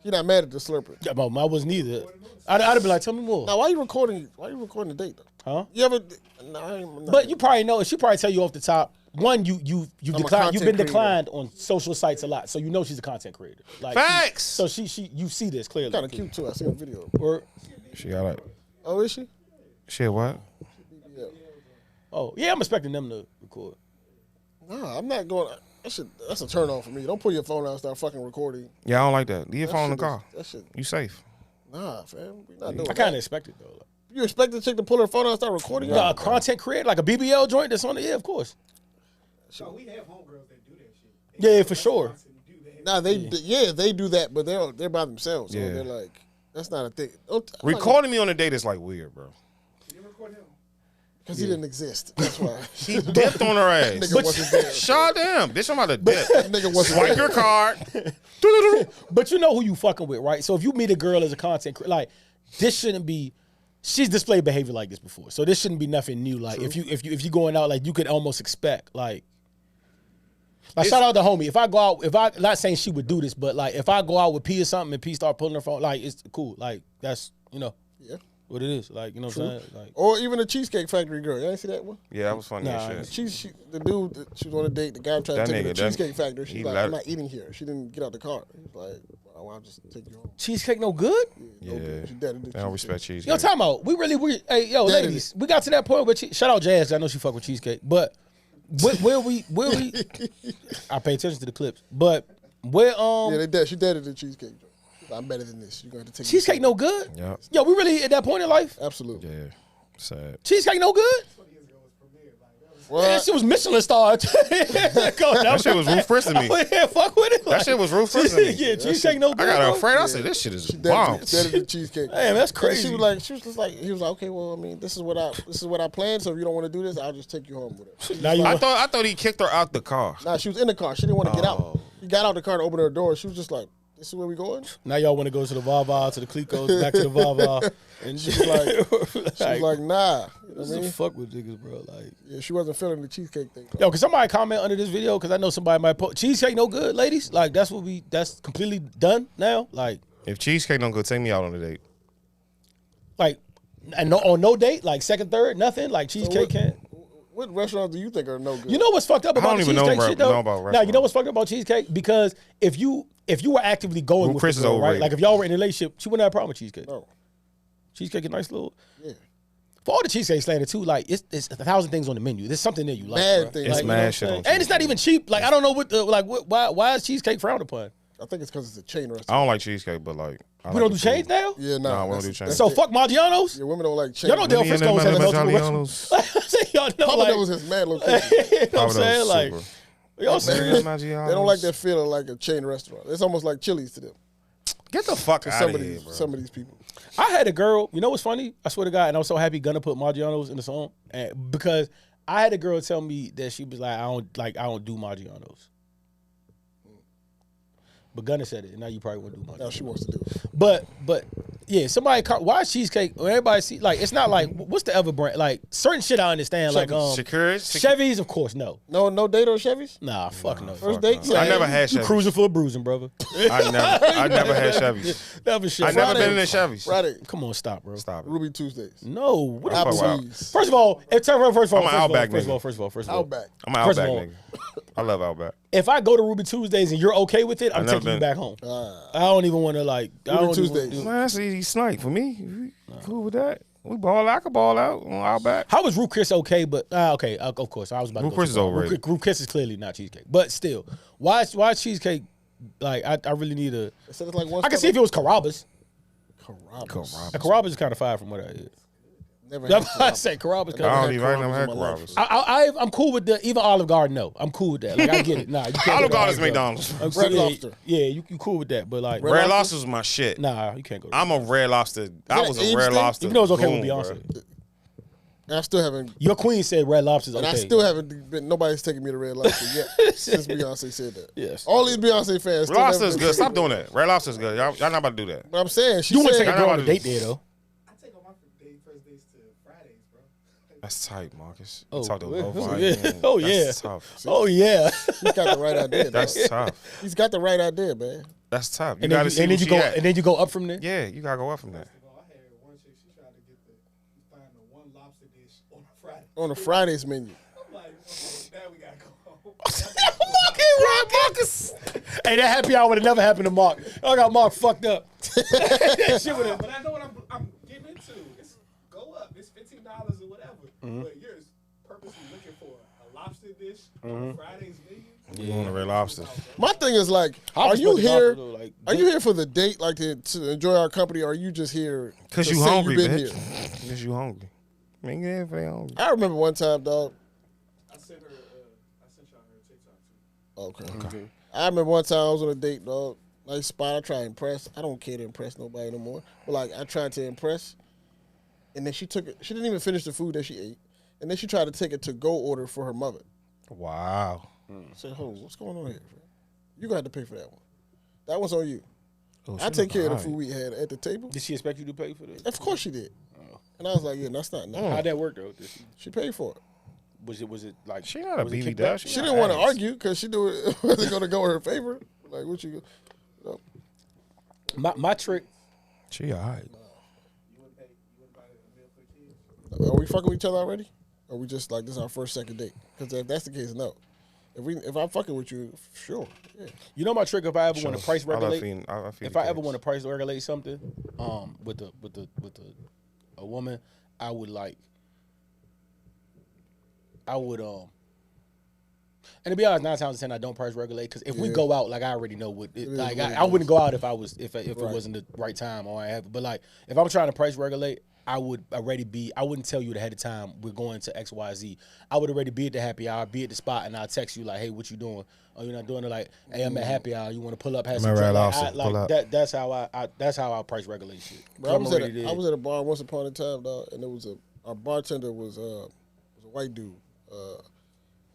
You're not mad at the slurper. Yeah, but I wasn't either. I'd have been like, tell me more. Now, why you recording the date though? Huh? You ever? No, I'm not. But you probably know, she probably tell you off the top. One, you a declined. You've content been creator. declined on social sites a lot, so you know she's a content creator. Like Facts. So she you see this clearly. Kind of cute too. I seen a video. Or She got like. Oh, is she? Shit, what? Yeah. oh yeah, I'm expecting them to record. Nah, I'm not going. That's a turn on for me. Don't pull your phone out and start fucking recording. Yeah, I don't like that. Leave your That phone in the shit car. That shit. You safe. Nah, fam. We not doing I kind of that. expect it though. You expect the chick to pull her phone out and start recording? Nah, a content creator like a BBL joint that's on the yeah, of course. So we have homegirls that do that shit. Yeah, for sure. Do that. Nah, they do that, but they're by themselves. So Yeah. they're like, that's not a thing. I'm like, Recording me on a date is like weird, bro. You record him. Because he didn't exist. That's why. He dipped on her ass. Nigga wasn't there. Shot damn. Bitch, I'm about to dip. Nigga wasn't Swipe there. your card. But you know who you fucking with, right? So if you meet a girl as a content creator, like this shouldn't be. She's displayed behavior like this before, so this shouldn't be nothing new. Like if you going out, like you could almost expect like shout out to homie. If I go out, not saying she would do this, but like if I go out with P or something and P start pulling her phone, like it's cool. Like that's Yeah. what it is. Like what I'm saying. Like Or even the Cheesecake Factory girl. You ain't see that one? Yeah, that was funny Nah, as shit. The dude, she was on a date. The guy tried That to take her nigga, to that- Cheesecake Factory. She's he like, let- I'm not eating here. She didn't get out the car. He's like, well, I'll just take you home. cheesecake no good. Yeah. She dead in the They don't cheesecake. respect cheese. Yo, time out. Hey, yo, That ladies, we got to that point where shout out Jazz. 'Cause I know she fuck with cheesecake, but where we I pay attention to the clips, but where Yeah, they dead. She dead at the cheesecake joint. She's like, I'm better than this. You're gonna have to take cheesecake me. no good. Yep. Yo, we really at that point in life. Absolutely. Yeah. Sad. Cheesecake no good. 20 years ago was premiered. Like, that was, Well, That shit was Michelin star. That shit was Ruth Chris to me. Yeah, fuck with it. That shit was Ruth Chris to me. Yeah, cheesecake no good. I got bro. afraid. I said, this shit is dead, bomb. dead at the cheesecake. Damn, that's And crazy. She was just like, he was like, okay, well, I mean, this is what I planned. So if you don't want to do this, I'll just take you home with it. Now you I thought he kicked her out the car. Nah, she was in the car. She didn't want to get out. Oh. He got out the car to open her door. She was just like, this is where we going? now y'all want to go to the Vava, to the Clicos, back to the Vava, and She was like, she was like, nah. You know this what I is mean? fuck with niggas, bro. Like, Yeah, she wasn't feeling the cheesecake thing. yo, can somebody comment under this video? Because I know somebody might post cheesecake no good, ladies. Like that's completely done now. Like If cheesecake don't go, take me out on a date. and no date, like second, third, nothing. Like cheesecake can't. What restaurants do you think are no good? You know what's fucked up I about don't the even know cheesecake shit though? about Now you restaurants. know what's fucked up about cheesecake because if you were actively going Well, with Chris the is girl, right? overrated. Like if y'all were in a relationship, she wouldn't have a problem with cheesecake. No. Cheesecake a nice little. Yeah. For all the cheesecake slander too, like it's 1,000 things on the menu. There's something there you like. Bad bro. things. It's Like, you know mad what I'm shit saying? on And it's not even cheap. Like I don't know why is cheesecake frowned upon? I think it's because it's a chain I restaurant. don't like cheesecake, but like I We like don't the do chains food. now. Yeah, no. Nah, we don't that's- do chains. that's So it. fuck Maggiano's. Yeah, women don't like chains. Y'all know Del Me and them Frisco's has mother multiple Maggiano's. restaurants. Y'all know, Papa like, Do's has mad locations. you know what I'm Papa saying? Do's Like, super. y'all serious? They don't like that feeling like a chain restaurant. It's almost like Chili's to them. Get the fuck out Some of of here, these, bro. some of these people. I had a girl. You know what's funny? I swear to God, and I was so happy Gunna put Maggiano's in the song, and because I had a girl tell me that she was like, I don't do Maggiano's. But Gunna said it, and now you probably wouldn't do Now Maggiano's. she wants to do it. But yeah, why is cheesecake? When everybody see, like, it's not like what's the other brand? Like certain shit I understand, like Shakur's? Chevys, of course, no. No date on Chevys? Nah, fuck no. First date? I never had You Chevys. cruising for a bruising, brother. I never had Chevys. Never shit. I never Friday. been in a Chevys. Friday. Come on, stop, bro. Stop it. Ruby Tuesdays. No. What fuck with Applebee's. First of all, first of all, I'm an Outback first of all, nigga. first of all, Outback. I'm an First of Outback all- nigga. I love Outback. if I go to Ruby Tuesdays and you're okay with it, I'm never taking you been. back home. I don't even want to like. I Ruby don't even Tuesdays. do- Man, that's easy snipe for me. You cool with that? We ball out. I can ball out on Outback. How was Ruth Chris okay? But okay, of course, I was about to Ruth go Chris too is far. overrated. Ruth Chris is clearly not cheesecake, but still, why cheesecake? Like I really need a. It said it's like one I can see if it was Carrabba's. Carrabba's. Carrabba's is kind of fire from what I hear. Never That's had why I Carrabba's. say Carrabba's. Never I had don't even. I never Carrabba's had in my life. Carrabba's. I'm cool with even Olive Garden. No, I'm cool with that. Like I get it. Nah, you can't. Olive go to Garden's McDonald's. I'm Red yeah, Lobster. Yeah, you cool with that, but like, Red Lobster's my shit. nah, you can't go. To I'm a Red Lobster. I that was an a age Red thing? Lobster. even though it's okay with goon, Beyonce. bro. And I still haven't. Your queen said Red Lobster's And okay. I still haven't been. Nobody's taking me to Red Lobster yet since Beyonce said that. Yes. All these Beyonce fans. Red Lobster's good. Stop doing that. Red Lobster's good. Y'all not about to do that. But I'm saying she You wouldn't said take a girl on a Everybody- date there though. I take all my first dates to Fridays, bro. That's tight, Marcus. Oh, You talk to yeah. low Oh, volume. yeah. Oh, yeah. That's tough. Oh yeah. he's got the right idea. That's That's tough. he's got the right idea, man. That's tough. You And gotta then, see and where then you she go at. and then you go up from there. Yeah, you gotta go up from that. Well, I had one chick, she tried to find the one lobster dish on a Friday. On the Fridays menu. I'm like, okay, now we gotta go home. Marcus. Hey, that happy hour would have never happened to Mark. I got Mark fucked up. That shit would have. But I know what I'm getting into. It's go up. It's $15 or whatever. But you're purposely looking for a lobster dish on Friday's menu. You want a Red Lobster? My thing is like, How are we you supposed to talk here? to, like, Are you here for the date, like to enjoy our company? Or are you just here Cause to you say hungry, you been bitch. here? Cause you hungry. I mean, yeah, if they hungry. I remember one time, dog. I sent y'all her TikTok too. Okay. I remember one time I was on a date, dog. Nice spot. I try to impress. I don't care to impress nobody no more. But like I tried to impress, and then she took it. She didn't even finish the food that she ate, and then she tried to take a to-go order for her mother. Wow. I said, "Hold on, what's going on here? You gonna have to pay for that one. That one's on you. Oh, I take care of the food we had at the table. Did she expect you to pay for this? Of course she did. And I was like, yeah, that's not. No. How'd that work though? She paid for it. Was it like She not a was it BB kickback? doll. She didn't want to argue because she knew it wasn't gonna go in her favor. Like what you? My trick. She alright. You wouldn't buy a meal for kids? Are we fucking with each other already? Or we just like this is our first second date? Because if that's the case, no. If I'm fucking with you, sure. Yeah. You know my trick if I ever want to price regulate. If I ever want to to price regulate something, with a woman, I would and to be honest, 9 times out of 10 I don't price regulate because if we go out, like I already know what it, like I wouldn't go out if it wasn't the right time or I have. But like if I'm trying to price regulate, I would already be. I wouldn't tell you ahead of time we're going to XYZ. I would already be at the happy hour, be at the spot, and I'll text you like, hey, what you doing? Oh, you're not doing it. Like, hey, I'm at happy hour. You want to pull up? Have some drink? That's how I price regulate shit. I was at a bar once upon a time, dog, and our bartender was a white dude,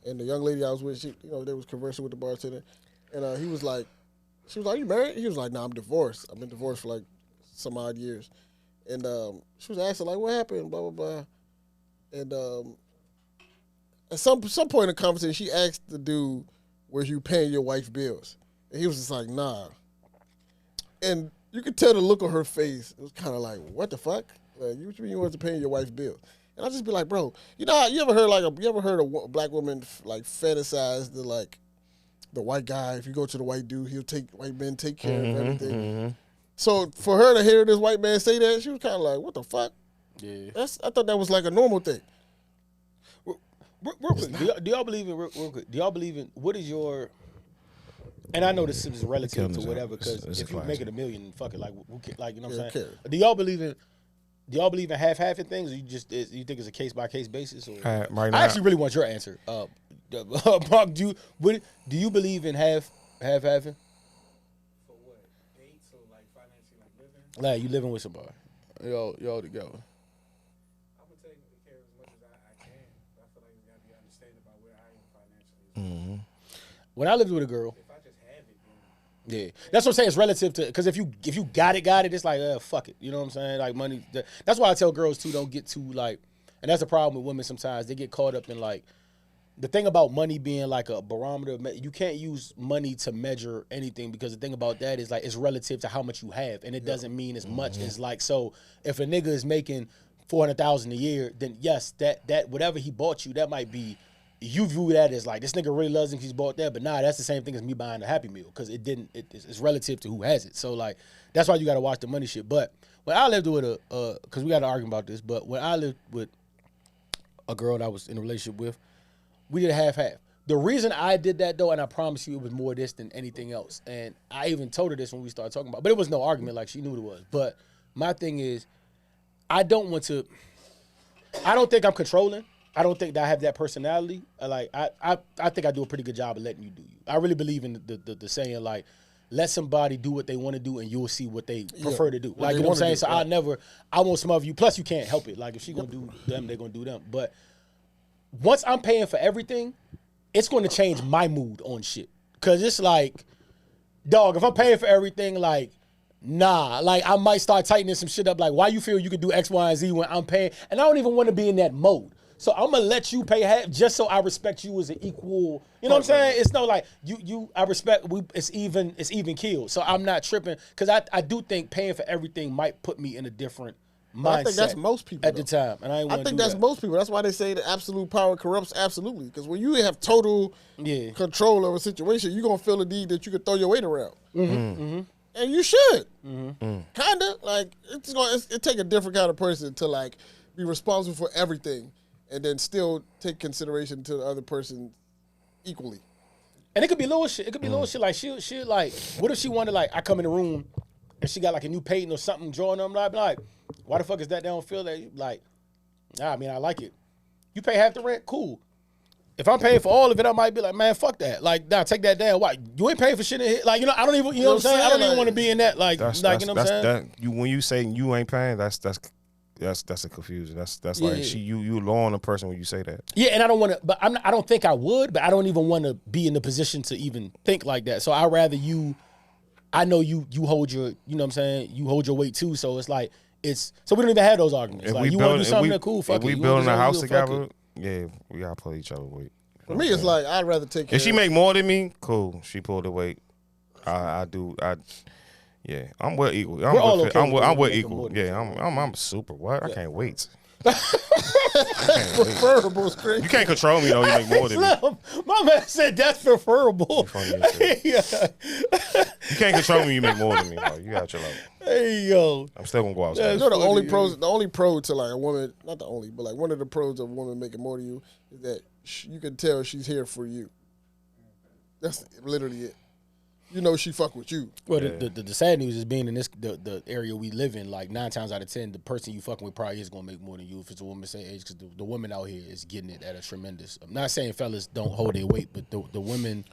and the young lady I was with, they was conversing with the bartender, and he was like, she was like, are you married? He was like, no, I'm divorced. I've been divorced for like some odd years. And she was asking, like, what happened, blah, blah, blah. And at some point in the conversation, she asked the dude, were you paying your wife's bills? And he was just like, nah. And you could tell the look on her face. It was kind of like, what the fuck? Like, what you mean you wasn't paying your wife's bills? And I'd just be like, bro, you know how, you ever heard a black woman, like, fantasize the white guy, if you go to the white dude, white men take care of everything. Mm-hmm. So for her to hear this white man say that, she was kind of like, "What the fuck?" Yeah, I thought that was like a normal thing. Real quick, do y'all believe in real quick? Do y'all believe in what is your? And I know this is relative to whatever because if you make it $1 million, fuck it, like you know what I'm saying. Do y'all believe in half-half things, or you think it's a case-by-case basis? Or? Right now, I actually really want your answer. Brock, do you believe in half-halfing? Like you living with somebody, y'all together. I'm gonna take care as much as I can. But I feel like it's gotta be understanding about where I am financially. Mm-hmm. When I lived with a girl, if I just have it, then yeah, that's what I'm saying. It's relative to because if you got it, it's like fuck it. You know what I'm saying? Like money. That's why I tell girls too, don't get too like, and that's the problem with women sometimes. They get caught up in like. The thing about money being like a barometer, you can't use money to measure anything because the thing about that is like it's relative to how much you have, and it doesn't mean as much as like so. If a nigga is making $400,000 a year, then yes, that whatever he bought you, that might be you view that as like this nigga really loves him because he's bought that, but nah, that's the same thing as me buying a Happy Meal because it's relative to who has it. So like that's why you got to watch the money shit. But when I lived with because we got to argue about this, but when I lived with a girl that I was in a relationship with. We did a half-half. The reason I did that, though, and I promise you it was more this than anything else, and I even told her this when we started talking about it, but it was no argument, like she knew what it was. But my thing is, I don't think I'm controlling. I don't think that I have that personality. Like, I think I do a pretty good job of letting you do you. I really believe in the saying, like, let somebody do what they want to do, and you'll see what they prefer to do. Like, you know what I'm saying? So I won't smother you. Plus, you can't help it. Like, if she going to do them, they're going to do them. But once I'm paying for everything, it's going to change my mood on shit. Because it's like, dog, if I'm paying for everything, like, nah. Like, I might start tightening some shit up. Like, why you feel you could do X, Y, and Z when I'm paying? And I don't even want to be in that mode. So I'm going to let you pay half just so I respect you as an equal. You know what I'm saying? It's no like, I respect, it's even killed. So I'm not tripping. Because I do think paying for everything might put me in a different mindset. I think that's most people at the time, and I think that's most people. That's why they say that absolute power corrupts absolutely. Because when you have total control of a situation, you're gonna feel the need that you can throw your weight around, and you should. Kinda like it take a different kind of person to like be responsible for everything, and then still take consideration to the other person equally. And it could be little shit. It could be little shit like she like. What if she wanted like I come in the room and she got like a new painting or something drawing on them? Like, why the fuck is that? They don't feel that. Like, nah, I mean, I like it. You pay half the rent, cool. If I'm paying for all of it, I might be like, man, fuck that. Like, nah, take that down. Why? You ain't paying for shit in here. Like, I don't even, you know what I'm saying? I don't even want to be in that. Like, you know what I'm saying? When you say you ain't paying, that's that's a confusion. That's Yeah, like yeah. you lowering a person when you say that. Yeah, and I don't want to, but I don't think I would, but I don't even want to be in the position to even think like that. So I'd rather you, I know you hold your, you know what I'm saying, you hold your weight too. So it's like, so we don't even have those arguments. Like, you want to do something that cool, fuck if it. we You wanna building do a something, house you fuck together, it. yeah, we gotta pull each other weight. For me, it's like I'd rather take care. If she make more than me, cool. She pulled the weight. Yeah, I'm well equal. We're all okay I'm with well making equal. more than Yeah, I'm super. What? I can't wait. preferable, straight. You can't control me though. You make more than me. Slim, my man said that's preferable. Funny as shit. Yeah. You can't control me. You make more than me. Like, you got your level. Hey, yo. I'm still gonna go You outside. know the only pro to like a woman, not the only, but like one of the pros of a woman making more than you is that you can tell she's here for you. That's literally it. You know she fuck with you. Well, the sad news is being in the area we live in, like 9 times out of 10, the person you fucking with probably is gonna make more than you if it's a woman same age, because the woman out here is getting it at a tremendous. I'm not saying fellas don't hold their weight, but the women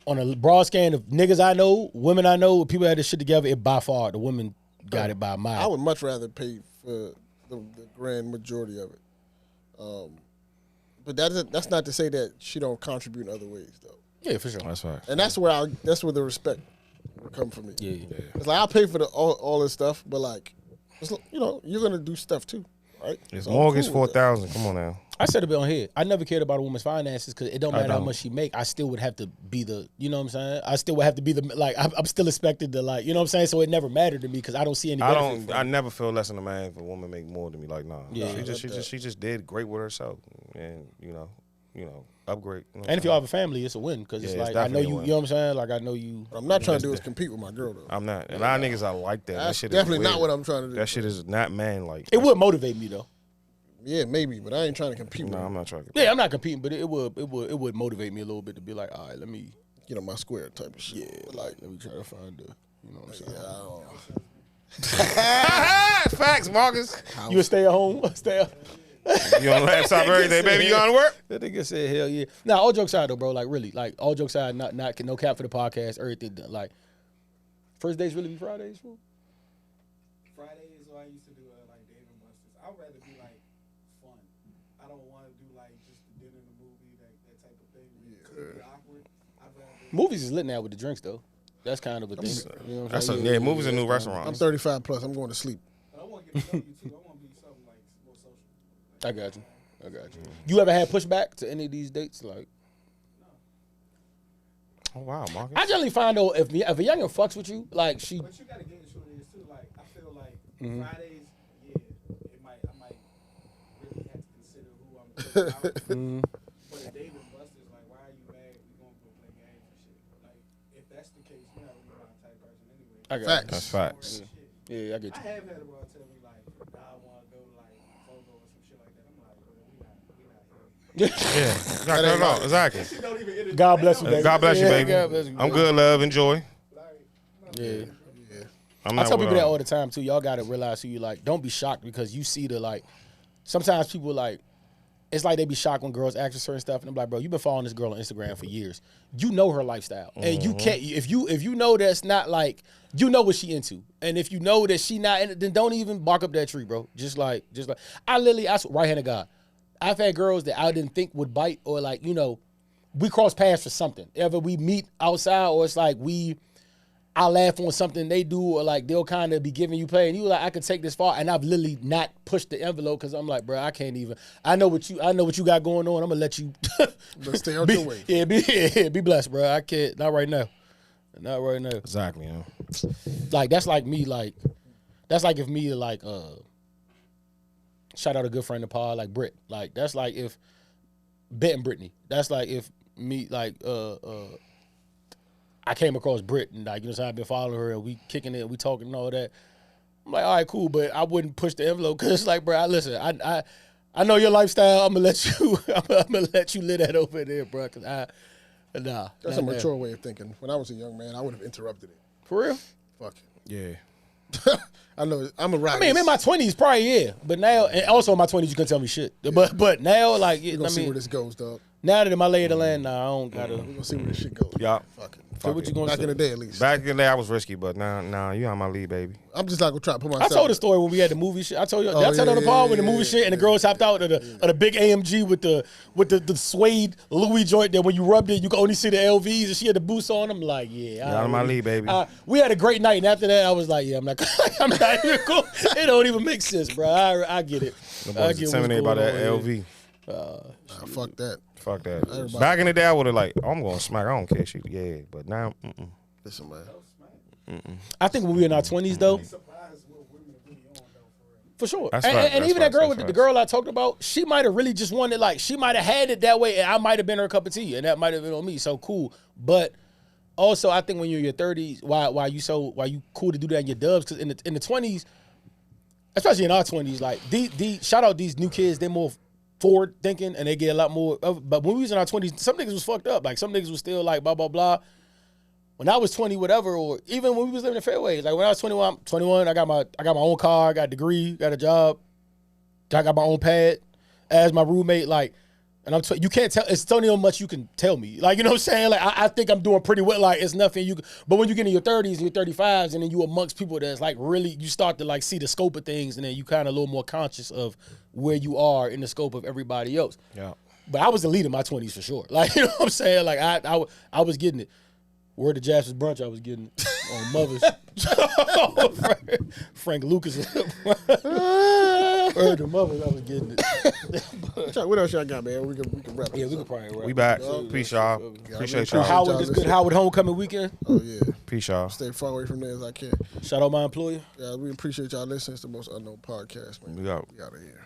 on a broad scan of niggas I know, women I know, people that had this shit together, it by far the women got it by a mile. I would much rather pay for the grand majority of it. But that's not to say that she don't contribute in other ways though. Yeah, for sure. That's right. And that's where the respect will come from me. Yeah. It's like I'll pay for all this stuff, but like, you're gonna do stuff too, right? It's So I'm mortgage cool with that. 4,000. Come on now. I said it on here. I never cared about a woman's finances because it don't matter how don't. much she make. I still would have to be the, you know what I'm saying? I still would have to be the, like, I'm still expected to, like, you know what I'm saying? So it never mattered to me because I don't see any benefit from I it. never feel less than a man if a woman make more than me. Like, nah. Yeah. She just did great with herself, and you know, upgrade. You know And if y'all have a family, it's a win because it's Yeah, it's like, I know definitely a you, win. you know what I'm saying? Like, I know you. What I'm not trying to do is compete with my girl though. I'm not. A lot of niggas I like that. That That's shit definitely is not weird. what I'm trying to do. That shit is not man like. It would motivate me though. Yeah, maybe, but I ain't trying to compete with No, her. I'm not trying to. Yeah, I'm not competing, but it would motivate me a little bit to be like, all right, let me Get on my square type of shit. Yeah, like let me try to find the, you know what I'm saying? Yeah, I don't- Facts, Marcus. You a stay at home? Stay at You on laptop every day, baby. You going to work? That nigga said, hell yeah. Nah, all jokes aside though, bro. Like really, like all jokes aside, not no cap for the podcast, everything. Like first dates really be Fridays, bro. Fridays, or I used to do like Dave and Buster's. I'd rather be like fun. I don't want to do like just the dinner and the movie, that type of thing. Could be awkward. I'd rather. Movies is lit now with the drinks though. That's kind of a thing. You know what I'm That's saying? yeah. Movies a new I'm restaurant. 35 plus. I'm going to sleep. But I want to get to know you too. I want to be something like more social. I got you. I got you. You ever had pushback to any of these dates? Like, Oh wow, Marcus. I generally find though if a youngin fucks with you, like she, But you gotta get into what it is too. Like I feel like Mm-hmm. Fridays, I might really have to consider who I'm putting out. Mm-hmm. But at Dave and Buster's, like, why are you mad? We gonna go play games and shit. Like if that's the case, you're not really my type person anyway. I got Facts. That's facts. Shit. yeah, I get I you. have had a girl tell me like, nah, I want to go to like Fogo or some shit like that. I'm like, bro, we not here. Yeah. No, exactly. She don't even entertain. God bless you, baby. God bless you, Yeah, baby. God bless you, I'm baby. good, love. Enjoy. Yeah. I'm I not tell with people that all- all the time too. Y'all gotta realize who you like. Don't be shocked because you see the like. Sometimes people like, it's like they be shocked when girls ask for certain stuff, and I'm like, bro, you've been following this girl on Instagram for years. You know her lifestyle, and you can't. If you know that's not like, you know what she into, and if you know that she not, then don't even bark up that tree, bro. Just like I right hand of God. I've had girls that I didn't think would bite, or like we cross paths for something. Ever we meet outside, or it's like I laugh on something they do, or like they'll kind of be giving you play, and you like, I could take this far, and I've literally not pushed the envelope because I'm like, bro, I can't even. I know what you got going on. I'm gonna let you. But stay out your way. Yeah, be blessed, bro. I can't. Not right now. Not right now. Exactly. Yeah. Like that's like me. Like that's like if me like shout out a good friend of Paul, like Britt. Like that's like if Bet and Brittany. That's like if me like I came across Britt and like so I've been following her and we kicking it, we talking and all that. I'm like, all right, cool, but I wouldn't push the envelope because it's like, bro, I know your lifestyle. I'm gonna let you. I'm gonna let you live that over there, bro. Cause nah. That's a mature way of thinking. When I was a young man, I would have interrupted it. For real. Fuck Yeah. it. I know. I'm a rat. I mean, in my 20s, probably yeah, but now, and also in my 20s, you couldn't tell me shit. But now, like, We're I gonna see mean, where this goes, dog. now that in my lay of the land, nah, I don't gotta. We're gonna see where this shit goes. Yeah. Fuck it. So what you gonna Back say? in the day, at least. Back in the day, I was risky, but now you on my lead, baby. I'm just not gonna try to put myself. I told the story when we had the movie shit. I told you. Oh, Did I tell you on the yeah, pod yeah, when the movie yeah, shit and the girls hopped out of the big AMG with the suede Louis joint that when you rubbed it, you could only see the LVs and she had the boots on. I'm like, yeah. You on my lead, baby. We had a great night, and after that, I was like, yeah, I'm not even cool. It don't even make sense, bro. I get it. The I boys get what's intimidated by going that on here. LV. Fuck that. Fuck that. Everybody- Back in the day, I would have like, I'm gonna smack. I don't care shit. Yeah, but now, Listen, man. I think when we were in our 20s, though, Surprised what women really on though, for real. for sure. That's And, facts, and that's even that facts, girl, that's the facts. girl I talked about, she might have really just wanted, like, she might have had it that way, and I might have been her cup of tea, and that might have been on me. So cool. But also, I think when you're in your 30s, why you cool to do that in your dubs? Because in the 20s, especially in our 20s, like shout out these new kids, they're more forward thinking and they get a lot more. But when we was in our 20s, some niggas was fucked up. Like some niggas was still like blah blah blah. When I was 20, whatever, or even when we was living in fairways, like when I was 21, I got my own car, I got a degree, got a job, I got my own pad. As my roommate, like, and you can't tell. It's only how much you can tell me. Like, you know what I'm saying? Like, I think I'm doing pretty well. Like, it's nothing you. But when you get in your 30s and your 35s, and then you amongst people that's like really, you start to like see the scope of things, and then you kind of a little more conscious of where you are in the scope of everybody else. yeah. But I was the lead in my 20s for sure. Like, you know what I'm saying? Like, I was getting it. Word to Jasper's brunch, I was getting it on Mother's. Frank Lucas. Word to Mother's, I was getting it. What else y'all got, man? We can wrap it. Yeah, we could probably wrap. We back. Oh, Peace, y'all. Appreciate Cool. y'all. Howard, this good Howard homecoming weekend. Oh yeah. Peace, y'all. Stay far away from there as I can. Shout out my employer. Yeah, we appreciate y'all listening. It's the Most Unknown Podcast, man. We out. We out of here.